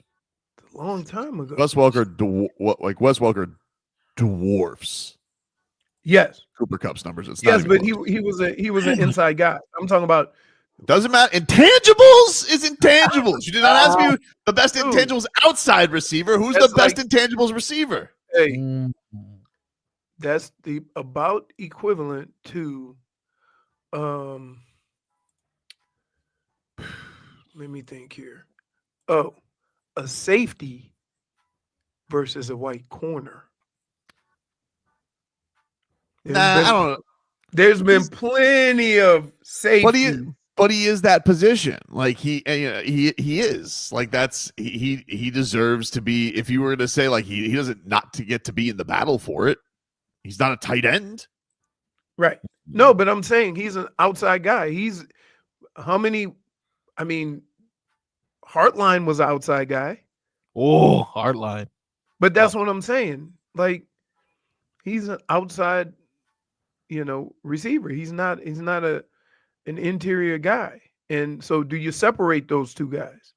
long time ago. Wes Welker dwarfs. Yes. Cooper Kupp's numbers. It's yes, not but he was an inside guy. I'm talking about. Doesn't matter. Intangibles is intangibles. You did not ask me the best intangibles outside receiver. Who's the best intangibles receiver? Hey, that's the about equivalent to let me think here. Oh, a safety versus a white corner. I don't know. There's been plenty of safety. But he is that position. Like he is. Like he deserves to be. If you were to say like he doesn't not to get to be in the battle for it. He's not a tight end. Right. No, but I'm saying he's an outside guy. He's how many? I mean, Hartline was an outside guy. Oh, Hartline. But that's what I'm saying. Like he's an outside, receiver. He's not an interior guy. And so do you separate those two guys?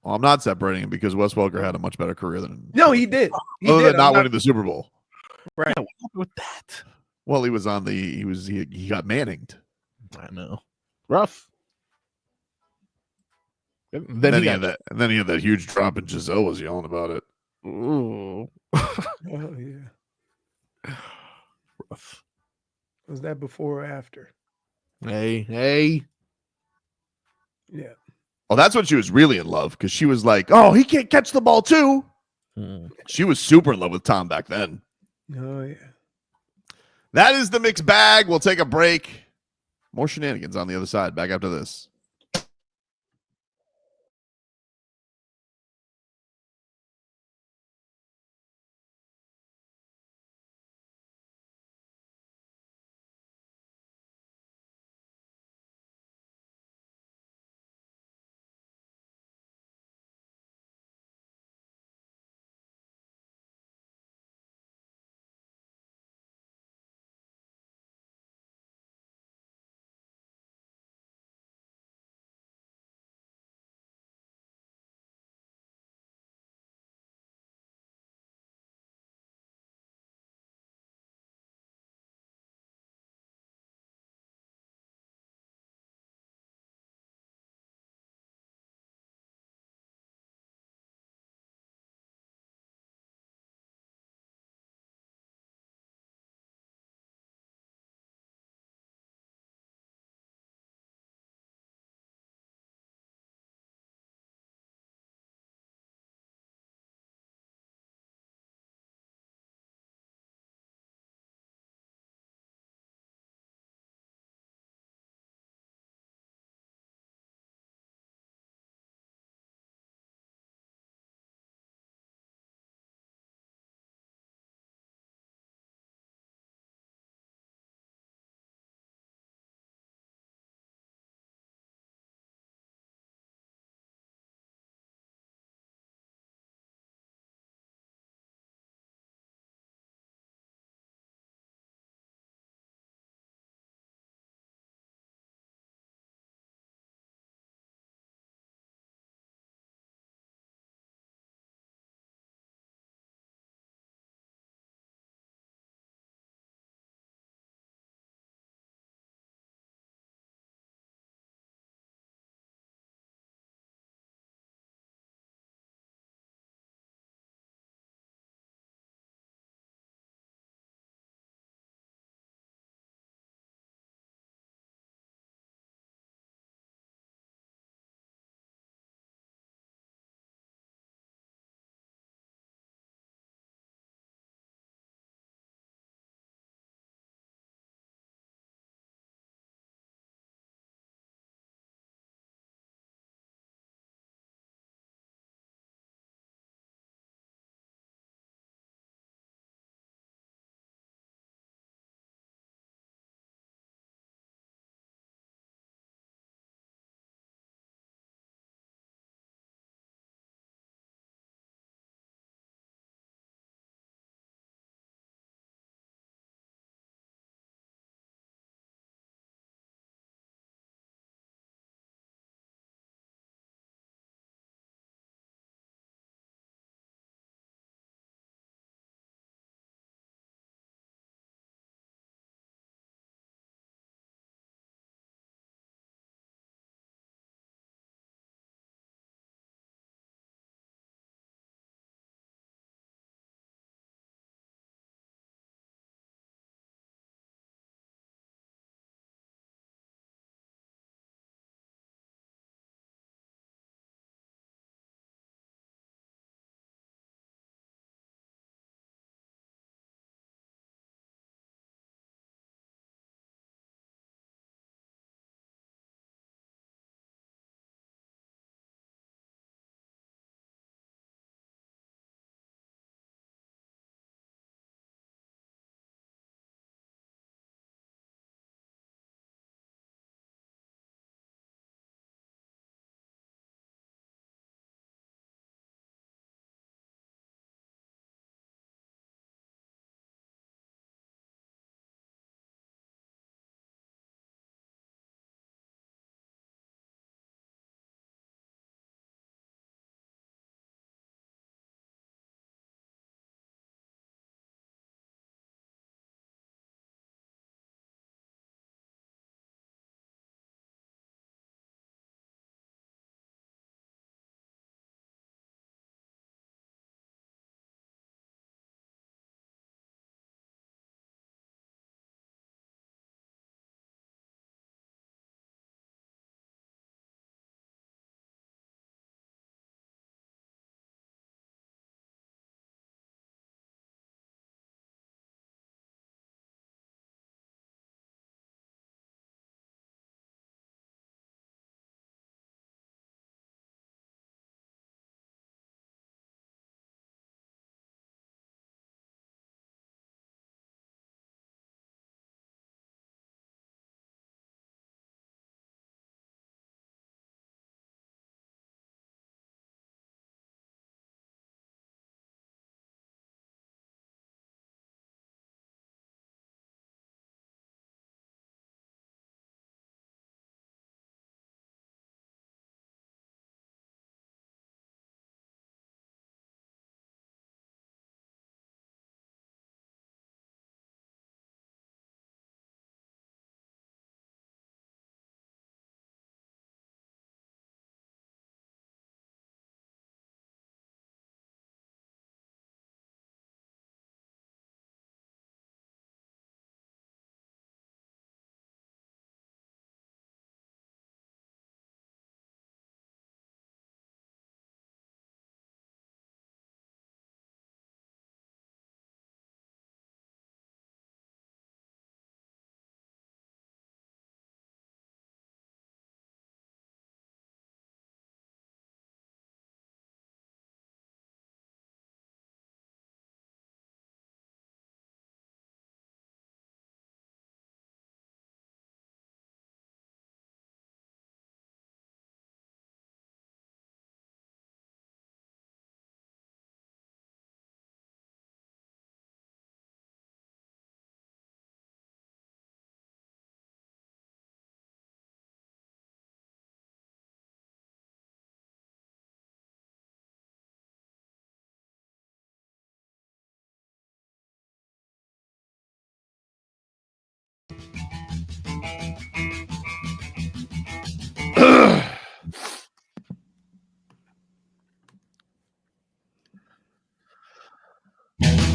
Well, I'm not separating him because Wes Welker had a much better career than. No, he did. Other than not winning the Super Bowl. Right. Yeah, what happened with that? Well, he was on he got Manninged. I know. Rough. Then he had that huge drop, and Giselle was yelling about it. Ooh. Oh yeah. Rough. Was that before or after? Hey. Yeah. Oh, that's when she was really in love because she was like, "Oh, he can't catch the ball too." She was super in love with Tom back then. Oh yeah. That is the mixed bag. We'll take a break. More shenanigans on the other side. Back after this.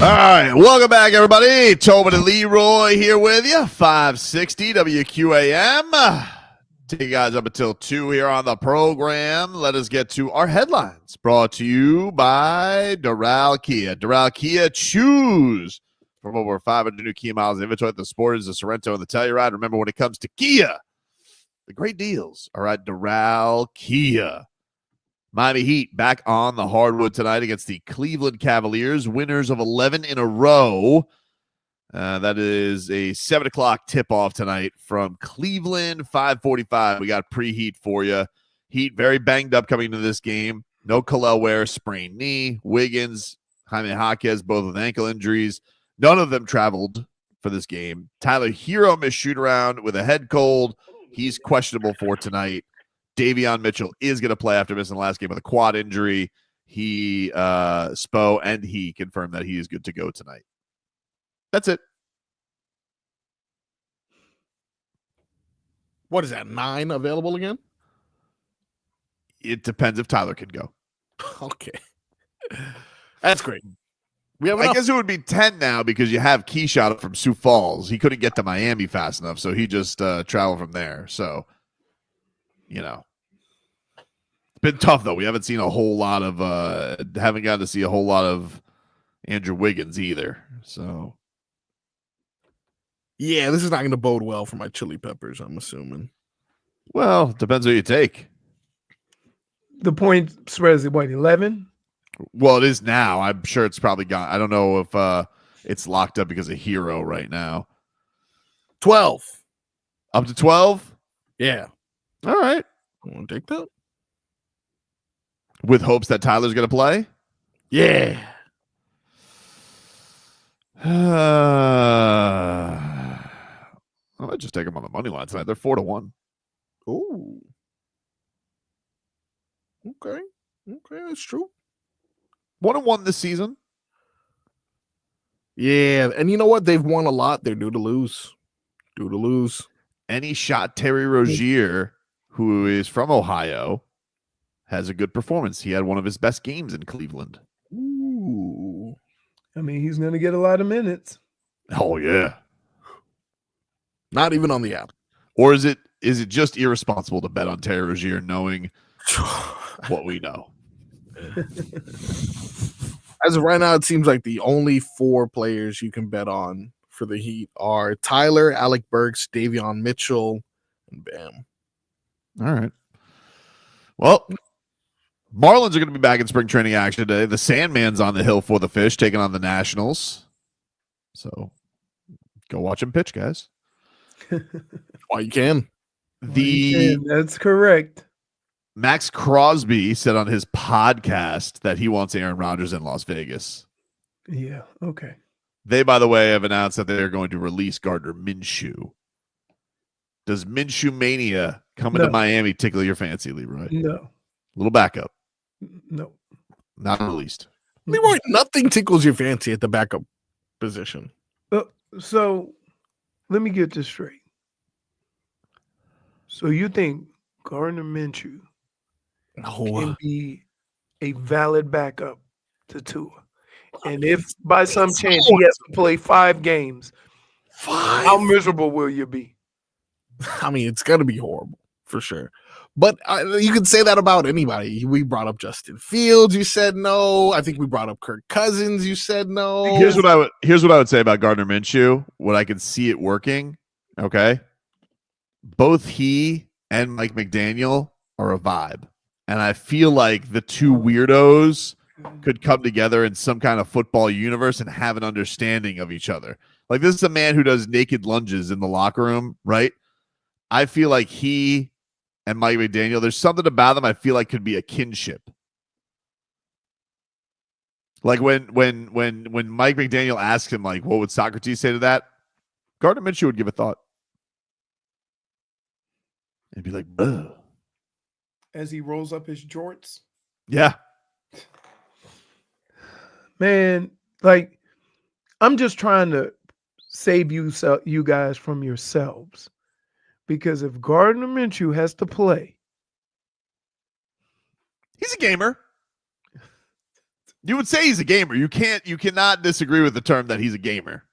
All right, welcome back, everybody. Tobin and Leroy here with you. 560 WQAM. Take you guys up until 2 here on the program. Let us get to our headlines, brought to you by Doral Kia. Doral Kia, choose from over 500 new Kia miles in inventory at the Sportage, the Sorrento, and the Telluride. Remember, when it comes to Kia, the great deals are at Doral Kia. Miami Heat back on the hardwood tonight against the Cleveland Cavaliers, winners of 11 in a row. That is a 7 o'clock tip-off tonight from Cleveland, 5:45. We got preheat for you. Heat very banged up coming into this game. No Kalel Ware, sprained knee. Wiggins, Jaime Jaquez, both with ankle injuries. None of them traveled for this game. Tyler Herro missed shoot-around with a head cold. He's questionable for tonight. Davion Mitchell is going to play after missing the last game with a quad injury. Spo and he confirmed that he is good to go tonight. That's it. What is that, 9 available again? It depends if Tyler can go. Okay. That's great. I guess it would be 10 now because you have Keyshot from Sioux Falls. He couldn't get to Miami fast enough, so he just traveled from there. So, it's been tough, though. We haven't seen a whole lot of haven't gotten to see a whole lot of Andrew Wiggins either. So, yeah, this is not going to bode well for my chili peppers, I'm assuming. Well, depends who you take. The point spread is what, 11? Well, it is now. I'm sure it's probably gone. I don't know if it's locked up because of Herro right now. 12. Up to 12? Yeah. All right. I want to take that. With hopes that Tyler's going to play? Yeah. I might just take them on the money line tonight. They're 4-1. Ooh. Okay. Okay, that's true. 1-1 this season. Yeah, and you know what? They've won a lot. They're due to lose. And he shot Terry Rozier, who is from Ohio, has a good performance. He had one of his best games in Cleveland. Ooh. I mean, he's going to get a lot of minutes. Oh, yeah. Not even on the app. Or is it just irresponsible to bet on Terry Rozier knowing what we know? As of right now, it seems like the only 4 players you can bet on for the Heat are Tyler, Alec Burks, Davion Mitchell, and Bam. All right. Well, Marlins are going to be back in spring training action today. The Sandman's on the hill for the Fish, taking on the Nationals. So go watch him pitch, guys. While you can. That's correct. Maxx Crosby said on his podcast that he wants Aaron Rodgers in Las Vegas. Yeah, okay. They, by the way, have announced that they're going to release Gardner Minshew. Does Minshew Mania coming to Miami tickle your fancy, Leroy? No. Little backup. No. Not released. Leroy, nothing tickles your fancy at the backup position. So let me get this straight. So you think Gardner Minshew can be a valid backup to Tua? And if by some chance he has to play 5 games, how miserable will you be? I mean, it's going to be horrible for sure. But you could say that about anybody. We brought up Justin Fields. You said no. I think we brought up Kirk Cousins. You said no. Here's what I would say about Gardner Minshew. When I can see it working, okay? Both he and Mike McDaniel are a vibe. And I feel like the two weirdos could come together in some kind of football universe and have an understanding of each other. Like, this is a man who does naked lunges in the locker room, right? I feel like he and Mike McDaniel, there's something about them I feel like could be a kinship. Like when Mike McDaniel asks him, like, what would Socrates say to that? Gardner Minshew would give a thought. And be like, ugh. As he rolls up his jorts. Yeah. Man, like, I'm just trying to save you guys from yourselves. Because if Gardner Minshew has to play, he's a gamer. You would say he's a gamer. You cannot disagree with the term that he's a gamer.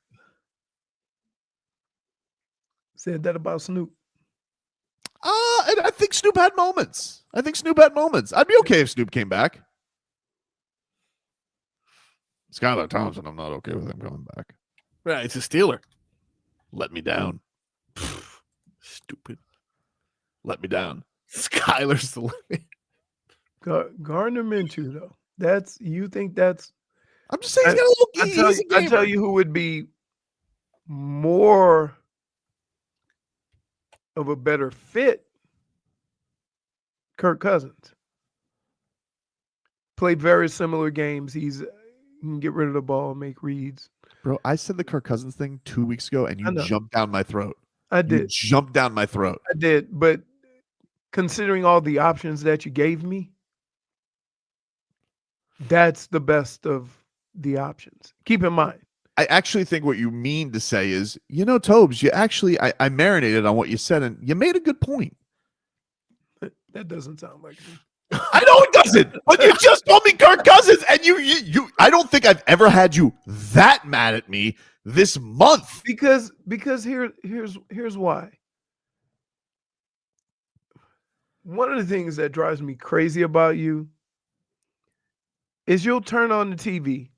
Said that about Snoop. And I think Snoop had moments. I'd be okay if Snoop came back. Skylar Thompson, I'm not okay with him coming back. Right, it's a Steeler. Let me down. Stupid. Let me down. Skylar's the limit. Gardner Minshew, though. You think that's. I'm just saying he's got a little key. I tell you who would be more of a better fit. Kirk Cousins. Played very similar games. He can get rid of the ball, make reads. Bro, I said the Kirk Cousins thing 2 weeks ago, and you jumped down my throat. I did. You jumped down my throat. I did, but considering all the options that you gave me, that's the best of the options. Keep in mind. I actually think what you mean to say is, Tobes, you actually, I marinated on what you said, and you made a good point. That doesn't sound like me. I know it doesn't, but you just told me Kirk Cousins, and you I don't think I've ever had you that mad at me this month. Because here's why. One of the things that drives me crazy about you is you'll turn on the TV,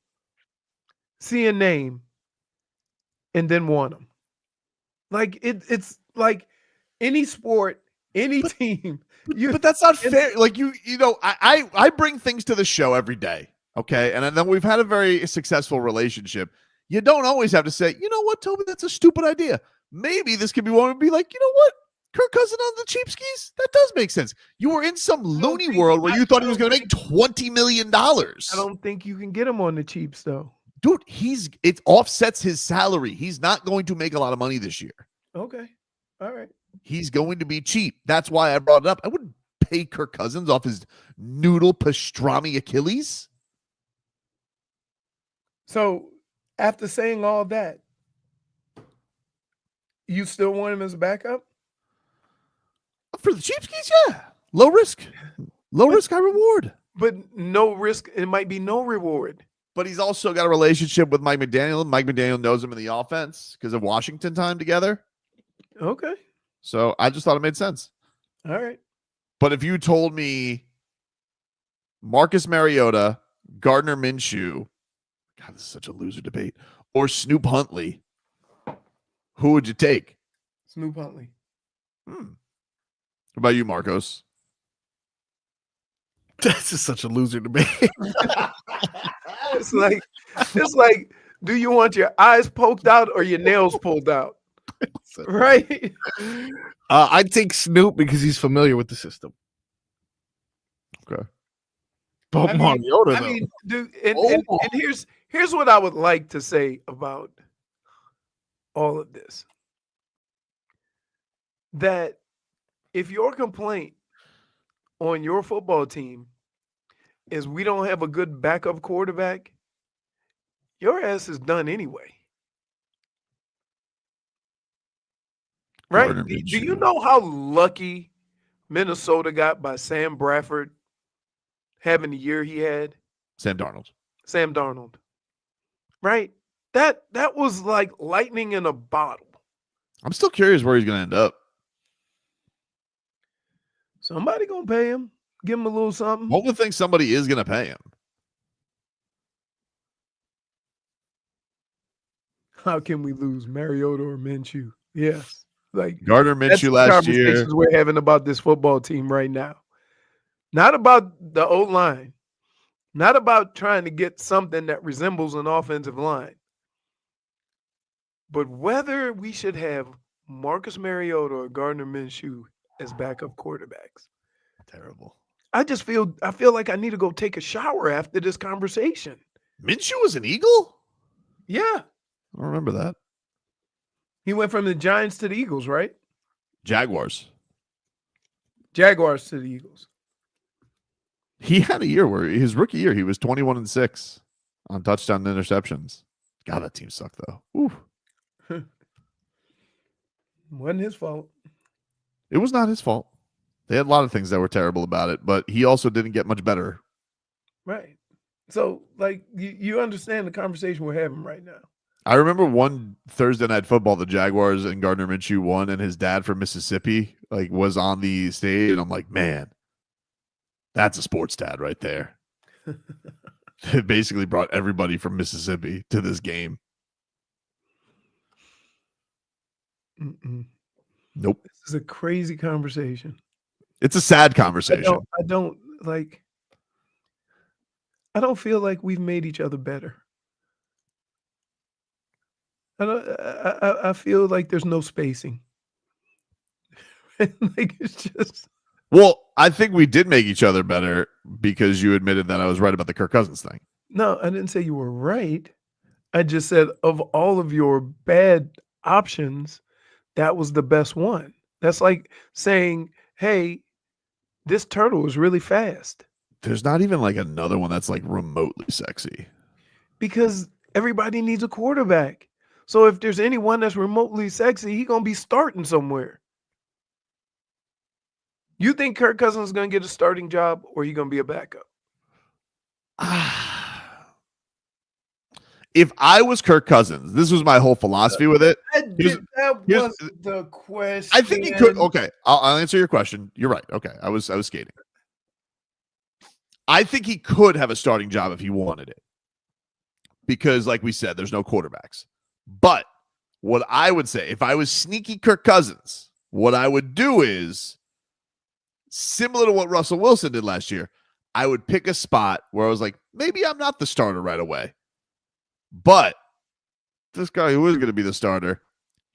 see a name, and then want them. Like it's like any sport, any team. But that's not fair. Like I bring things to the show every day. Okay. And then we've had a very successful relationship. You don't always have to say, you know what, Tobin, that's a stupid idea. Maybe this could be one to be like, you know what? Kirk Cousins on the cheap skis? That does make sense. You were in some loony world where you thought he was going to make $20 million. I don't think you can get him on the cheaps, though. Dude, it offsets his salary. He's not going to make a lot of money this year. Okay. All right. He's going to be cheap. That's why I brought it up. I wouldn't pay Kirk Cousins off his noodle pastrami Achilles. So after saying all that, you still want him as a backup? For the cheap skis, yeah. Low risk, high reward. But no risk, it might be no reward. But he's also got a relationship with Mike McDaniel. Mike McDaniel knows him in the offense because of Washington time together. Okay. So I just thought it made sense. All right. But if you told me Marcus Mariota, Gardner Minshew, God, this is such a loser debate, or Snoop Huntley, who would you take? Snoop Huntley. What about you, Marcos? That's just such a loser debate. It's like, do you want your eyes poked out or your nails pulled out? Right? I'd take Snoop because he's familiar with the system. Okay. But Mariota, though. And here's what I would like to say about all of this. That if your complaint on your football team is we don't have a good backup quarterback, your ass is done anyway. Right? Do you know how lucky Minnesota got by Sam Bradford having the year he had? Sam Darnold. Right? That was like lightning in a bottle. I'm still curious where he's going to end up. Somebody going to pay him. Give him a little something. One would think somebody is going to pay him. How can we lose Mariota or Minshew? Yes. Like Gardner Minshew last year. Conversations we're having about this football team right now. Not about the O-line. Not about trying to get something that resembles an offensive line. But whether we should have Marcus Mariota or Gardner Minshew as backup quarterbacks. Terrible. I feel like I need to go take a shower after this conversation. Minshew was an Eagle? Yeah. I don't remember that. He went from the Giants to the Eagles, right? Jaguars to the Eagles. He had a year where his rookie year, he was 21-6 on touchdown and interceptions. God, that team sucked, though. Ooh. Wasn't his fault. It was not his fault. They had a lot of things that were terrible about it, but he also didn't get much better. Right. So, like, you understand the conversation we're having right now. I remember one Thursday Night Football, the Jaguars and Gardner Minshew won, and his dad from Mississippi was on the stage, and I'm like, man, that's a sports dad right there. It basically brought everybody from Mississippi to this game. Nope. This is a crazy conversation. It's a sad conversation. I don't feel like we've made each other better. I feel like there's no spacing. Like, it's just. Well, I think we did make each other better because you admitted that I was right about the Kirk Cousins thing. No, I didn't say you were right. I just said of all of your bad options, that was the best one. That's like saying, hey, this turtle is really fast. There's not even like another one that's like remotely sexy. Because everybody needs a quarterback. So if there's anyone that's remotely sexy, he's going to be starting somewhere. You think Kirk Cousins is going to get a starting job, or he going to be a backup? If I was Kirk Cousins, this was my whole philosophy with it. That was the question. I think he could. Okay, I'll answer your question. You're right. Okay, I was skating. I think he could have a starting job if he wanted it, because, like we said, there's no quarterbacks. But what I would say, if I was sneaky Kirk Cousins, what I would do is similar to what Russell Wilson did last year. I would pick a spot where I was like, maybe I'm not the starter right away, but this guy who is going to be the starter,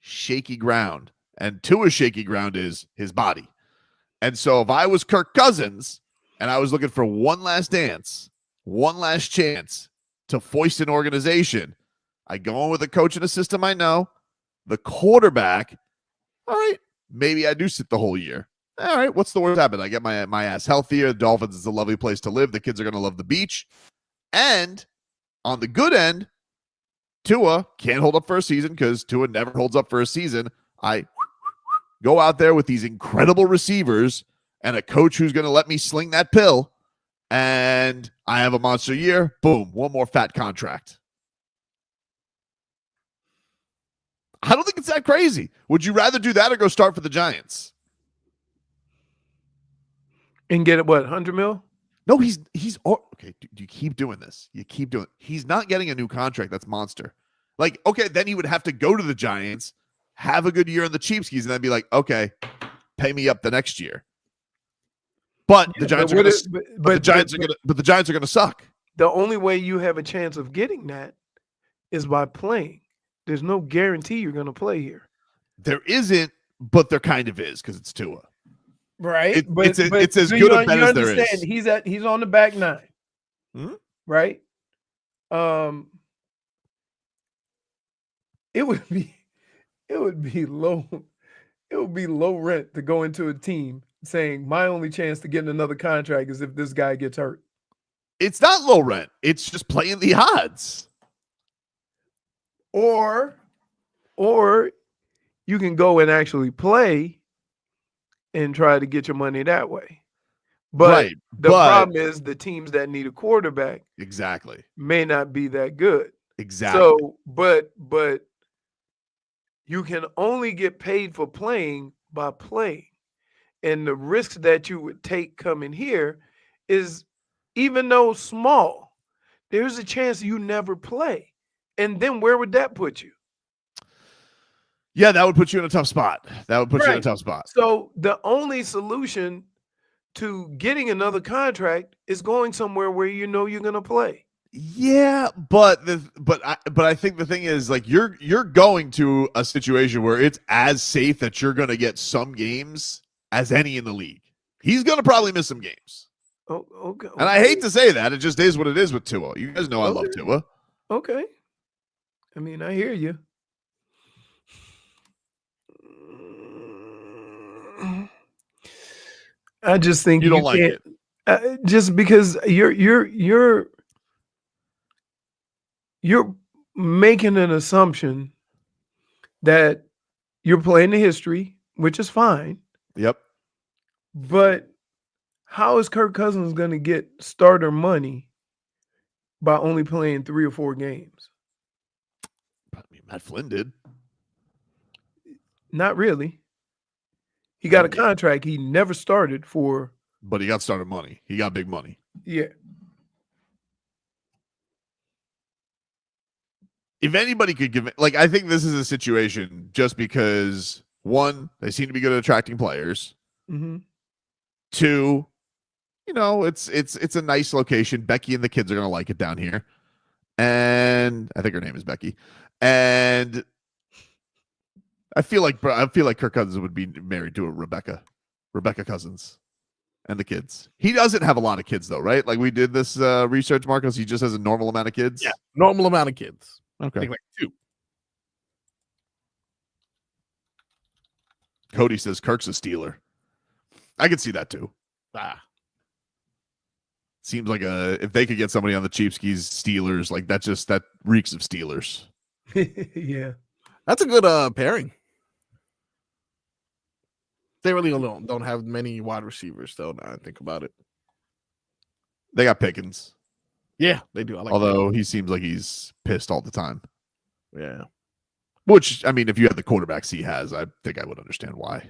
shaky ground. And Tua's shaky ground is his body. And so if I was Kirk Cousins and I was looking for one last dance, one last chance to foist an organization, I go in with a coach and a system I know, the quarterback, all right, maybe I do sit the whole year. All right, what's the worst happen? I get my ass healthier. The Dolphins is a lovely place to live. The kids are going to love the beach. And on the good end, Tua can't hold up for a season because Tua never holds up for a season. I go out there with these incredible receivers and a coach who's going to let me sling that pill, and I have a monster year. Boom, one more fat contract. I don't think it's that crazy. Would you rather do that or go start for the Giants? And get it, what, 100 mil? No, he's okay. You keep doing this. You keep doing it. He's not getting a new contract. That's monster. Like, okay, then he would have to go to the Giants, have a good year in the Chiefskis, and then be like, okay, pay me up the next year. But the Giants are the Giants are going to suck. The only way you have a chance of getting that is by playing. There's no guarantee you're going to play here. There isn't, but there kind of is because it's Tua. Right, it's as good a bet as there is. He's on the back nine, right? It would be low rent to go into a team saying my only chance to get another contract is if this guy gets hurt. It's not low rent. It's just playing the odds. Or you can go and actually play and try to get your money that way. But the problem is the teams that need a quarterback exactly may not be that good. Exactly. So, but you can only get paid for playing by playing. And the risks that you would take coming here is, even though small, there's a chance you never play. And then where would that put you? Yeah, that would put you in a tough spot. So the only solution to getting another contract is going somewhere where you know you're going to play. Yeah, but I think the thing is, like, you're going to a situation where it's as safe that you're going to get some games as any in the league. He's going to probably miss some games. Oh, okay. And I hate to say that. It just is what it is with Tua. You guys know I love Tua. Okay. I mean, I hear you. I just think you don't like it. Just because you're making an assumption that you're playing the history, which is fine. Yep. But how is Kirk Cousins going to get starter money by only playing 3 or 4 games. I mean, Matt Flynn did. Not really. He got a contract he never started for. But he got started money. He got big money. Yeah. If anybody could give it, like, I think this is a situation just because, one, they seem to be good at attracting players. Mm-hmm. Two, you know, it's a nice location. Becky and the kids are going to like it down here. And I think her name is Becky. And I feel like Kirk Cousins would be married to a Rebecca Cousins and the kids. He doesn't have a lot of kids though, right? Like we did this research, Marcos. He just has a normal amount of kids. Yeah, normal amount of kids. Okay. I think like 2. Cody says Kirk's a Steeler. I could see that too. Seems like if they could get somebody on the cheapskis Steelers, like that reeks of Steelers. Yeah. That's a good pairing. They really don't have many wide receivers though, now I think about it. They got Pickens. Yeah, they do. Although he seems like he's pissed all the time. Yeah. Which, I mean, if you have the quarterbacks he has, I think I would understand why.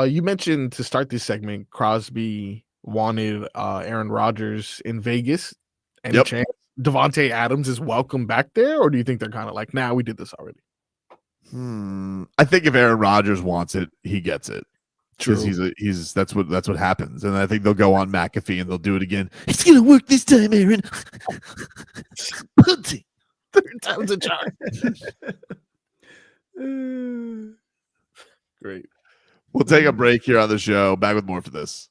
You mentioned to start this segment, Crosby wanted Aaron Rodgers in Vegas. Any chance Devontae Adams is welcome back there, or do you think they're kind of like, nah, we did this already? I think if Aaron Rodgers wants it, he gets it. True. He's that's what happens, and I think they'll go on McAfee and they'll do it again. It's gonna work this time, Aaron. Third time's a charm. Great. We'll take a break here on the show. Back with more for this.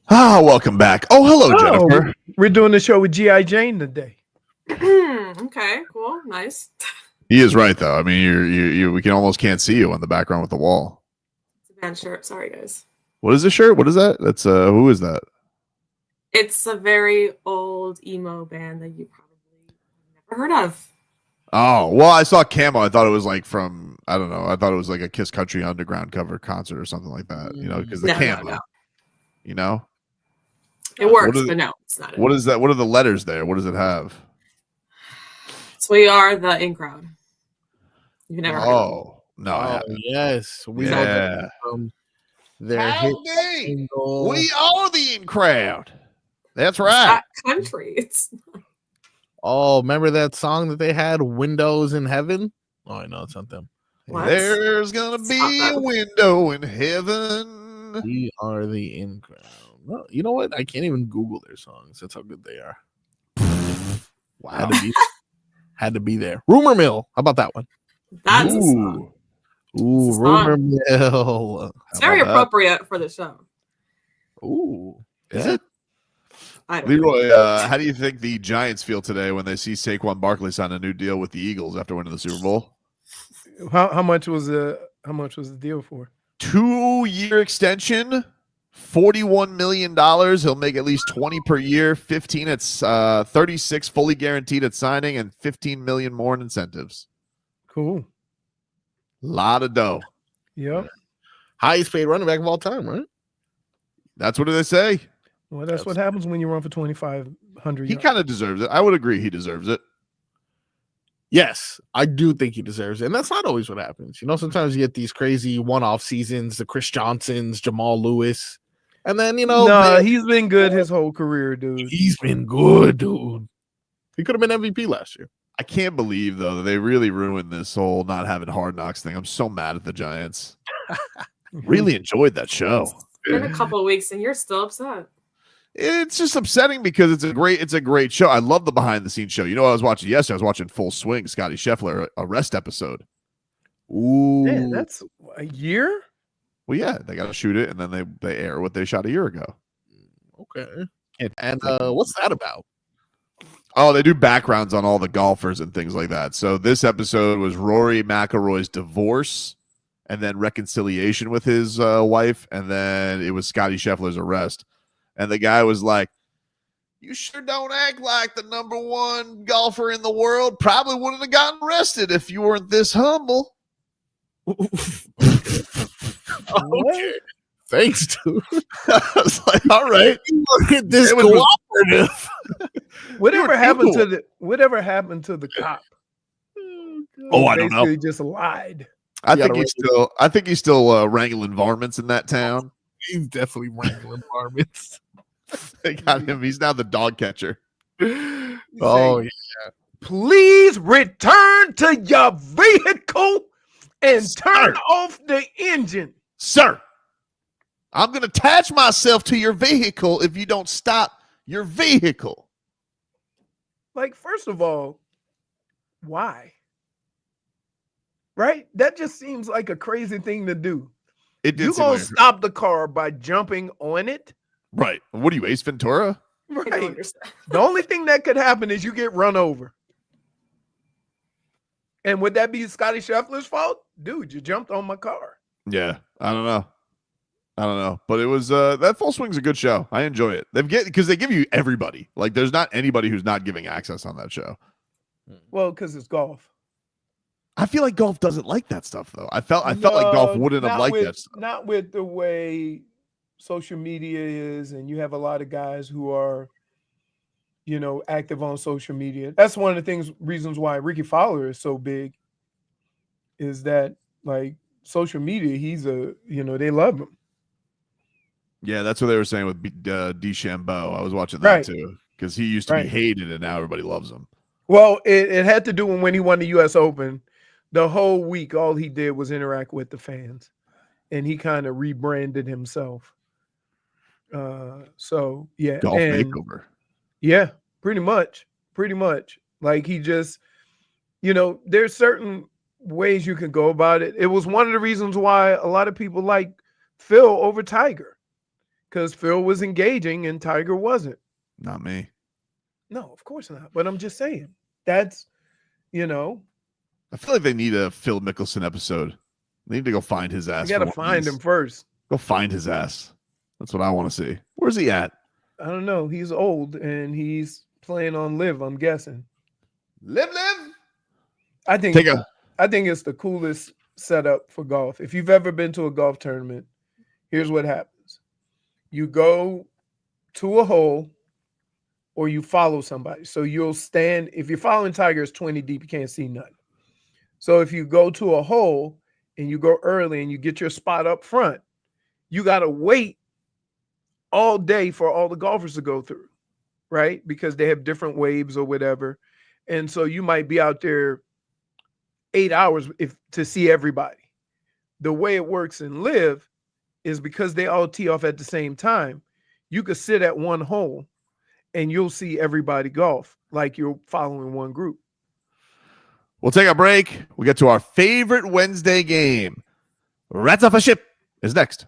Welcome back. Oh, hello, Jennifer. We're doing the show with G.I. Jane today. Okay, cool, nice. He is right, though. I mean, you we can almost can't see you on the background with the wall. It's a band shirt. Sorry, guys. What is this shirt? What is that? That's who is that? It's a very old emo band that you probably never heard of. Oh, well, I saw Camo. I thought it was like from, I don't know. I thought it was like a Kiss Country Underground cover concert or something like that. You know, because the Camo. No. You know? It works, but no, it's not. What is that? What are the letters there? What does it have? So we are the in crowd. You've never heard of them. No, I haven't. Yes. We Yeah. know that from their hit single. We are the in crowd. That's right. That country. It's Oh, remember that song that they had, Windows in Heaven? Oh, I know it's not them. What? There's gonna be a window in heaven. We are the in crowd. No, you know what? I can't even Google their songs. That's how good they are. Wow. Had to be there. Rumor Mill. How about that one? That's a song. Ooh, It's a Rumor song. Mill. It's very appropriate for the show. Ooh. Is it? I don't Leroy, how do you think the Giants feel today when they see Saquon Barkley sign a new deal with the Eagles after winning the Super Bowl? How much was the deal for? 2-year extension, $41 million. He'll make at least 20 per year, 15 at 36 fully guaranteed at signing, and 15 million more in incentives. Cool. Lot of dough. Yep. Highest paid running back of all time, right? That's what they say. Well, that's what happens when you run for 2,500 He yards. kind of deserves it. I would agree he deserves it. Yes, I do think he deserves it. And that's not always what happens. You know, sometimes you get these crazy one-off seasons, the Chris Johnsons, Jamal Lewis. And then, you know. No, he's been good his whole career, dude. He's been good, dude. He could have been MVP last year. I can't believe, though, that they really ruined this whole not having Hard Knocks thing. I'm so mad at the Giants. Really enjoyed that show. It's been a couple of weeks and you're still upset. It's just upsetting because it's a great show. I love the behind the scenes show. You know what I was watching yesterday? I was watching Full Swing, Scotty Scheffler arrest episode. Ooh. Man, that's a year? Well, yeah, they got to shoot it and then they air what they shot a year ago. Okay. And what's that about? Oh, they do backgrounds on all the golfers and things like that. So this episode was Rory McIlroy's divorce and then reconciliation with his wife, and then it was Scotty Scheffler's arrest. And the guy was like, "You sure don't act like the number one golfer in the world. Probably wouldn't have gotten arrested if you weren't this humble." Okay. Thanks, dude. I was like, all right. Look at this cooperative. Whatever happened to the cop? Oh, I don't know. Basically just lied. I think he's still wrangling varmints in that town. He's definitely wrangling varmints. They got him. He's now the dog catcher. Oh, yeah. Please return to your vehicle and turn off the engine. Sir, I'm going to attach myself to your vehicle if you don't stop your vehicle. Like, first of all, why? Right? That just seems like a crazy thing to do. You're going to stop the car by jumping on it? Right. What are you, Ace Ventura? Right. The only thing that could happen is you get run over. And would that be Scotty Scheffler's fault? Dude, you jumped on my car. Yeah. I don't know. But it was that Full Swing's a good show. I enjoy it. Because they give you everybody. Like, there's not anybody who's not giving access on that show. Well, because it's golf. I feel like golf doesn't like that stuff, though. I felt like golf wouldn't have liked that stuff. Not with the way social media is, and you have a lot of guys who are, active on social media. That's one of the reasons why Ricky Fowler is so big, is that, like, social media, they love him. Yeah, that's what they were saying with DeChambeau. I was watching that too, because he used to be hated, and now everybody loves him. Well, it had to do when he won the U.S. Open. The whole week, all he did was interact with the fans, and he kind of rebranded himself. So yeah, golf makeover. Yeah, pretty much. Like, he just, there's certain ways you can go about it. It was one of the reasons why a lot of people like Phil over Tiger, because Phil was engaging and Tiger wasn't. Not me. No, of course not. But I'm just saying that's, I feel like they need a Phil Mickelson episode. They need to go find his ass. You got to find him first. Go find his ass. That's what I want to see. Where's he at? I don't know. He's old and he's playing on live, I'm guessing. Live. I think it's the coolest setup for golf. If you've ever been to a golf tournament, here's what happens. You go to a hole or you follow somebody. So you'll stand, if you're following Tiger, it's 20 deep, you can't see nothing. So if you go to a hole and you go early and you get your spot up front, you got to wait all day for all the golfers to go through, right? Because they have different waves or whatever. And so you might be out there 8 hours to see everybody. The way it works in live is because they all tee off at the same time. You could sit at one hole and you'll see everybody golf like you're following one group. We'll take a break. We'll get to our favorite Wednesday game. Rats Off a Ship is next.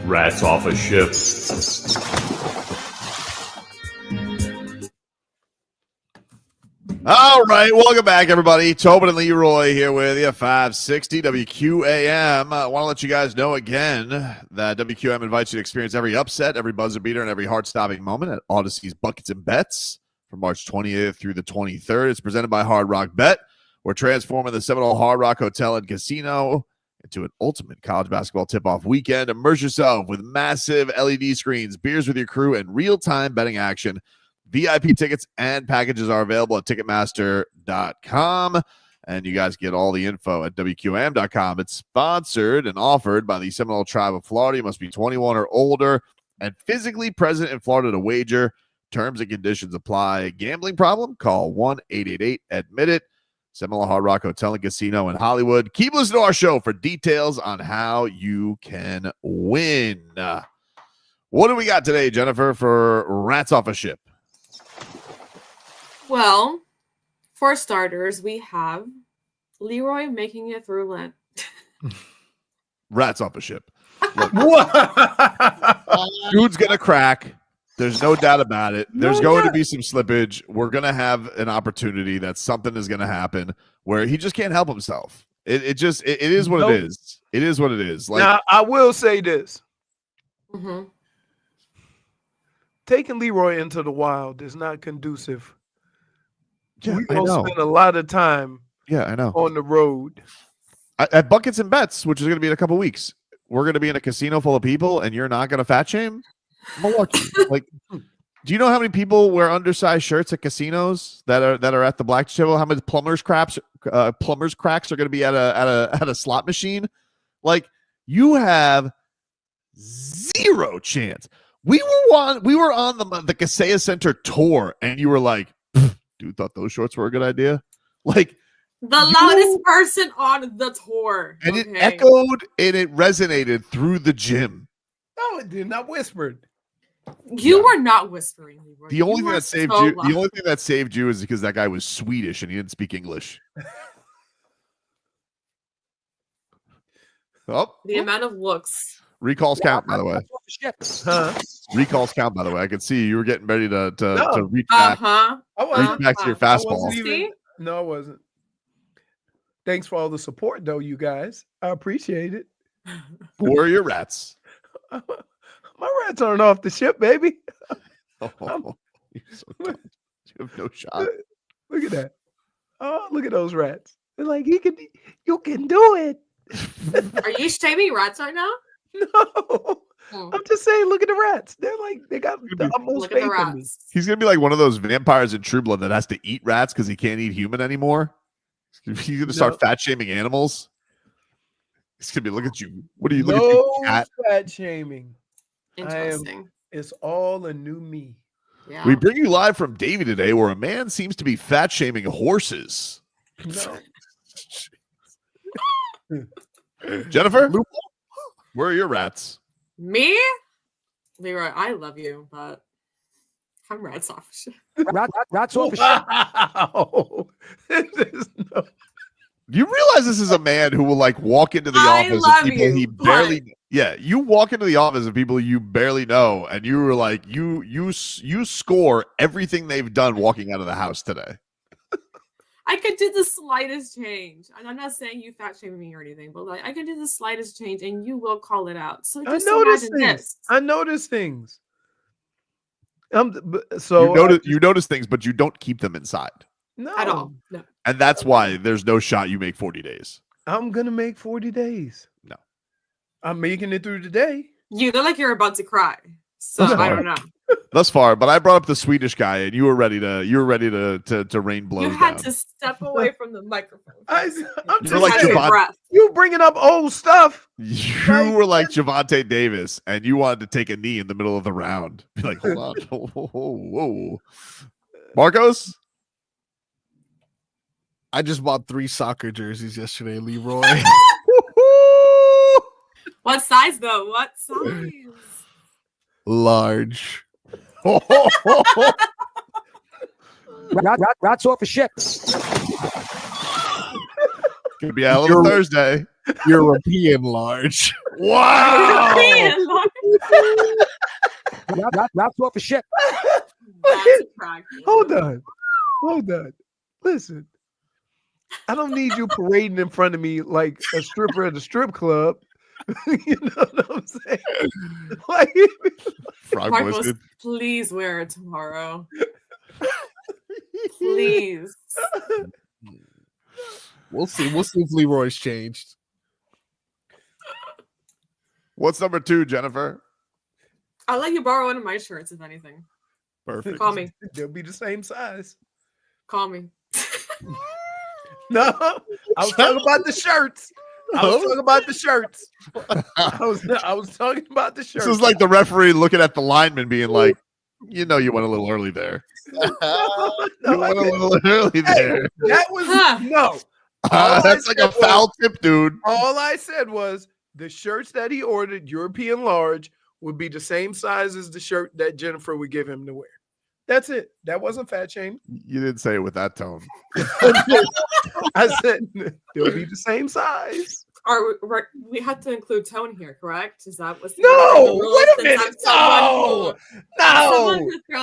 Rats off a ship. All right, welcome back, everybody. Tobin and Leroy here with you, 560 WQAM. I want to let you guys know again that WQAM invites you to experience every upset, every buzzer beater, and every heart-stopping moment at Odyssey's Buckets and Bets from March 20th through the 23rd. It's presented by Hard Rock Bet. We're transforming the Seminole Hard Rock Hotel and Casino into an ultimate college basketball tip-off weekend. Immerse yourself with massive LED screens, beers with your crew, and real-time betting action. VIP tickets and packages are available at Ticketmaster.com, and you guys get all the info at WQAM.com. It's sponsored and offered by the Seminole Tribe of Florida. You must be 21 or older and physically present in Florida to wager. Terms and conditions apply. Gambling problem? Call 1-888-ADMIT-IT. Seminole Hard Rock Hotel and Casino in Hollywood. Keep listening to our show for details on how you can win. What do we got today, Jennifer, for Rats Off a Ship? Well, for starters, we have Leroy making it through Lent. Rats off a ship. Look, dude's going to crack. There's no doubt about it. There's going to be some slippage. We're going to have an opportunity that something is going to happen where he just can't help himself. It is what it is. It is what it is. Like, now, I will say this. Mm-hmm. Taking Leroy into the wild is not conducive. Yeah, We're going to spend a lot of time on the road. At Buckets and Bets, which is going to be in a couple weeks, we're going to be in a casino full of people, and you're not going to fat shame? Malarkey. Like, do you know how many people wear undersized shirts at casinos that are at the black table? How many plumbers cracks are going to be at a slot machine? Like, you have zero chance. We were on the Kaseya Center tour, and you were like, dude thought those shorts were a good idea. Like, the loudest person on the tour. And it echoed and it resonated through the gym. No, it did not whispered. You were not whispering, Leroy. The only thing that saved you is because that guy was Swedish and he didn't speak English. The amount of looks. Recalls count, by the way. Recalls count, by the way. I could see you were getting ready to reach back. Reach back to your fastball. No, I wasn't. Thanks for all the support, though, you guys. I appreciate it. Who are your rats? My rats aren't off the ship, baby. You're so dumb. You have no shot. Look at that. Oh, look at those rats. They're like, you can do it. Are you shaming rats right now? No. I'm just saying, look at the rats. They're like, they got the utmost faith in me. He's going to be like one of those vampires in True Blood that has to eat rats because he can't eat human anymore. He's going to start fat shaming animals. He's going to be, look at you. What are you looking at? No fat shaming. Interesting. It's all a new me. Yeah. We bring you live from Davie today, where a man seems to be fat shaming horses. No. Jennifer, where are your rats? Me? Leroy, I love you, but I'm rats off shit. Rats off shit. Do you realize this is a man who will like walk into the office of people he barely you walk into the office of people you barely know, and you were like, you score everything they've done walking out of the house today. I could do the slightest change. And I'm not saying you fat shaming me or anything, but like I can do the slightest change and you will call it out. So just imagine this. I notice things. You notice things, but you don't keep them inside. No. At all. No. And that's why there's no shot you make 40 days. I'm going to make 40 days. No. I'm making it through the day. You look like you're about to cry. So I don't know. Thus far, but I brought up the Swedish guy, and you were ready to rain blows down. You had to step away from the microphone. I'm You're like Javante. You bringing up old stuff. You were like Javante Davis, and you wanted to take a knee in the middle of the round. Be like, hold on, whoa. Marcos, I just bought 3 soccer jerseys yesterday, Leroy. What size though? What size? Large. Rats off a ship. Could be a little Thursday. European large. Wow. European large. That's off the ship. That's attractive. Hold on. Listen, I don't need you parading in front of me like a stripper at a strip club. You know what I'm saying? Like, Marcos, please wear it tomorrow. Please. We'll see if Leroy's changed. What's number 2, Jennifer? I'll let you borrow one of my shirts, if anything. Perfect. Call me. They'll be the same size. Call me. No, I was talking about the shirts. I was talking about the shirts. I was talking about the shirts. This is like the referee looking at the lineman being like, you know, you went a little early there. No, you went a little early there. That was no. That's like a foul tip, dude. All I said was the shirts that he ordered, European large, would be the same size as the shirt that Jennifer would give him to wear. That's it. That wasn't fat shaming. You didn't say it with that tone. I said they'll be the same size. We have to include tone here, correct? Is that what's no? Wait a minute. No.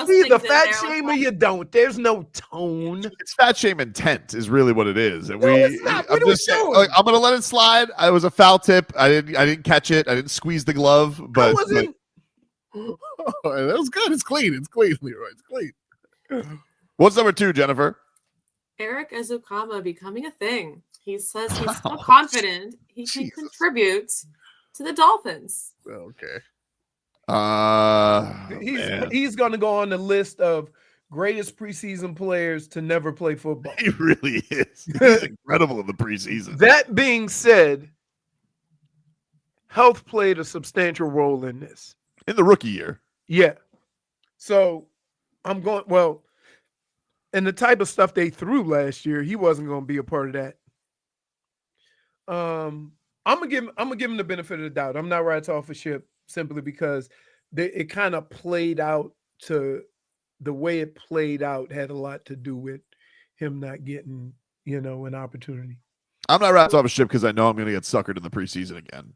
Either fat shame or you don't. There's no tone. It's fat shame intent is really what it is. And it's not. I'm just saying, like, I'm gonna let it slide. I was a foul tip. I didn't catch it. I didn't squeeze the glove. But that was good. It's clean. It's clean, Leroy. It's clean. What's number 2, Jennifer? Eric Ezukama becoming a thing. He says he's so confident he can contribute to the Dolphins. Okay. He's going to go on the list of greatest preseason players to never play football. He really is. He's incredible in the preseason. That being said, health played a substantial role in this. In the rookie year. Yeah. So I'm going, well, and the type of stuff they threw last year, he wasn't going to be a part of that. I'm gonna give him the benefit of the doubt. I'm not right off a ship simply because it kind of played out to the way it played out had a lot to do with him not getting, an opportunity. I'm not right off a ship because I know I'm going to get suckered in the preseason again.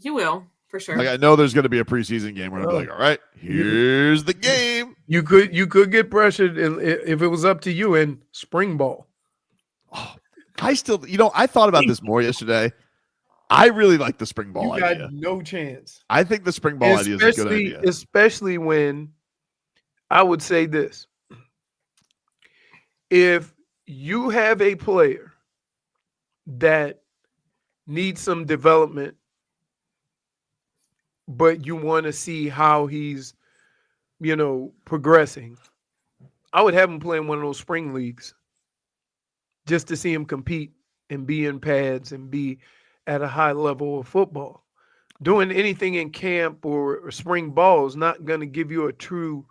You will, for sure. Like I know there's going to be a preseason game where I'll be like, all right, here's the game. You could get pressured if it was up to you in spring ball. Oh, I still, I thought about this more yesterday. I really like the spring ball idea. You got no chance. I think the spring ball idea is a good idea. Especially when I would say this. If you have a player that needs some development, but you want to see how he's, progressing, I would have him play in one of those spring leagues just to see him compete and be in pads and be at a high level of football. Doing anything in camp or spring ball is not going to give you a true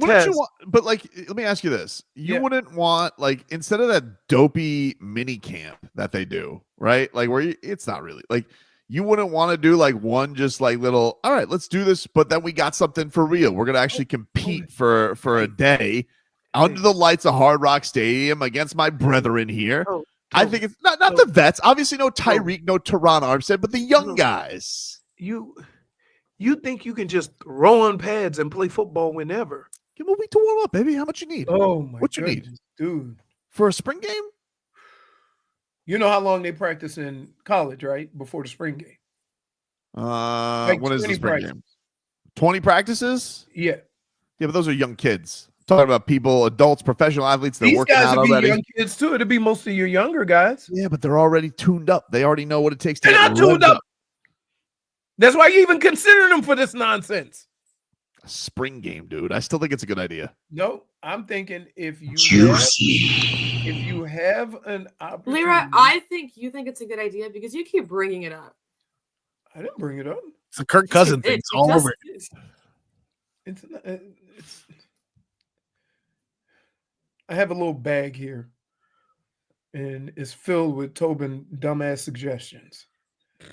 test. You want, but let me ask you this. You wouldn't want, instead of that dopey mini camp that they do, right? It's not really you wouldn't want to do one just little, all right, let's do this, but then we got something for real. We're going to actually compete for a day under the lights of Hard Rock Stadium against my brethren here. I think it's not the vets. Obviously, no Tyreek, no Teron Armstead, but the young guys. You think you can just throw on pads and play football whenever? Give them a week to warm up, baby. How much you need? Oh, my what you goodness, need, dude? For a spring game? You know how long they practice in college, right? Before the spring game. When is the spring game? 20 practices? Yeah. Yeah, but those are young kids. Talking about people, adults, professional athletes. They're working out already. These guys would be young kids too. It'd be most of your younger guys. Yeah, but they're already tuned up. They already know what it takes to get not tuned up. That's why you even consider them for this nonsense. A spring game, dude. I still think it's a good idea. No, I'm thinking if you have an opportunity. Leroy, I think you think it's a good idea because you keep bringing it up. I didn't bring it up. It's a Kirk Cousins thing. It's all over. It's I have a little bag here, and it's filled with Tobin dumbass suggestions.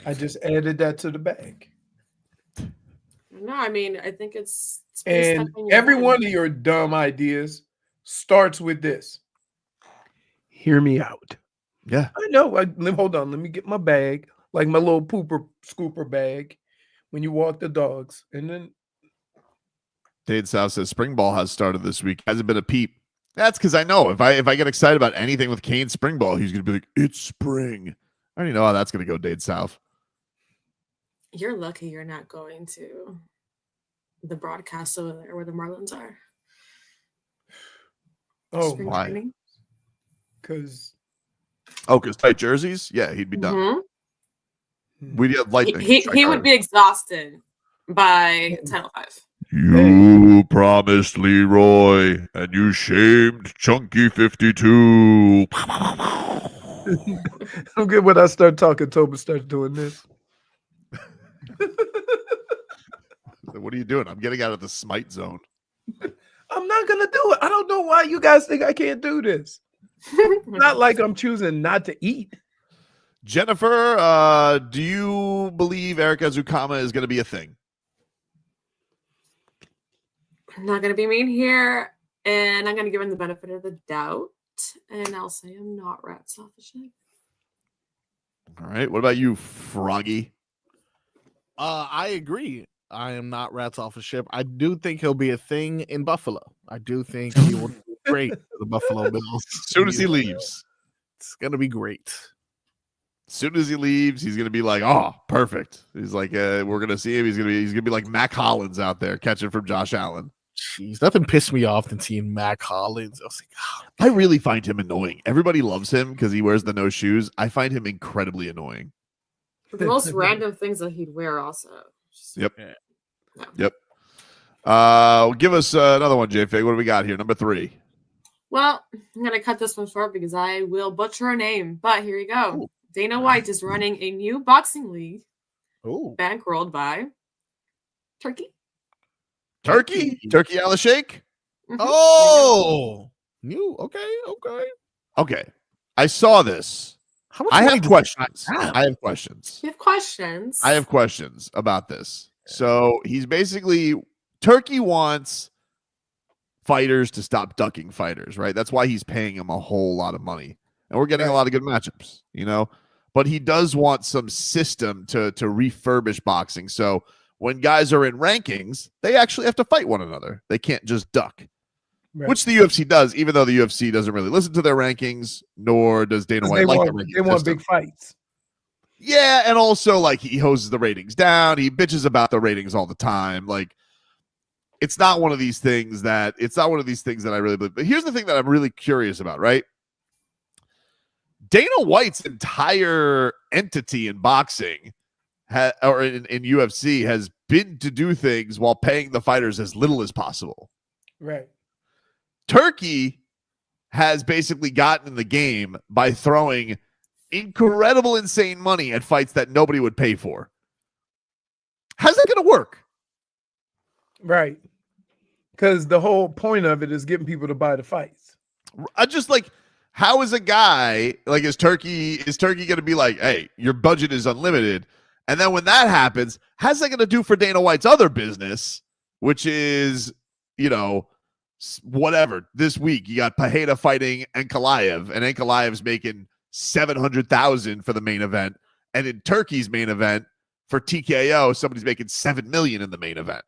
I just added that to the bag. No, I mean, I think it's and every one of your dumb ideas starts with this. Hear me out. Yeah. I know. Hold on. Let me get my bag, like my little pooper scooper bag when you walk the dogs. And then Dade South says spring ball has started this week. Hasn't been a peep. That's because I know if I get excited about anything with Kane spring ball, he's gonna be like, it's spring. I already know how that's gonna go, Dade South. You're lucky you're not going to the broadcast over there where the Marlins are. Oh, Spring why? training. Because tight jerseys? Yeah, he'd be done. We'd have lightning. He would be exhausted by Title V. You promised Leroy, and you shamed Chunky 52. I'm good when I start talking. Tobin starts doing this. What are you doing? I'm getting out of the smite zone. I'm not gonna do it. I don't know why you guys think I can't do this. Not like I'm choosing not to eat. Jennifer, do you believe Eric Azukama is going to be a thing? I'm not going to be mean here, and I'm going to give him the benefit of the doubt, and I'll say I'm not rat selfish. All right. What about you, Froggy? I agree. I am not rats off a ship. I do think he'll be a thing in Buffalo. I do think he will be great for the Buffalo Bills. As soon as he leaves. It's going to be great. As soon as he leaves, he's going to be like, oh, perfect. He's like, we're going to see him. He's going to be like Mac Hollins out there catching from Josh Allen. Jeez, nothing pissed me off than seeing Mac Hollins. I was like, oh. I really find him annoying. Everybody loves him because he wears the no shoes. I find him incredibly annoying. The most random things that he'd wear also. Yep. Yeah. Yep. Give us another one, JFig. What do we got here? Number 3. Well, I'm going to cut this one short because I will butcher a name, but here you go. Ooh. Dana White is running a new boxing league. Ooh. Bankrolled by Turkey. Turkey a la shake? Mm-hmm. Oh, new. Okay. I saw this. I have questions. I have questions. You have questions? I have questions about this. So he's basically, Turkey wants fighters to stop ducking fighters, right? That's why he's paying them a whole lot of money. And we're getting a lot of good matchups, But he does want some system to refurbish boxing. So when guys are in rankings, they actually have to fight one another. They can't just duck, which the UFC does, even though the UFC doesn't really listen to their rankings, nor does Dana White like the rankings. They want big fights. Yeah, and also, like, he hoses the ratings down. He bitches about the ratings all the time. Like, it's not one of these things that I really believe. But here's the thing that I'm really curious about, right? Dana White's entire entity in boxing or in UFC has been to do things while paying the fighters as little as possible. Right. Turkey has basically gotten in the game by throwing incredible, insane money at fights that nobody would pay for. How's that going to work? Right. Because the whole point of it is getting people to buy the fights. I just like, how is a guy like, is Turkey going to be like, hey, your budget is unlimited? And then when that happens, how's that going to do for Dana White's other business, which is, whatever. This week you got Pajeda fighting Ankalaev, and Ankalaev's making $700,000 for the main event, and in Turkey's main event for TKO, somebody's making $7 million in the main event.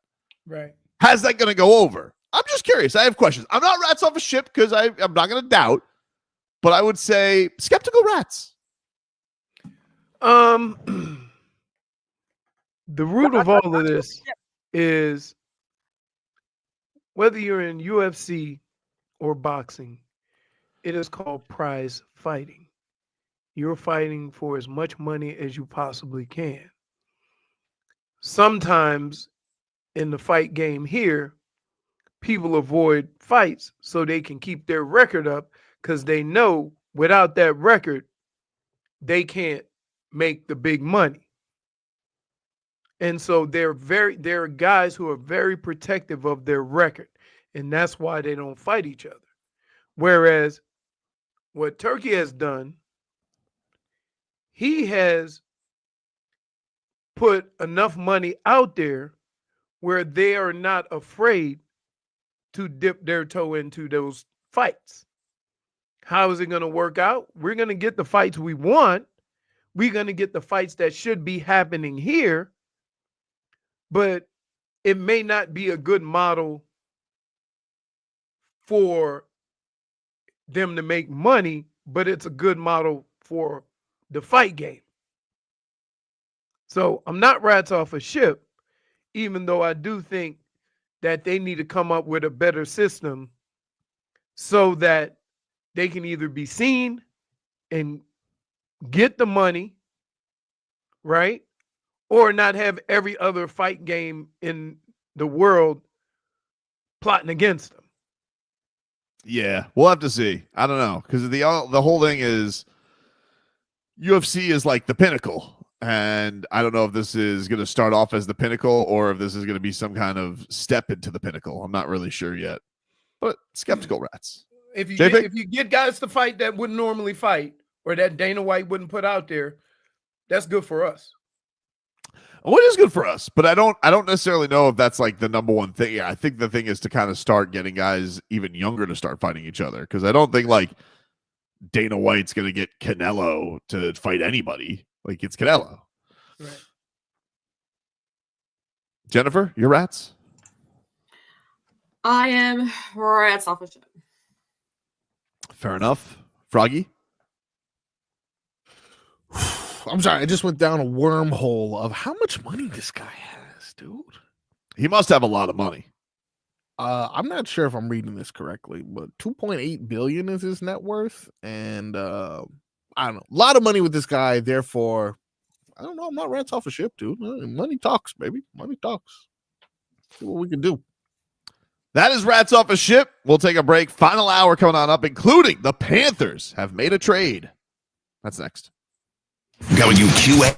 Right? How's that going to go over? I'm just curious. I have questions. I'm not rats off a ship because I'm not going to doubt, but I would say skeptical rats. The root of all of this is whether you're in UFC or boxing, it is called prize fighting. You're fighting for as much money as you possibly can. Sometimes in the fight game here, people avoid fights so they can keep their record up because they know without that record, they can't make the big money. And so there are guys who are very protective of their record, and that's why they don't fight each other. Whereas what Turkey has done, he has put enough money out there where they are not afraid to dip their toe into those fights. How is it going to work out? We're going to get the fights we want. We're going to get the fights that should be happening here. but it may not be a good model for them to make money, but it's a good model for the fight game. So I'm not rats off a ship, even though I do think that they need to come up with a better system so that they can either be seen and get the money, right? Or not have every other fight game in the world plotting against them. Yeah, we'll have to see. I don't know, because the whole thing is UFC is like the pinnacle. And I don't know if this is going to start off as the pinnacle or if this is going to be some kind of step into the pinnacle. I'm not really sure yet, but skeptical rats. If you get guys to fight that wouldn't normally fight or that Dana White wouldn't put out there, that's good for us. What is good for us, but I don't necessarily know if that's like the number one thing. Yeah, I think the thing is to kind of start getting guys even younger to start fighting each other, because I don't think like Dana White's going to get Canelo to fight anybody. Like, it's Canelo. Right. Jennifer, your rats? I am rats off a ship. Fair enough. Froggy? I'm sorry, I just went down a wormhole of how much money this guy has, dude. He must have a lot of money. I'm not sure if I'm reading this correctly, but 2.8 billion is his net worth, and I don't know, a lot of money with this guy. Therefore, I don't know. I'm not rats off a ship, dude. Money talks, baby. Money talks. See what we can do. That is Rats Off a Ship. We'll take a break. Final hour coming on up, including the Panthers have made a trade. That's next. WQA.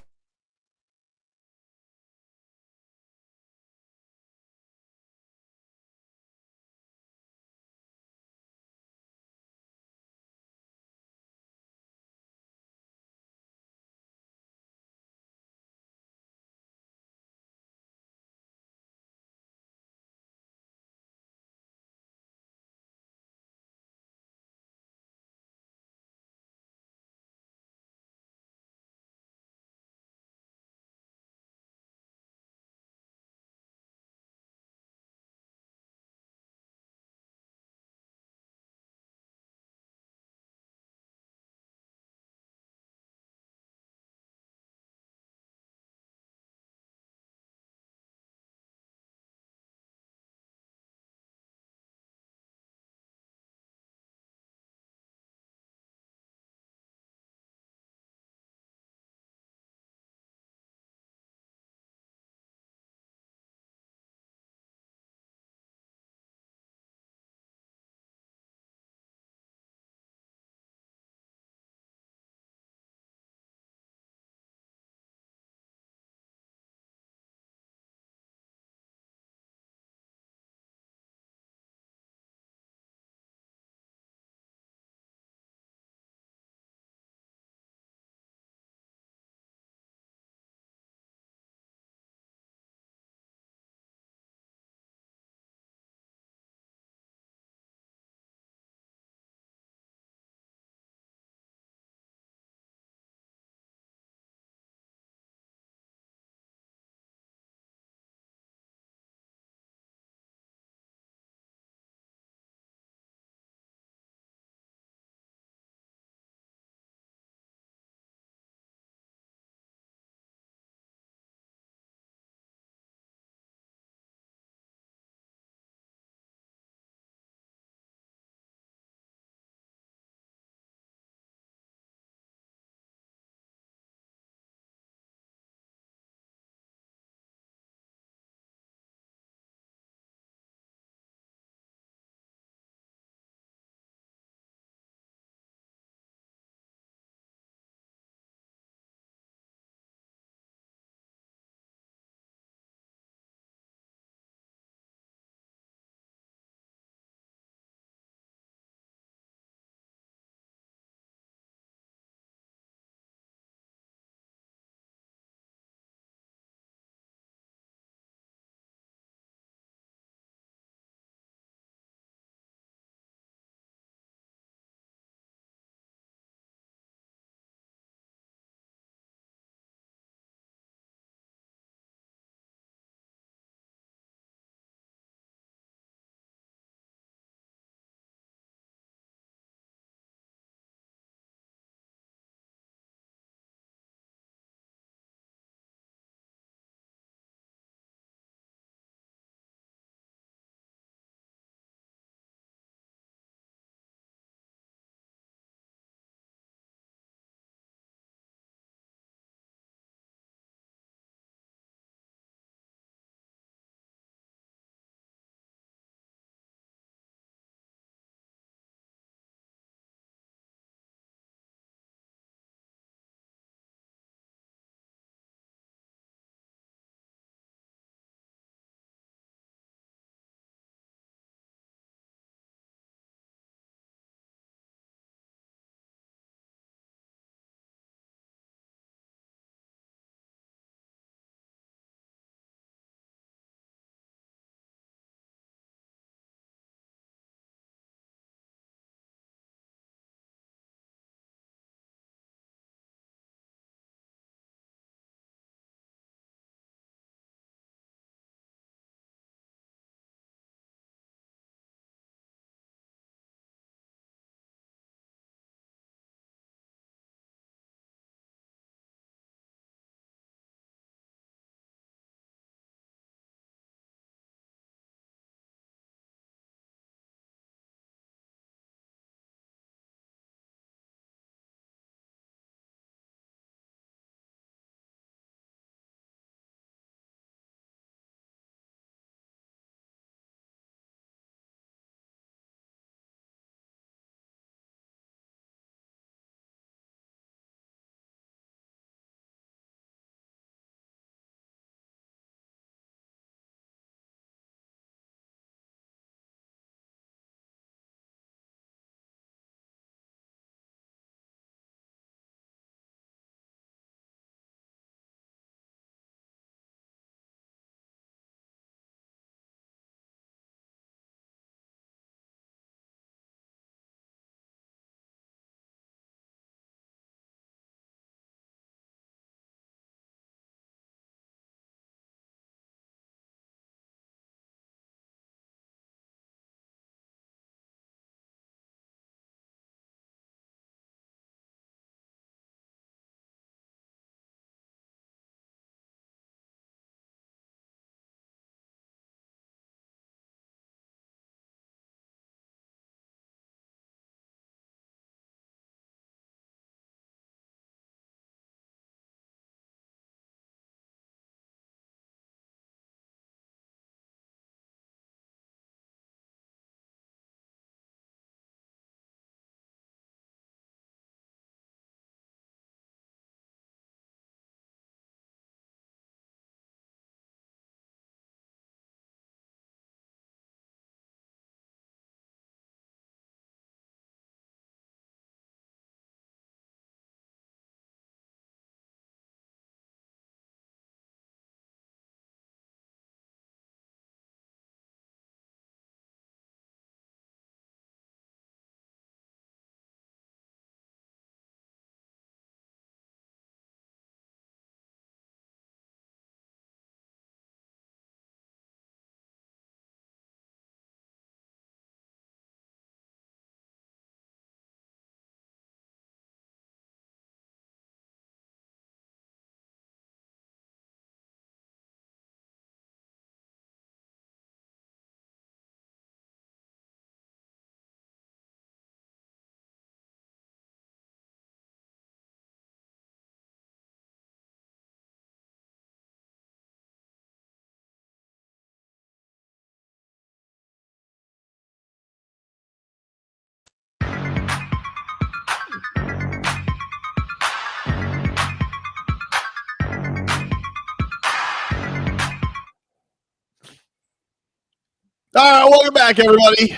All right, welcome back, everybody.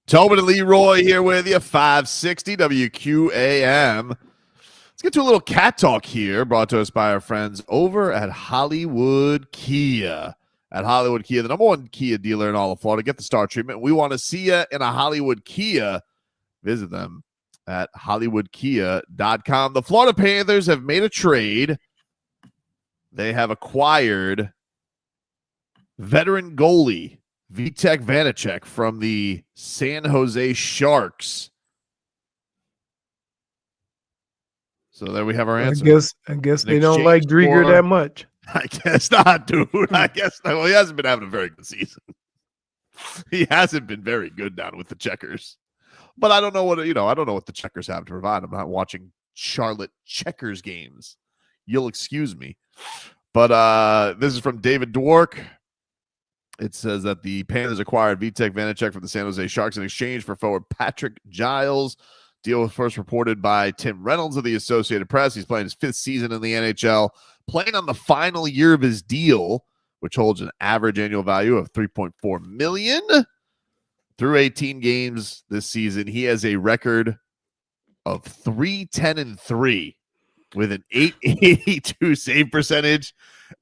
Tobin and Leroy here with you, 560 WQAM. Let's get to a little cat talk here, brought to us by our friends over at Hollywood Kia. At Hollywood Kia, the #1 Kia dealer in all of Florida. Get the star treatment. We want to see you in a Hollywood Kia. Visit them at hollywoodkia.com. The Florida Panthers have made a trade. They have acquired veteran goalie Vitek Vanecek from the San Jose Sharks. So there we have our answer. I guess they don't like Driedger that much. I guess not, dude. I guess not. Well, he hasn't been having a very good season. He hasn't been very good down with the Checkers. But I don't know what, I don't know what the Checkers have to provide. I'm not watching Charlotte Checkers games. You'll excuse me. But this is from David Dwork. It says that the Panthers acquired Vitek Vanecek from the San Jose Sharks in exchange for forward Patrick Giles. Deal was first reported by Tim Reynolds of the Associated Press. He's playing his 5th season in the NHL, playing on the final year of his deal, which holds an average annual value of $3.4 million. Through 18 games this season, he has a record of 3-10-3 with an .882 save percentage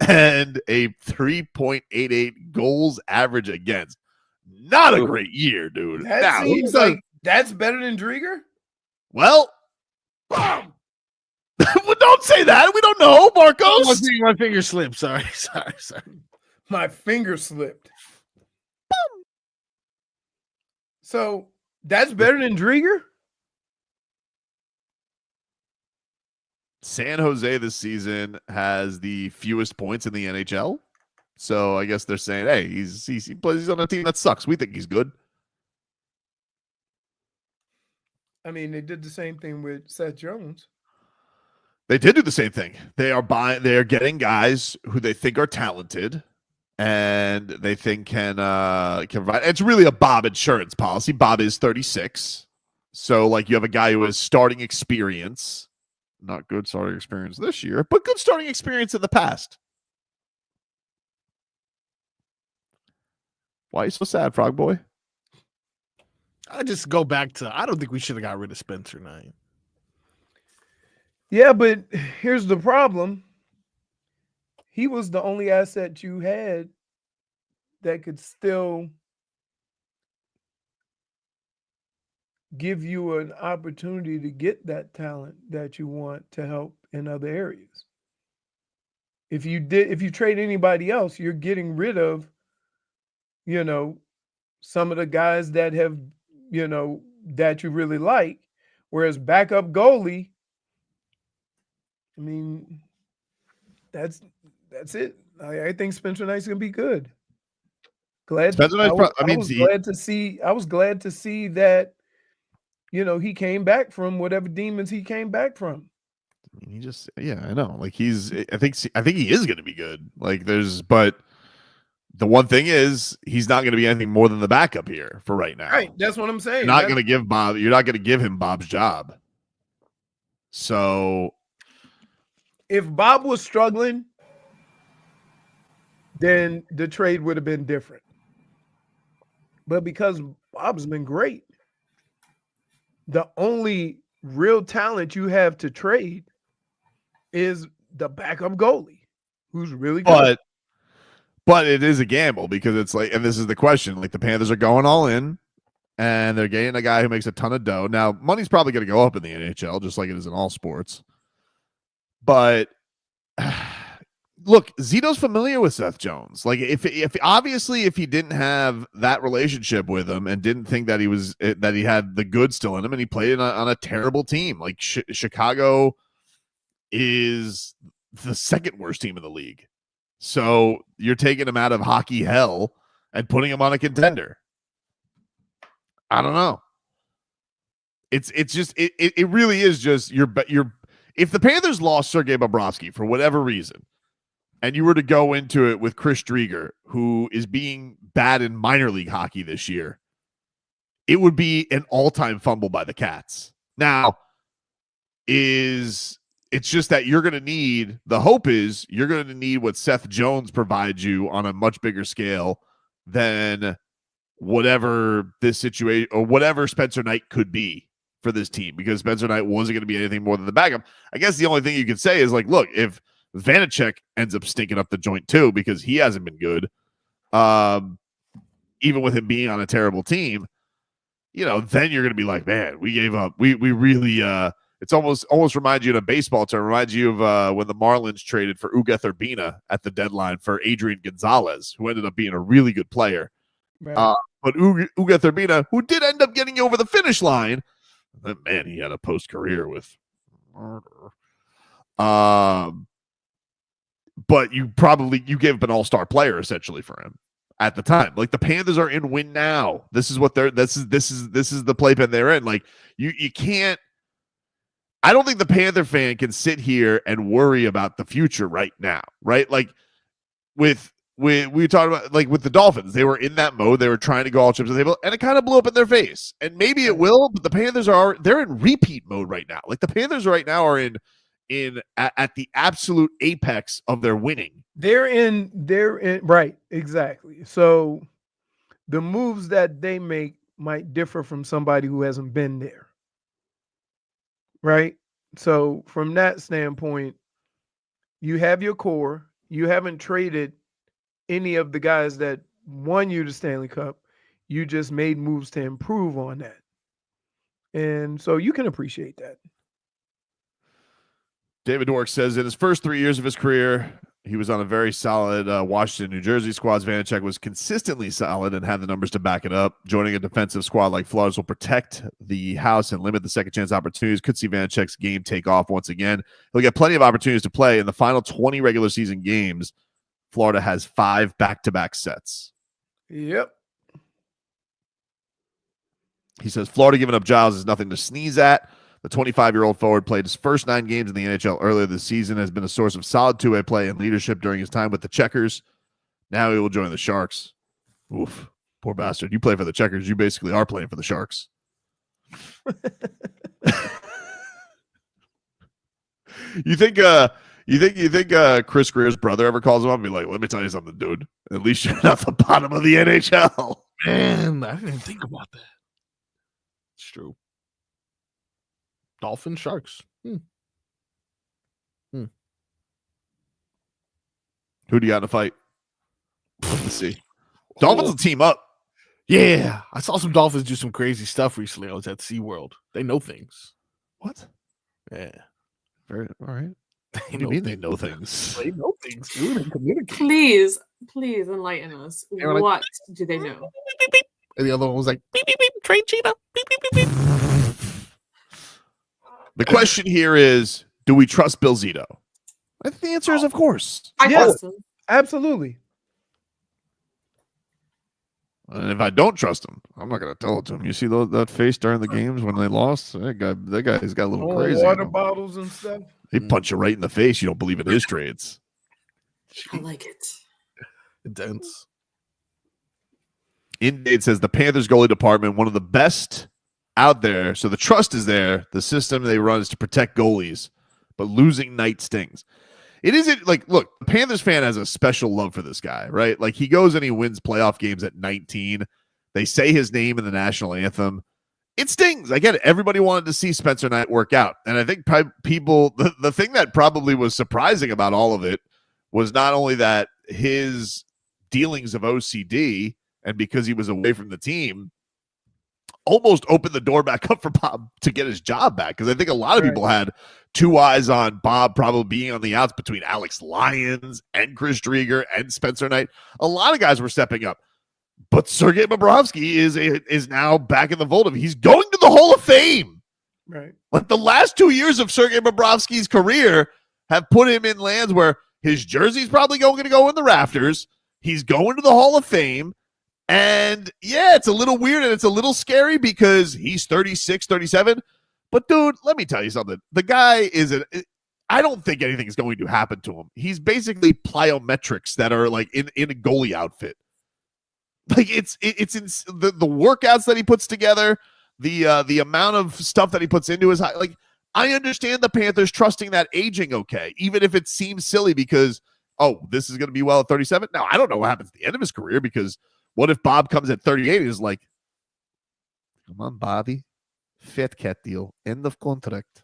and a 3.88 goals average against. Not a great year, dude. That seems like that's better than Driedger. Well, don't say that. We don't know, Marcos. My finger slipped. Sorry. My finger slipped. So that's better than Driedger? San Jose this season has the fewest points in the NHL. So I guess they're saying, hey, he's on a team that sucks. We think he's good. I mean, they did the same thing with Seth Jones. They did do the same thing. They are getting guys who they think are talented and they think can provide. It's really a Bob insurance policy. Bob is 36. So like you have a guy who has starting experience, not good starting experience this year, but good starting experience in the past. Why are you so sad, Frog Boy? I just go back to, I don't think we should have got rid of Spencer Knight. Yeah, but here's the problem. He was the only asset you had that could still give you an opportunity to get that talent that you want to help in other areas. If you trade anybody else, you're getting rid of, some of the guys that have, that you really like. Whereas backup goalie, I mean, that's it. I think Spencer Knight's gonna be good. I was glad to see that, he came back from whatever demons he came back from. I mean, I know. Like I think he is gonna be good. But the one thing is he's not gonna be anything more than the backup here for right now. Right. That's what I'm saying. You're not gonna give him Bob's job. So if Bob was struggling, then the trade would have been different. But because Bob's been great, the only real talent you have to trade is the backup goalie, who's really good. But it is a gamble because it's like, and this is the question, like the Panthers are going all in and they're getting a guy who makes a ton of dough. Now, money's probably going to go up in the NHL, just like it is in all sports. But look, Zito's familiar with Seth Jones. Like if he didn't have that relationship with him and didn't think that he had the good still in him, and he played on a terrible team, like Chicago is the second worst team in the league. So you're taking him out of hockey hell and putting him on a contender. I don't know. It really is just you're if the Panthers lost Sergei Bobrovsky for whatever reason, and you were to go into it with Chris Driedger, who is being bad in minor league hockey this year, it would be an all-time fumble by the Cats. Now, is It's just that you're going to need, the hope is you're going to need what Seth Jones provides you on a much bigger scale than whatever this situation or whatever Spencer Knight could be for this team, because Spencer Knight wasn't going to be anything more than the backup. I guess the only thing you could say is like, look, if Vanecek ends up stinking up the joint too, because he hasn't been good, even with him being on a terrible team, then you're going to be like, man, we gave up. We really, it's almost reminds you in a baseball term, reminds you of when the Marlins traded for Ugueth Urbina at the deadline for Adrian Gonzalez, who ended up being a really good player. Right. But Ugueth Urbina, who did end up getting you over the finish line, man, he had a post-career with murder. But you gave up an all-star player essentially for him at the time. Like, the Panthers are in win now. This is what this is the playpen they're in. Like, you can't. I don't think the Panther fan can sit here and worry about the future right now, right? Like we talked about, like with the Dolphins, they were in that mode. They were trying to go all chips on the table, and it kind of blew up in their face. And maybe it will, but the Panthers they're in repeat mode right now. Like, the Panthers right now are at the absolute apex of their winning. They're in right, exactly. So the moves that they make might differ from somebody who hasn't been there. Right? So from that standpoint, you have your core. You haven't traded any of the guys that won you the Stanley Cup. You just made moves to improve on that. And so you can appreciate that. David Dwork says in his first 3 years of his career, he was on a very solid Washington, New Jersey squad. Vanecek was consistently solid and had the numbers to back it up. Joining a defensive squad like Florida's will protect the house and limit the second chance opportunities. Could see Vanecek's game take off once again. He'll get plenty of opportunities to play. In the final 20 regular season games, Florida has 5 back-to-back sets. Yep. He says Florida giving up Giles is nothing to sneeze at. The 25-year-old forward played his first 9 games in the NHL earlier this season, has been a source of solid two-way play and leadership during his time with the Checkers. Now he will join the Sharks. Oof, poor bastard. You play for the Checkers. You basically are playing for the Sharks. You think Chris Grier's brother ever calls him up and be like, let me tell you something, dude. At least you're not the bottom of the NHL. Man, I didn't think about that. It's true. Dolphins, Sharks. Who do you got in a fight? Let's see. Dolphins will team up. Yeah. I saw some Dolphins do some crazy stuff recently. I was at SeaWorld. They know things. What? Yeah. Very all right. What do you mean they know things? They know things, dude, and communicate. Please enlighten us. What like, do they know? And the other one was like, beep, beep, beep, train cheetah. Beep, beep, beep, beep. The question here is, do we trust Bill Zito? I think the answer is, of course. I trust him. Absolutely. And if I don't trust him, I'm not going to tell it to him. You see that face during the games when they lost? That guy's got a little crazy. Water bottles and stuff. He punch you right in the face. You don't believe in his trades. I like it. Intense. Indeed says the Panthers goalie department, one of the best out there. So the trust is there. The system they run is to protect goalies, but losing Knight stings. It isn't like, look, the Panthers fan has a special love for this guy, right? Like, he goes and he wins playoff games at 19. They say his name in the national anthem. It stings. I get it. Everybody wanted to see Spencer Knight work out. And I think people, the thing that probably was surprising about all of it was not only that his dealings of OCD, and because he was away from the team, almost opened the door back up for Bob to get his job back. Because I think a lot of people had two eyes on Bob probably being on the outs between Alex Lyons and Chris Driedger and Spencer Knight. A lot of guys were stepping up. But Sergei Bobrovsky is now back in the fold. He's going to the Hall of Fame. Right. Like, the last 2 years of Sergei Bobrovsky's career have put him in lands where his jersey's probably going to go in the rafters. He's going to the Hall of Fame. And yeah, it's a little weird and it's a little scary because he's 36, 37. But dude, let me tell you something. The guy I don't think anything is going to happen to him. He's basically plyometrics that are like in a goalie outfit. Like, it's in the workouts that he puts together, the amount of stuff that he puts into his, like, I understand the Panthers trusting that aging okay, even if it seems silly because, this is going to be well at 37. Now, I don't know what happens at the end of his career because what if Bob comes at 38 and is like, come on, Bobby, Fat Cat deal, end of contract,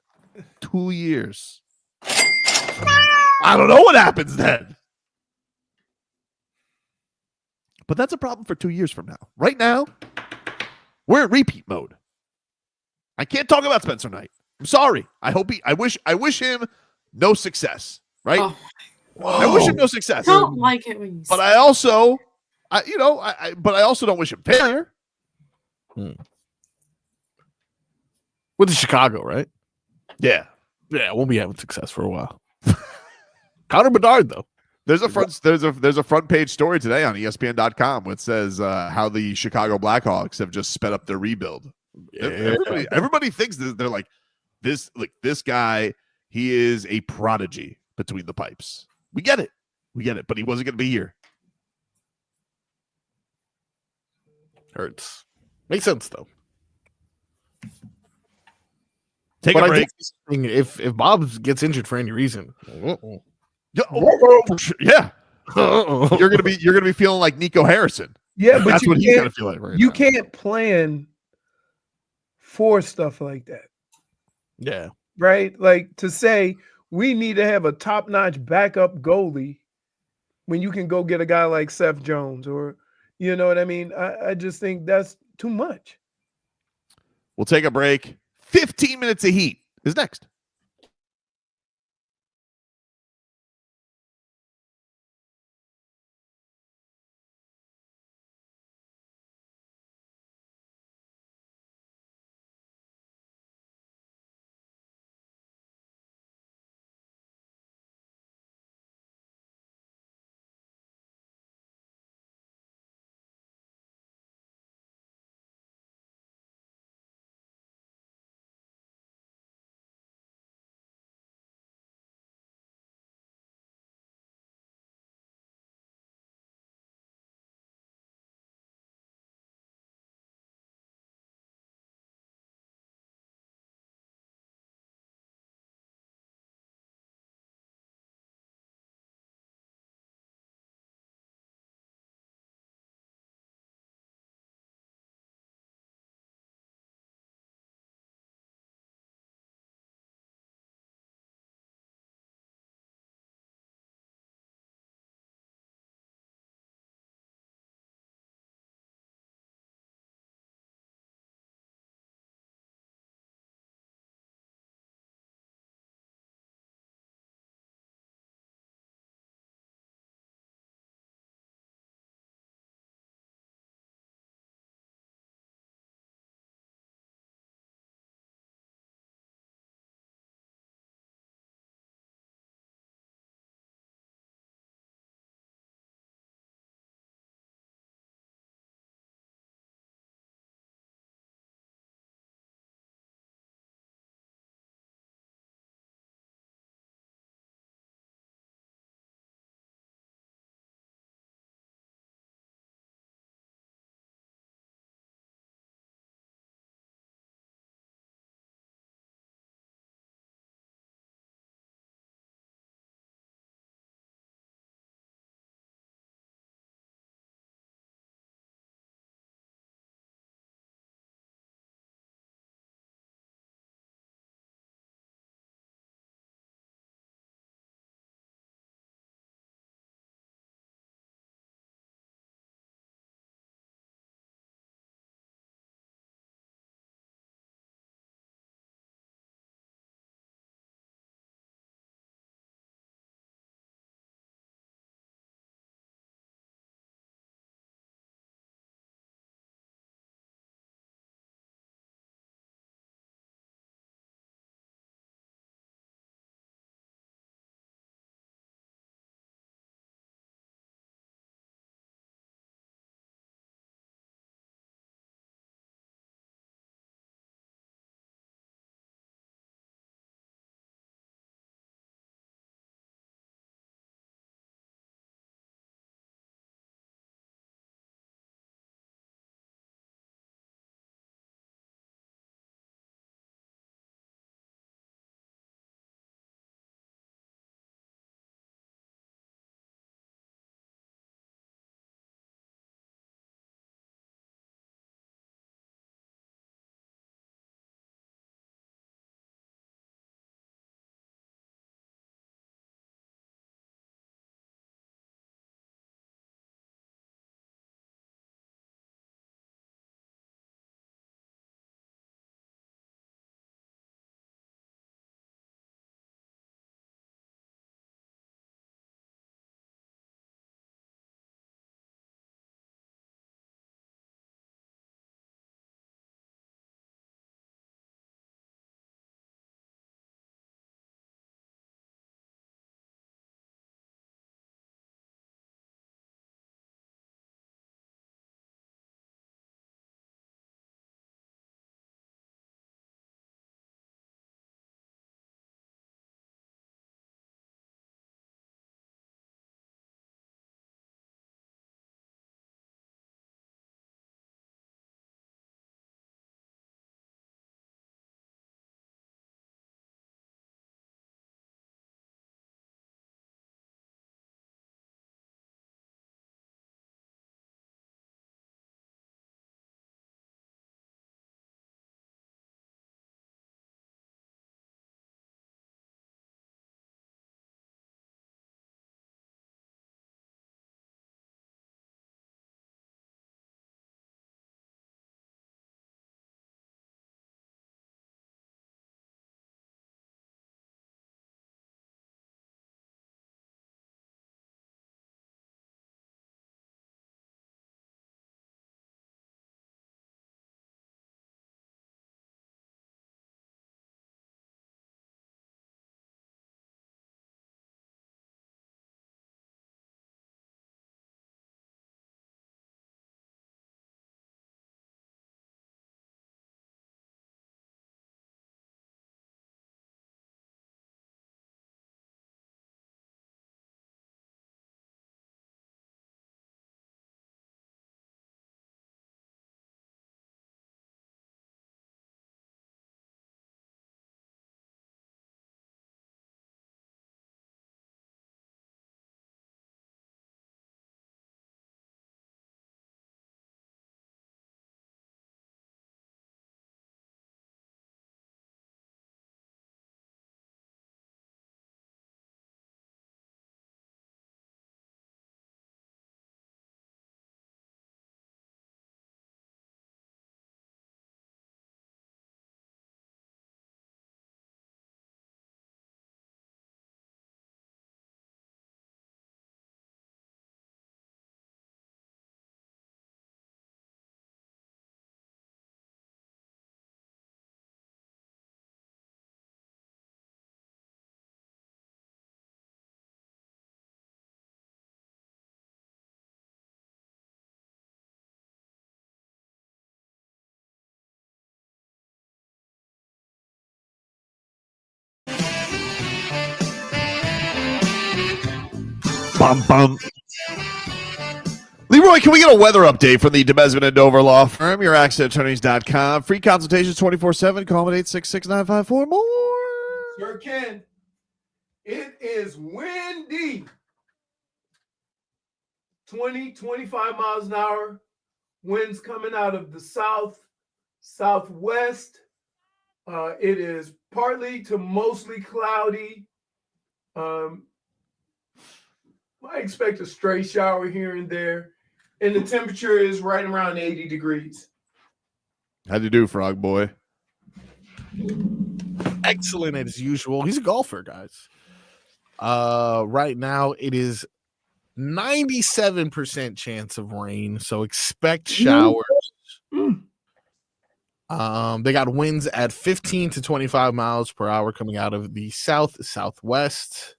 2 years. I don't know what happens then. But that's a problem for 2 years from now. Right now, we're in repeat mode. I can't talk about Spencer Knight. I'm sorry. I wish him no success. Right? Oh, I wish him no success. I don't like it when you But say I also, but I also don't wish him failure. With the Chicago, right? Yeah. Yeah, we'll be having success for a while. Connor Bedard, though. There's a front page story today on ESPN.com which says how the Chicago Blackhawks have just sped up their rebuild. Yeah. Everybody thinks that they're like this guy. He is a prodigy between the pipes. We get it, but he wasn't going to be here. Hurts. Makes sense though. Take a break. If Bob gets injured for any reason, yeah. You're gonna be feeling like Nico Harrison. Yeah, but that's what he's gonna feel like right you now. Can't plan for stuff like that. Yeah. Right? Like to say we need to have a top-notch backup goalie when you can go get a guy like Seth Jones, or you know what I mean? I just think that's too much. We'll take a break. 15 minutes of heat is next. Bum, bum. Leroy, can we get a weather update from the DeBesman and Dover Law Firm? Your accidentattorneys.com. Free consultations 24/7. Call me at 866-954-MORE. Sure can. It is windy. 20-25 miles an hour. Winds coming out of the southwest. It is partly to mostly cloudy. I expect a stray shower here and there. And the temperature is right around 80 degrees. How'd you do, Frog Boy? Excellent as usual. He's a golfer, guys. Right now it is 97% chance of rain, so expect showers. They got winds at 15 to 25 miles per hour coming out of the southwest.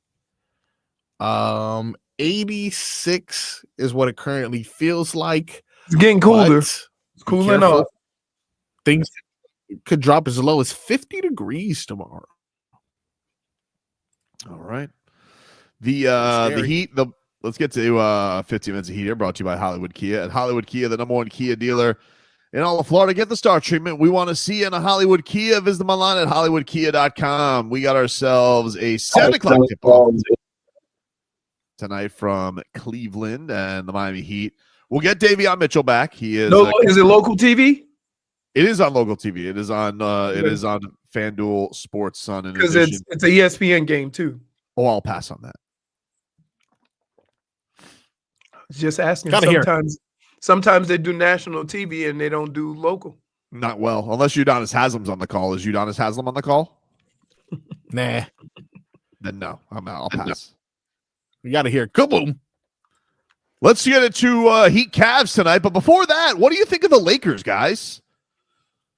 86 is what it currently feels like. It's getting colder. It's cooling off. Things could drop as low as 50 degrees tomorrow. All right. The heat, let's get to 15 minutes of heat here, brought to you by Hollywood Kia. At Hollywood Kia, the #1 Kia dealer in all of Florida. Get the star treatment we want to see in a Hollywood Kia. Visit them online at hollywoodkia.com. We got ourselves a 7 o'clock tip-off tonight from Cleveland and the Miami Heat. We'll get Davion Mitchell back. He is. Is it local TV? It is on local TV. It is on. It is on FanDuel Sports Sun. Because it's a ESPN game too. Oh, I'll pass on that. Just asking. Sometimes they do national TV and they don't do local. Not well, unless Udonis Haslam's on the call. Is Udonis Haslam on the call? Nah. Then no. I'll pass. We got to hear kaboom. Let's get into Heat Cavs tonight. But before that, what do you think of the Lakers, guys?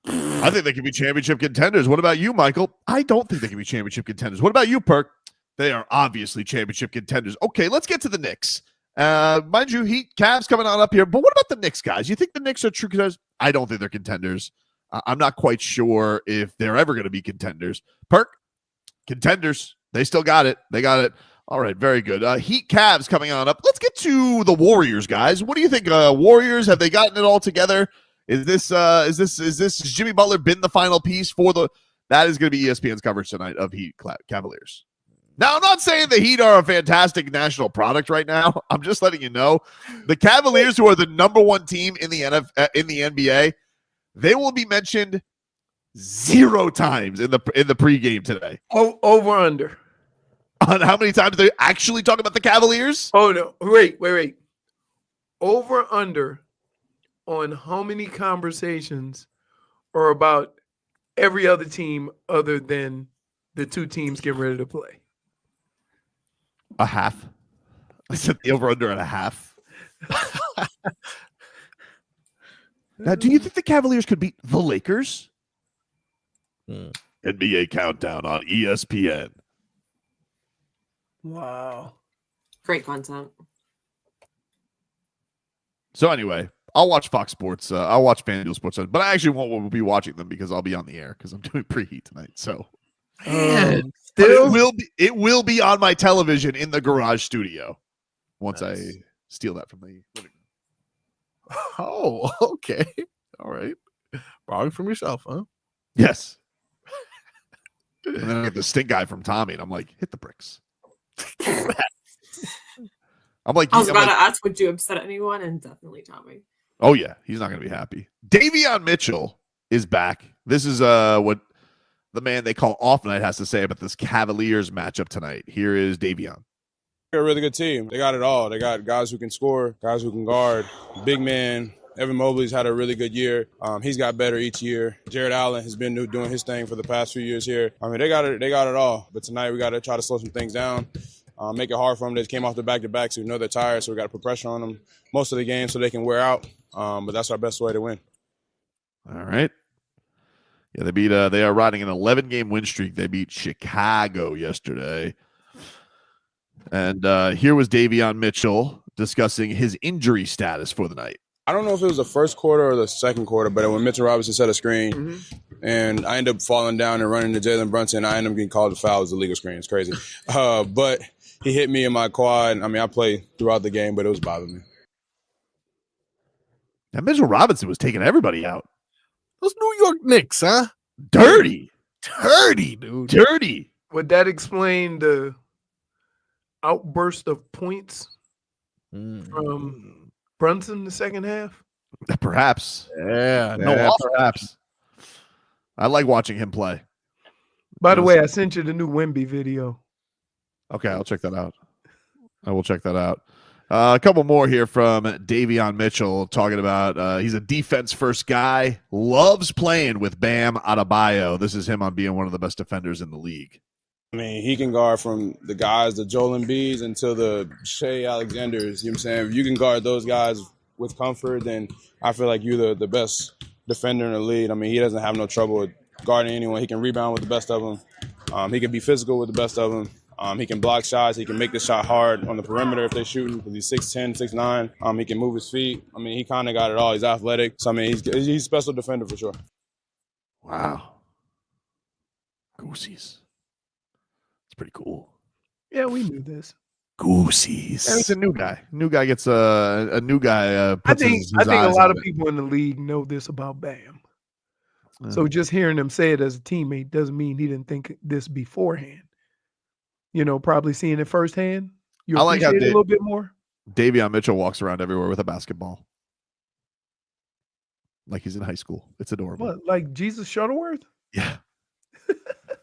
I think they can be championship contenders. What about you, Michael? I don't think they can be championship contenders. What about you, Perk? They are obviously championship contenders. Okay, let's get to the Knicks. Mind you, Heat, Cavs coming on up here. But what about the Knicks, guys? You think the Knicks are true contenders? I don't think they're contenders. I'm not quite sure if they're ever going to be contenders. Perk, contenders. They still got it. They got it. All right, very good. Heat, Cavs coming on up. Let's get to the Warriors, guys. What do you think? Warriors, have they gotten it all together? Is Jimmy Butler been the final piece for the? That is going to be ESPN's coverage tonight of Heat Cavaliers. Now, I'm not saying the Heat are a fantastic national product right now. I'm just letting you know the Cavaliers, who are the #1 team in the NBA, they will be mentioned 0 times in the pregame today. Over under. On how many times they actually talk about the Cavaliers? Oh no! Wait. Over under on how many conversations are about every other team other than the 2 teams getting ready to play. A half. I said the over-under at a half. Now, do you think the Cavaliers could beat the Lakers? NBA Countdown on ESPN. Wow. Great content. So anyway, I'll watch Fox Sports. I'll watch FanDuel Sports, but I actually won't be watching them because I'll be on the air because I'm doing preheat tonight. So it will be on my television in the garage studio once I steal that from the living room. Oh, okay. All right. Borrowing from yourself, huh? Yes. And then I get the stink guy from Tommy, and I'm like, hit the bricks. I was about to ask, would you upset anyone? And definitely Tommy. Oh, yeah. He's not going to be happy. Davion Mitchell is back. This is what the man they call Off Night has to say about this Cavaliers matchup tonight. Here is Davion. They're a really good team. They got it all. They got guys who can score, guys who can guard, big man. Evan Mobley's had a really good year. He's got better each year. Jared Allen has been doing his thing for the past few years here. I mean, they got it all. But tonight we got to try to slow some things down, make it hard for them. They came off the back-to-back, so we know they're tired, so we got to put pressure on them most of the game so they can wear out. But that's our best way to win. All right. Yeah, they are riding an 11-game win streak. They beat Chicago yesterday. And here was Davion Mitchell discussing his injury status for the night. I don't know if it was the first quarter or the second quarter, but when Mitchell Robinson set a screen and I ended up falling down and running to Jalen Brunson, I ended up getting called a foul. It was a legal screen. It's crazy. But he hit me in my quad. I mean, I played throughout the game, but it was bothering me. Now, Mitchell Robinson was taking everybody out. Those New York Knicks, huh? Dirty, dude. Dirty. Would that explain the outburst of points from Brunson in the second half? Perhaps. Yeah. Perhaps. I like watching him play. By the way, I sent you the new Wemby video. Okay, I'll check that out. I will check that out. A couple more here from Davion Mitchell talking about he's a defense-first guy, loves playing with Bam Adebayo. This is him on being one of the best defenders in the league. I mean, he can guard from the guys, the Joel Embiids, until the Shea Alexanders. You know what I'm saying? If you can guard those guys with comfort, then I feel like you're the best defender in the league. I mean, he doesn't have no trouble with guarding anyone. He can rebound with the best of them. He can be physical with the best of them. He can block shots. He can make the shot hard on the perimeter if they're shooting because he's 6'10", 6'9". He can move his feet. I mean, he kind of got it all. He's athletic. So, I mean, he's a special defender for sure. Wow. Goosies. It's pretty cool. Yeah, we knew this. Goosies. And it's a new guy. New guy gets a new guy. I think a lot of people in the league know this about Bam. So just hearing him say it as a teammate doesn't mean he didn't think this beforehand. You know, probably seeing it firsthand. You appreciate it a little bit more. Davion Mitchell walks around everywhere with a basketball. Like he's in high school. It's adorable. What, like Jesus Shuttleworth? Yeah.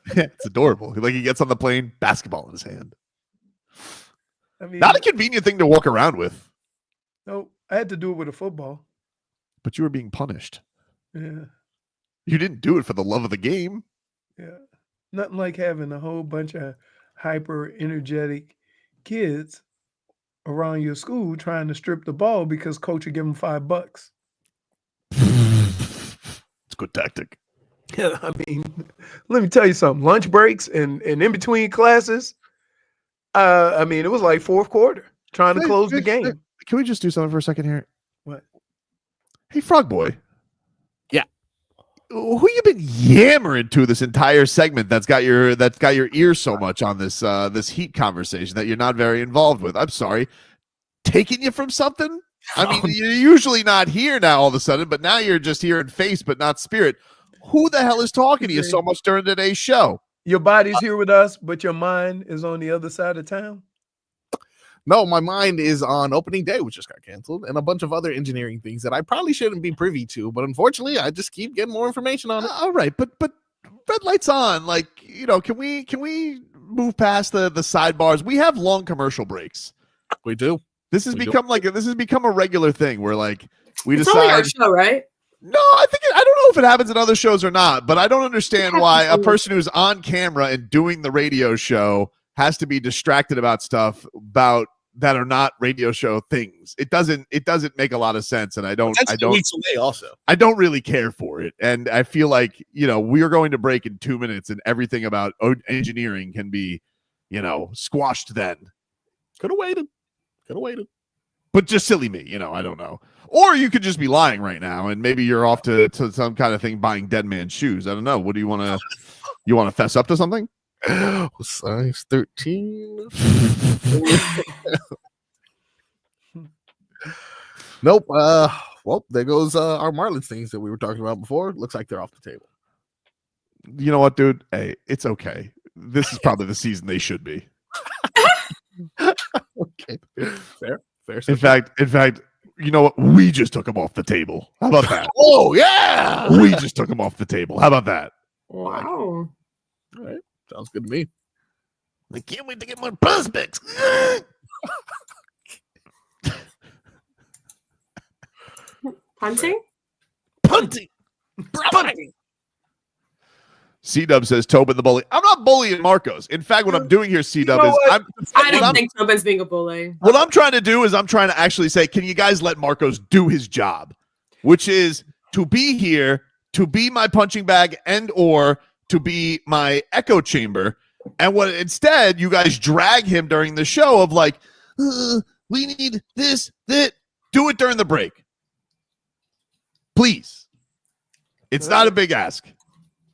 It's adorable. Like he gets on the plane, basketball in his hand. I mean, not a convenient thing to walk around with. No, I had to do it with a football. But you were being punished. Yeah. You didn't do it for the love of the game. Yeah. Nothing like having a whole bunch of hyper energetic kids around your school trying to strip the ball because coach would give them $5. It's a good tactic. Yeah, I mean, let me tell you something. Lunch breaks and in between classes, I mean, it was like fourth quarter trying to close the game. Can we just do something for a second here? What? Hey, Frog Boy. Yeah. Who you been yammering to this entire segment that's got your ear so much on this this Heat conversation that you're not very involved with? I'm sorry. Taking you from something? I mean, you're usually not here now all of a sudden, but now you're just here in face but not spirit. Who the hell is talking to you so much during today's show? Your body's here with us, but your mind is on the other side of town? No, my mind is on opening day, which just got canceled, and a bunch of other engineering things that I probably shouldn't be privy to. But unfortunately, I just keep getting more information on it. All right, but red light's on. Like, you know, can we move past the sidebars? We have long commercial breaks. We do. This has become a regular thing where like we it's decide. Only our show, right? No, I don't know if it happens in other shows or not, but I don't understand why a person who's on camera and doing the radio show has to be distracted about stuff that are not radio show things. It doesn't make a lot of sense, and I don't weeks away also. I don't really care for it, and I feel like, you know, we are going to break in 2 minutes, and everything about engineering can be, you know, squashed then. Could have waited. But just silly me, you know, I don't know. Or you could just be lying right now, and maybe you're off to some kind of thing buying dead man's shoes. I don't know. What do you want to? You want to fess up to something? Size 13. Nope. Well, there goes our Marlins things that we were talking about before. Looks like they're off the table. You know what, dude? Hey, it's okay. This is probably the season they should be. Okay. Fair. In fact, you know what? We just took them off the table. How about that? Oh, yeah. We just took them off the table. How about that? Wow. All right. Sounds good to me. I can't wait to get more prospects. Punting. C-Dub says Tobin the bully. I'm not bullying Marcos. In fact, what I'm doing here, C-Dub, is I don't think Tobin's being a bully. What I'm trying to do is I'm trying to actually say, can you guys let Marcos do his job, which is to be here, to be my punching bag and or to be my echo chamber. And what instead you guys drag him during the show of like, we need this, that. Do it during the break. Please. It's not a big ask.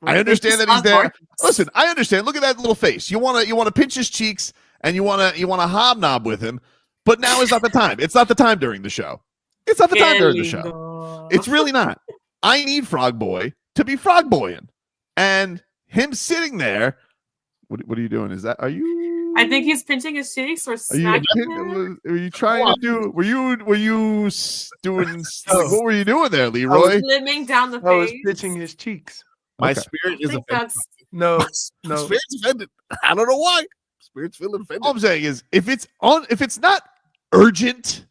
I understand that he's there. Listen, I understand. Look at that little face. You want to pinch his cheeks and you want to hobnob with him, but now is not the time. It's not the time during the show. It's not the time during the show. It's really not. I need Frog Boy to be Frog Boying, and him sitting there. What are you doing? Are you? I think he's pinching his cheeks or smacking him. Are you trying to do? Were you doing? What were you doing there, Leroy? Slimming down the face. I was pitching his cheeks. My spirit is offended. No. Spirit's offended. I don't know why. Spirit's feeling offended. All I'm saying is, if it's not urgent,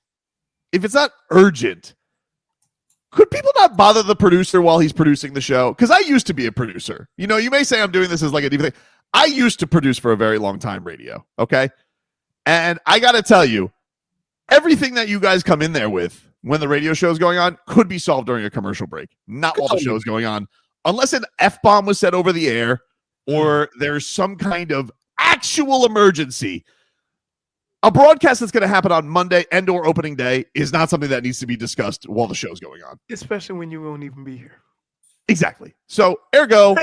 could people not bother the producer while he's producing the show? Because I used to be a producer. You may say I'm doing this as like a deep thing. I used to produce for a very long time radio. Okay. And I got to tell you, everything that you guys come in there with when the radio show is going on could be solved during a commercial break, not while the show is going on, unless an F-bomb was said over the air or there's some kind of actual emergency. A broadcast that's going to happen on Monday and or opening day is not something that needs to be discussed while the show's going on. Especially when you won't even be here. Exactly. So, ergo.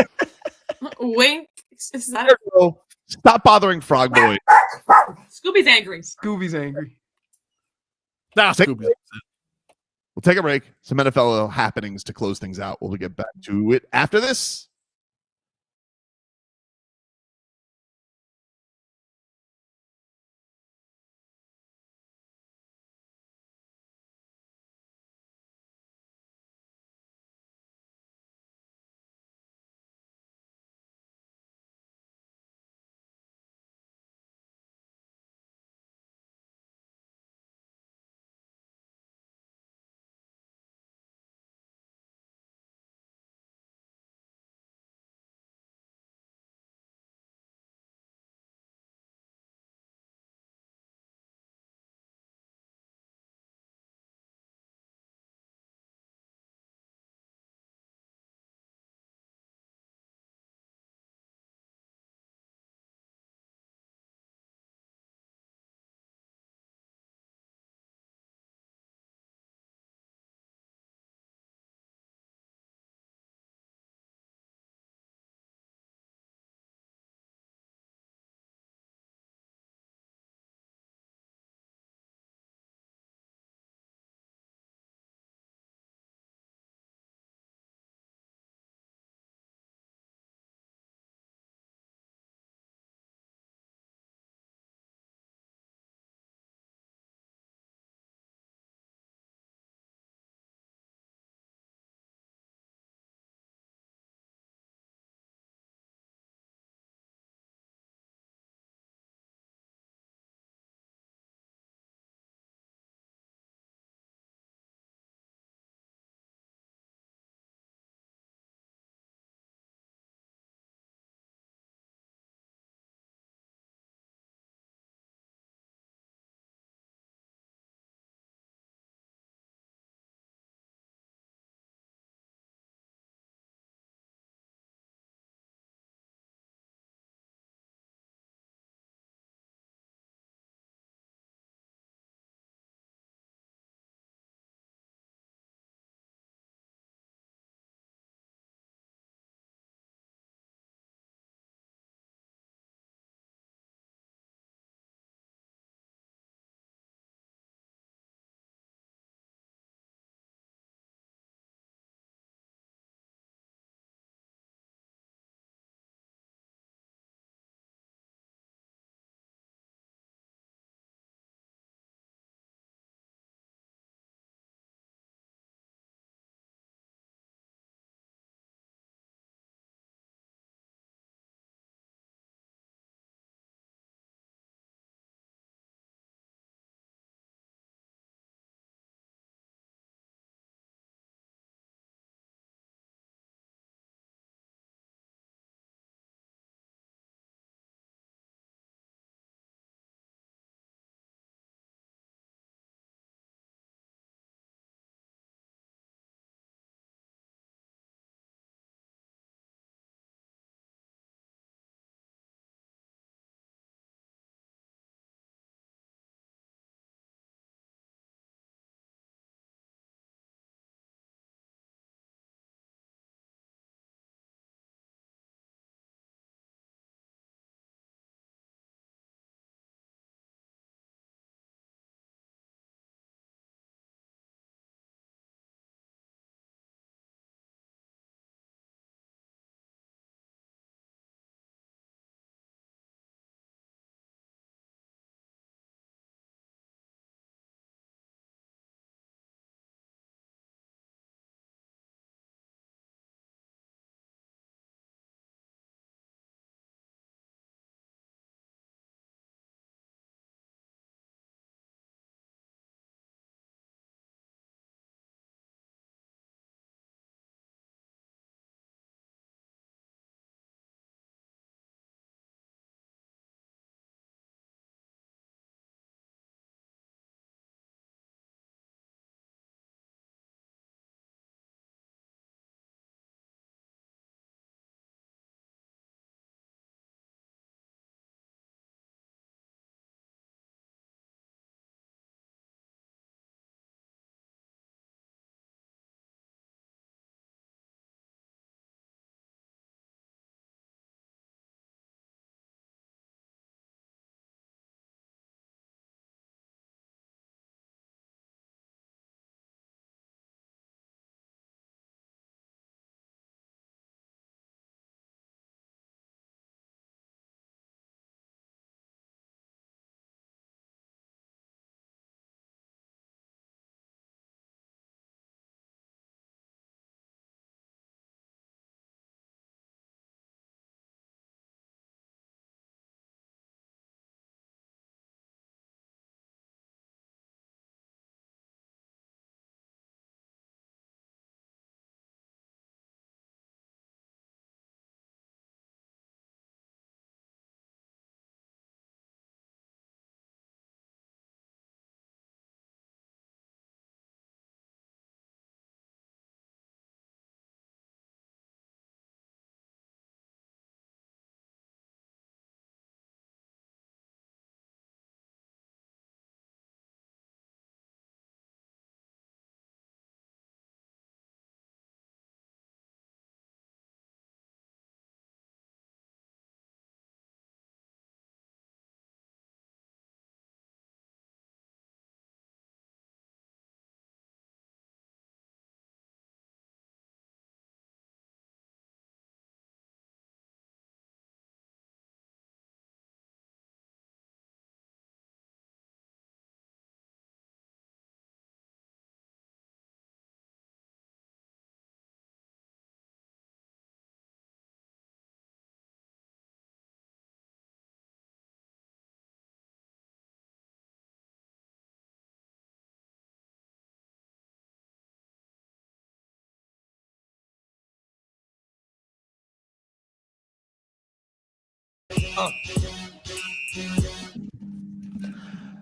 Wink. Ergo, stop bothering Frog Boy. Scooby's angry. Scooby's angry. We'll take a break. Some NFL happenings to close things out. We'll get back to it after this.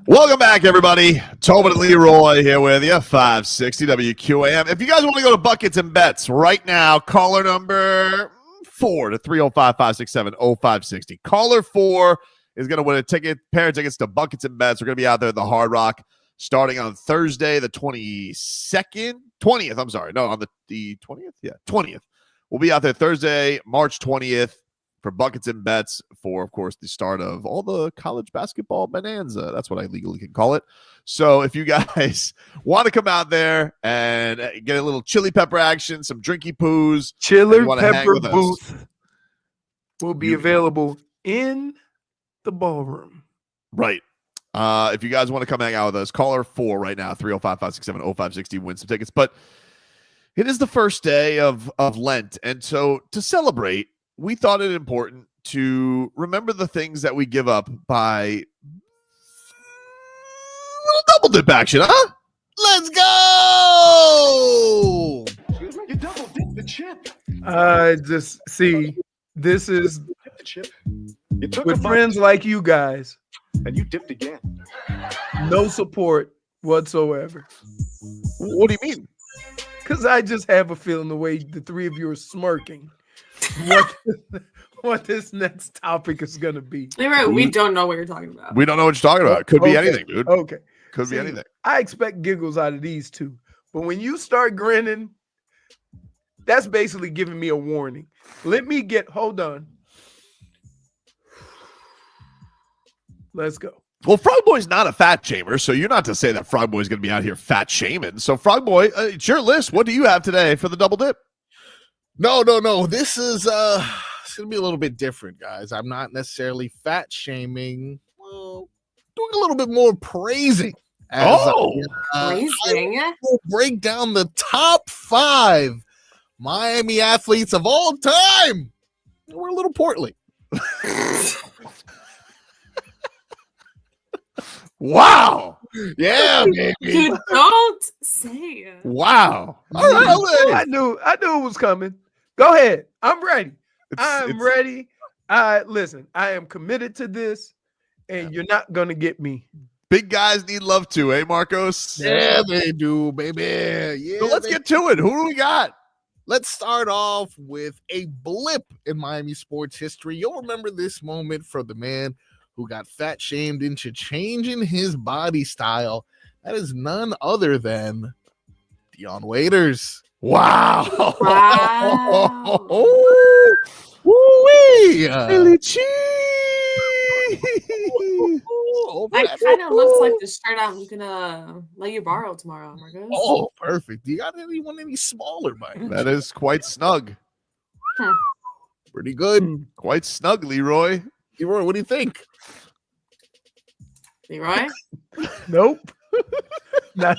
Welcome back, everybody. Tobin and Leroy here with you, 560 WQAM. If you guys want to go to Buckets and Bets right now, caller number 4 to 305-567-0560. Caller 4 is going to win a pair of tickets to Buckets and Bets. We're going to be out there at the Hard Rock starting on Thursday, the 20th. I'm sorry. No, on the 20th? Yeah, 20th. We'll be out there Thursday, March 20th. For Buckets and Bets for, of course, the start of all the college basketball bonanza. That's what I legally can call it. So if you guys want to come out there and get a little chili pepper action, some drinky poos. Chili pepper booth will be available in the ballroom. Right. If you guys want to come hang out with us, caller 4 right now, 305-567-0560, win some tickets. But it is the first day of Lent. And so to celebrate, we thought it important to remember the things that we give up by a little double dip action, huh? Let's go! You double dip the chip. Just see, this is Dip the chip. with friends like you guys. And you dipped again. No support whatsoever. What do you mean? Because I just have a feeling the way the three of you are smirking. What this next topic is going to be. Leroy, we don't know what you're talking about. We don't know what you're talking about. It could be anything, dude. Okay. Could be anything. I expect giggles out of these two. But when you start grinning, that's basically giving me a warning. Hold on. Let's go. Well, Frog Boy's not a fat shamer, so you're not to say that Frog Boy's going to be out here fat shaming. So, Frog Boy, it's your list. What do you have today for the double dip? No. This is it's gonna be a little bit different, guys. I'm not necessarily fat shaming. Well, doing a little bit more praising. Praising. We'll break down the top 5 Miami athletes of all time. We're a little portly. Wow. Yeah, baby. Dude, don't say it. Wow. All right. I knew it was coming. Go ahead. I'm ready. I'm ready. Listen, I am committed to this, and you're not gonna get me. Big guys need love too, eh, Marcos? Yeah, they do, baby. Yeah. So let's get to it. Who do we got? Let's start off with a blip in Miami sports history. You'll remember this moment for the man who got fat shamed into changing his body style. That is none other than Dion Waiters. Wow. Woo-wee. Billy Cheese. That kind of looks like the shirt I'm gonna let you borrow tomorrow, Marcos. Oh, perfect. Do you got any smaller, Mike? That is quite snug. Pretty good. Quite snug, Leroy. Leroy, what do you think? Leroy? Nope. Not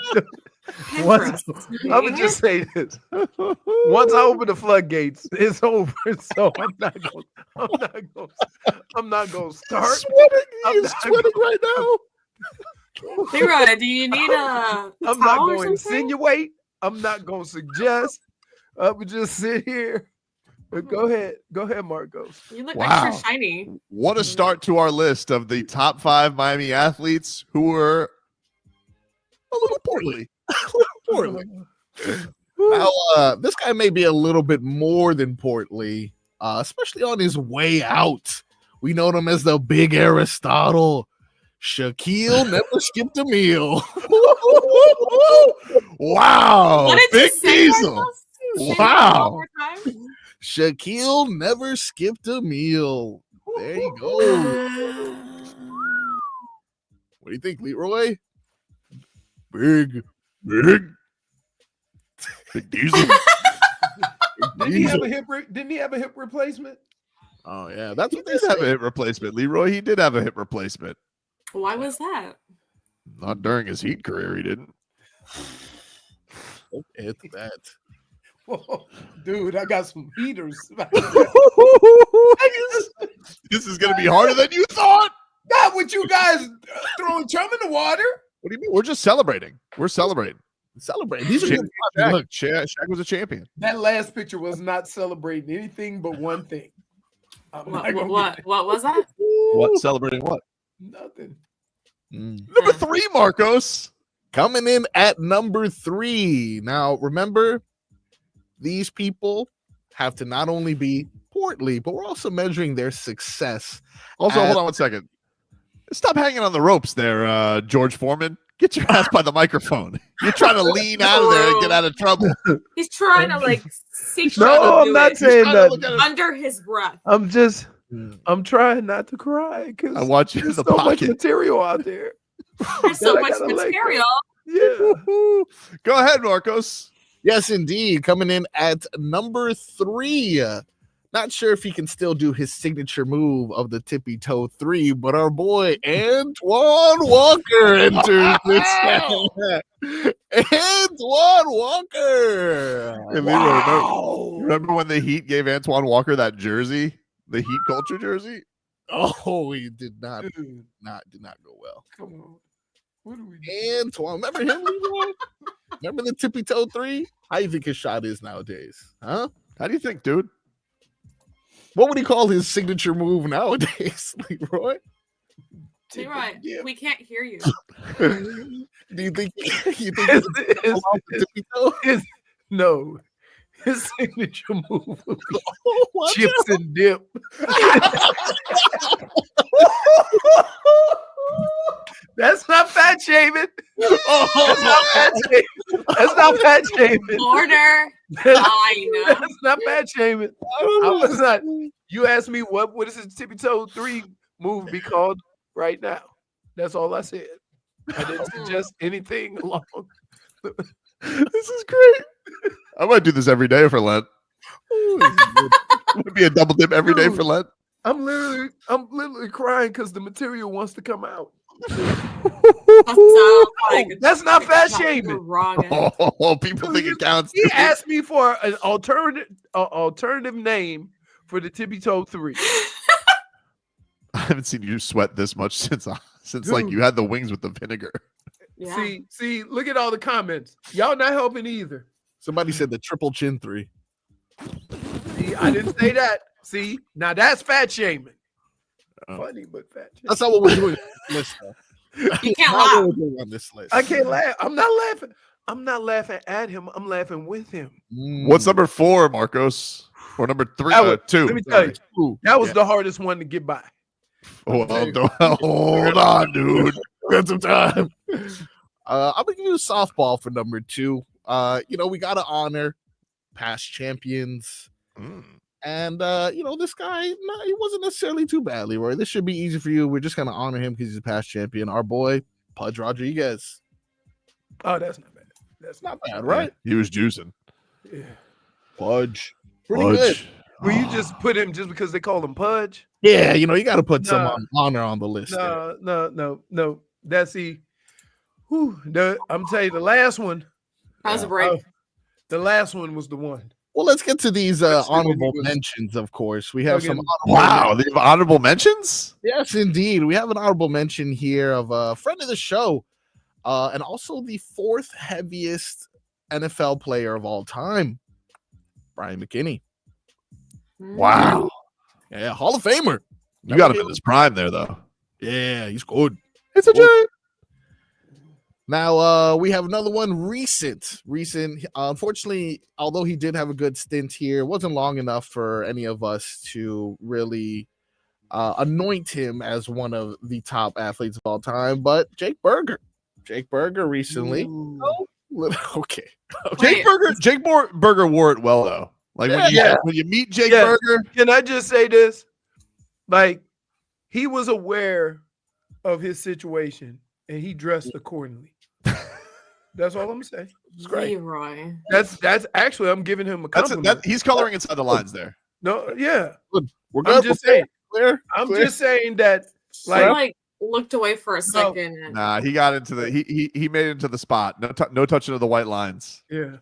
I'm gonna just say this. Once I open the floodgates, it's over. So I'm not gonna start. He's sweating right now. Leroy, do you need a I'm not going to insinuate. I'm not going to suggest. I would just sit here. Go ahead, Marcos. You look extra shiny. What a start to our list of the top 5 Miami athletes who were a little portly. Now, this guy may be a little bit more than portly, especially on his way out. We know him as the Big Aristotle. Shaquille never skipped a meal. Wow. What did Big you say, Diesel. Marcos? Wow. Shaquille never skipped a meal. There you go. What do you think, Leroy? Big Diesel. Didn't he have a hip replacement? Oh yeah, that's what He did have a hip replacement, Leroy. He did have a hip replacement. Why was that? Not during his Heat career, he didn't. It's that. Whoa, dude, I got some heaters. This is going to be harder than you thought. Not with you guys throwing chum in the water. What do you mean? We're just celebrating. We're celebrating. Celebrating. These are good. Look, Shaq was a champion. That last picture was not celebrating anything but one thing. What was that? What? Celebrating what? Nothing. Number 3, Marcos. Coming in at number 3. Now, remember, these people have to not only be portly, but we're also measuring their success. Also, hold on one second. Stop hanging on the ropes there, George Foreman. Get your ass by the microphone. You're trying to lean out of there and get out of trouble. He's trying to like No, I'm not saying that. under his breath. I'm trying not to cry because I watch you in there's the so much pocket. material out there. There's so that I much gotta let go. material. Yeah. Go ahead, Marcos. Yes, indeed. Coming in at number 3. Not sure if he can still do his signature move of the tippy toe 3, but our boy Antoine Walker enters this. Antoine Walker. Hey, Leroy, remember when the Heat gave Antoine Walker that jersey, the Heat culture jersey? Oh, he did not go well. Come on. What are we Antoine, remember him, Leroy? Remember the tippy toe 3? How do you think his shot is nowadays? Huh? How do you think, dude? What would he call his signature move nowadays, Leroy? Leroy, we can't hear you. Do you think no. His signature move would be chips and dip. That's not fat shaming. That's not fat shaming. That's not fat shaming. Order. I know. That's not fat shaming. I was not. You asked me what is his tippy toe 3 move be called right now? That's all I said. I didn't suggest anything along. This is great. I might do this every day for Lent. Would be a double dip every day for Lent. I'm literally crying because the material wants to come out. That's not fat shaming. Oh, people think it counts. He asked me for an alternative name for the tippy toe 3. I haven't seen you sweat this much since like you had the wings with the vinegar. Yeah. See, look at all the comments. Y'all not helping either. Somebody said the triple chin 3. See, I didn't say that. See, now that's fat shaming. Funny, but fat shaming. That's not what we're doing on this list. You can't laugh on this list. I can't laugh. I'm not laughing. I'm not laughing at him. I'm laughing with him. What's number 4, Marcos? Or number 3? 2. Let me tell you, that was the hardest one to get by. Hold on, dude. Got some time. I'm gonna give you softball for number 2. We gotta honor past champions. And this guy, he wasn't necessarily too bad, Leroy. This should be easy for you. We're just gonna honor him because he's a past champion. Our boy, Pudge Rodriguez. Oh, that's not bad. That's not bad, right? He was juicing. Yeah. Pudge. Pretty good. Will you just put him just because they call him Pudge? Yeah, you got to put some honor on the list. No. That's I'm telling you, the last one. That was a break. The last one was the one. Well, let's get to these honorable mentions, of course. We have some Wow, they have honorable mentions? Yes, indeed. We have an honorable mention here of a friend of the show, and also the 4th heaviest NFL player of all time, Brian McKinney. Wow. Yeah, Hall of Famer. You got him in his prime there, though. Yeah, he's good. It's a joke. Now, we have another one recent. Unfortunately, although he did have a good stint here, it wasn't long enough for any of us to really anoint him as one of the top athletes of all time. But Jake Berger recently. Oh, okay. Jake Berger wore it well, though. Like when you meet Jake Berger. Can I just say this? Like, he was aware of his situation and he dressed accordingly. That's all I'm saying. It's great. Leroy. That's actually, I'm giving him a compliment. He's coloring inside the lines there. No, yeah. Good. We're good. I'm just saying. Clear. Just saying that. Like looked away for a second. And... Nah, he got into the he made it into the spot. No touching of the white lines. Yeah.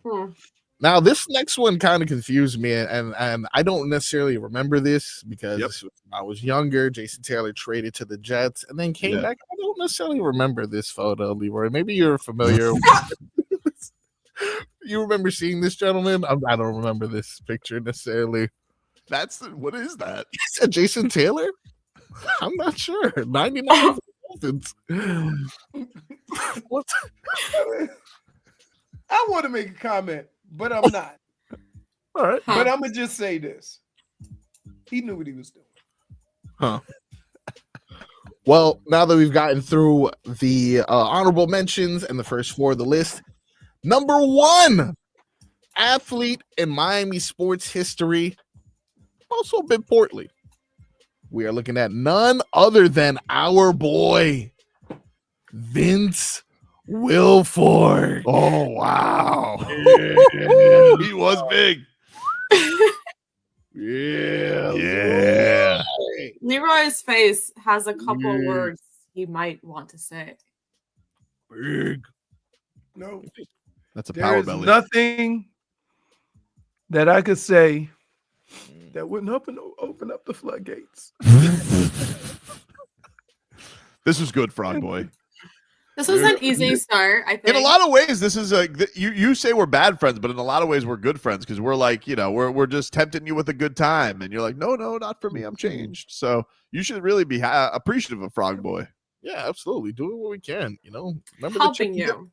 Now this next one kind of confused me, and I don't necessarily remember this because I was younger. Jason Taylor traded to the Jets and then came back. I don't necessarily remember this photo, Leroy. Maybe you're familiar. You remember seeing this gentleman? I don't remember this picture necessarily. What is that? Is that Jason Taylor? I'm not sure. 99 Dolphins. What? I want to make a comment, but I'm not. All right. But I'm going to just say this. He knew what he was doing. Huh. Well, now that we've gotten through the honorable mentions and the first 4 of the list, number 1 athlete in Miami sports history, also a bit portly. We are looking at none other than our boy, Vince Wilfork. Oh, wow. Yeah. He was big. Yeah. Leroy's face has a couple words he might want to say. Big. No. That's a There power is belly. nothing that I could say that wouldn't open up the floodgates. This was good, Frog Boy. This was an easy start, I think. In a lot of ways, this is you say we're bad friends, but in a lot of ways we're good friends because we're like, we're just tempting you with a good time, and you're like, no, not for me, I'm changed. So you should really be appreciative of Frog Boy. Yeah, absolutely. Doing what we can, Remember helping you.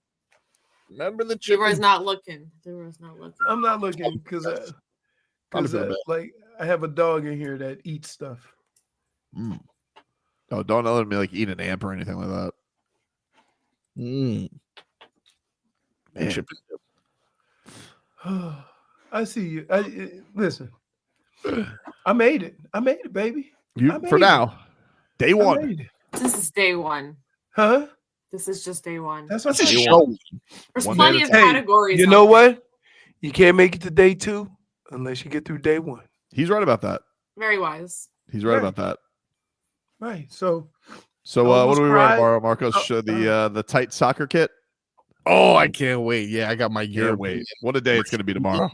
Remember the chicken. Leroy's not looking. I'm not looking because like I have a dog in here that eats stuff. Oh, don't let me like eat an amp or anything like that. Man. I see you. Listen. I made it. Baby. For now. Day one. This is day one. Huh? This is just day one. That's what I'm saying. There's plenty of categories. You know what? You can't make it to day 2 unless you get through day 1. He's right about that. Very wise. He's right about that. Right. So what do we run tomorrow, Marcos? The tight soccer kit. Oh, I can't wait. Yeah, I got my gear. Wait. What a day it's going to be tomorrow.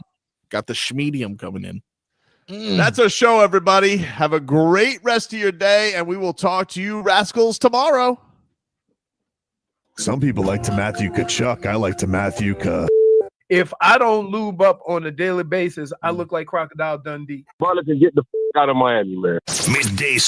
Got the schmedium coming in. That's our show, everybody. Have a great rest of your day, and we will talk to you rascals tomorrow. Some people like to Matthew Kachuk. I like to Matthew Ka. If I don't lube up on a daily basis, I look like Crocodile Dundee. Brother can get the out of Miami, man. Midday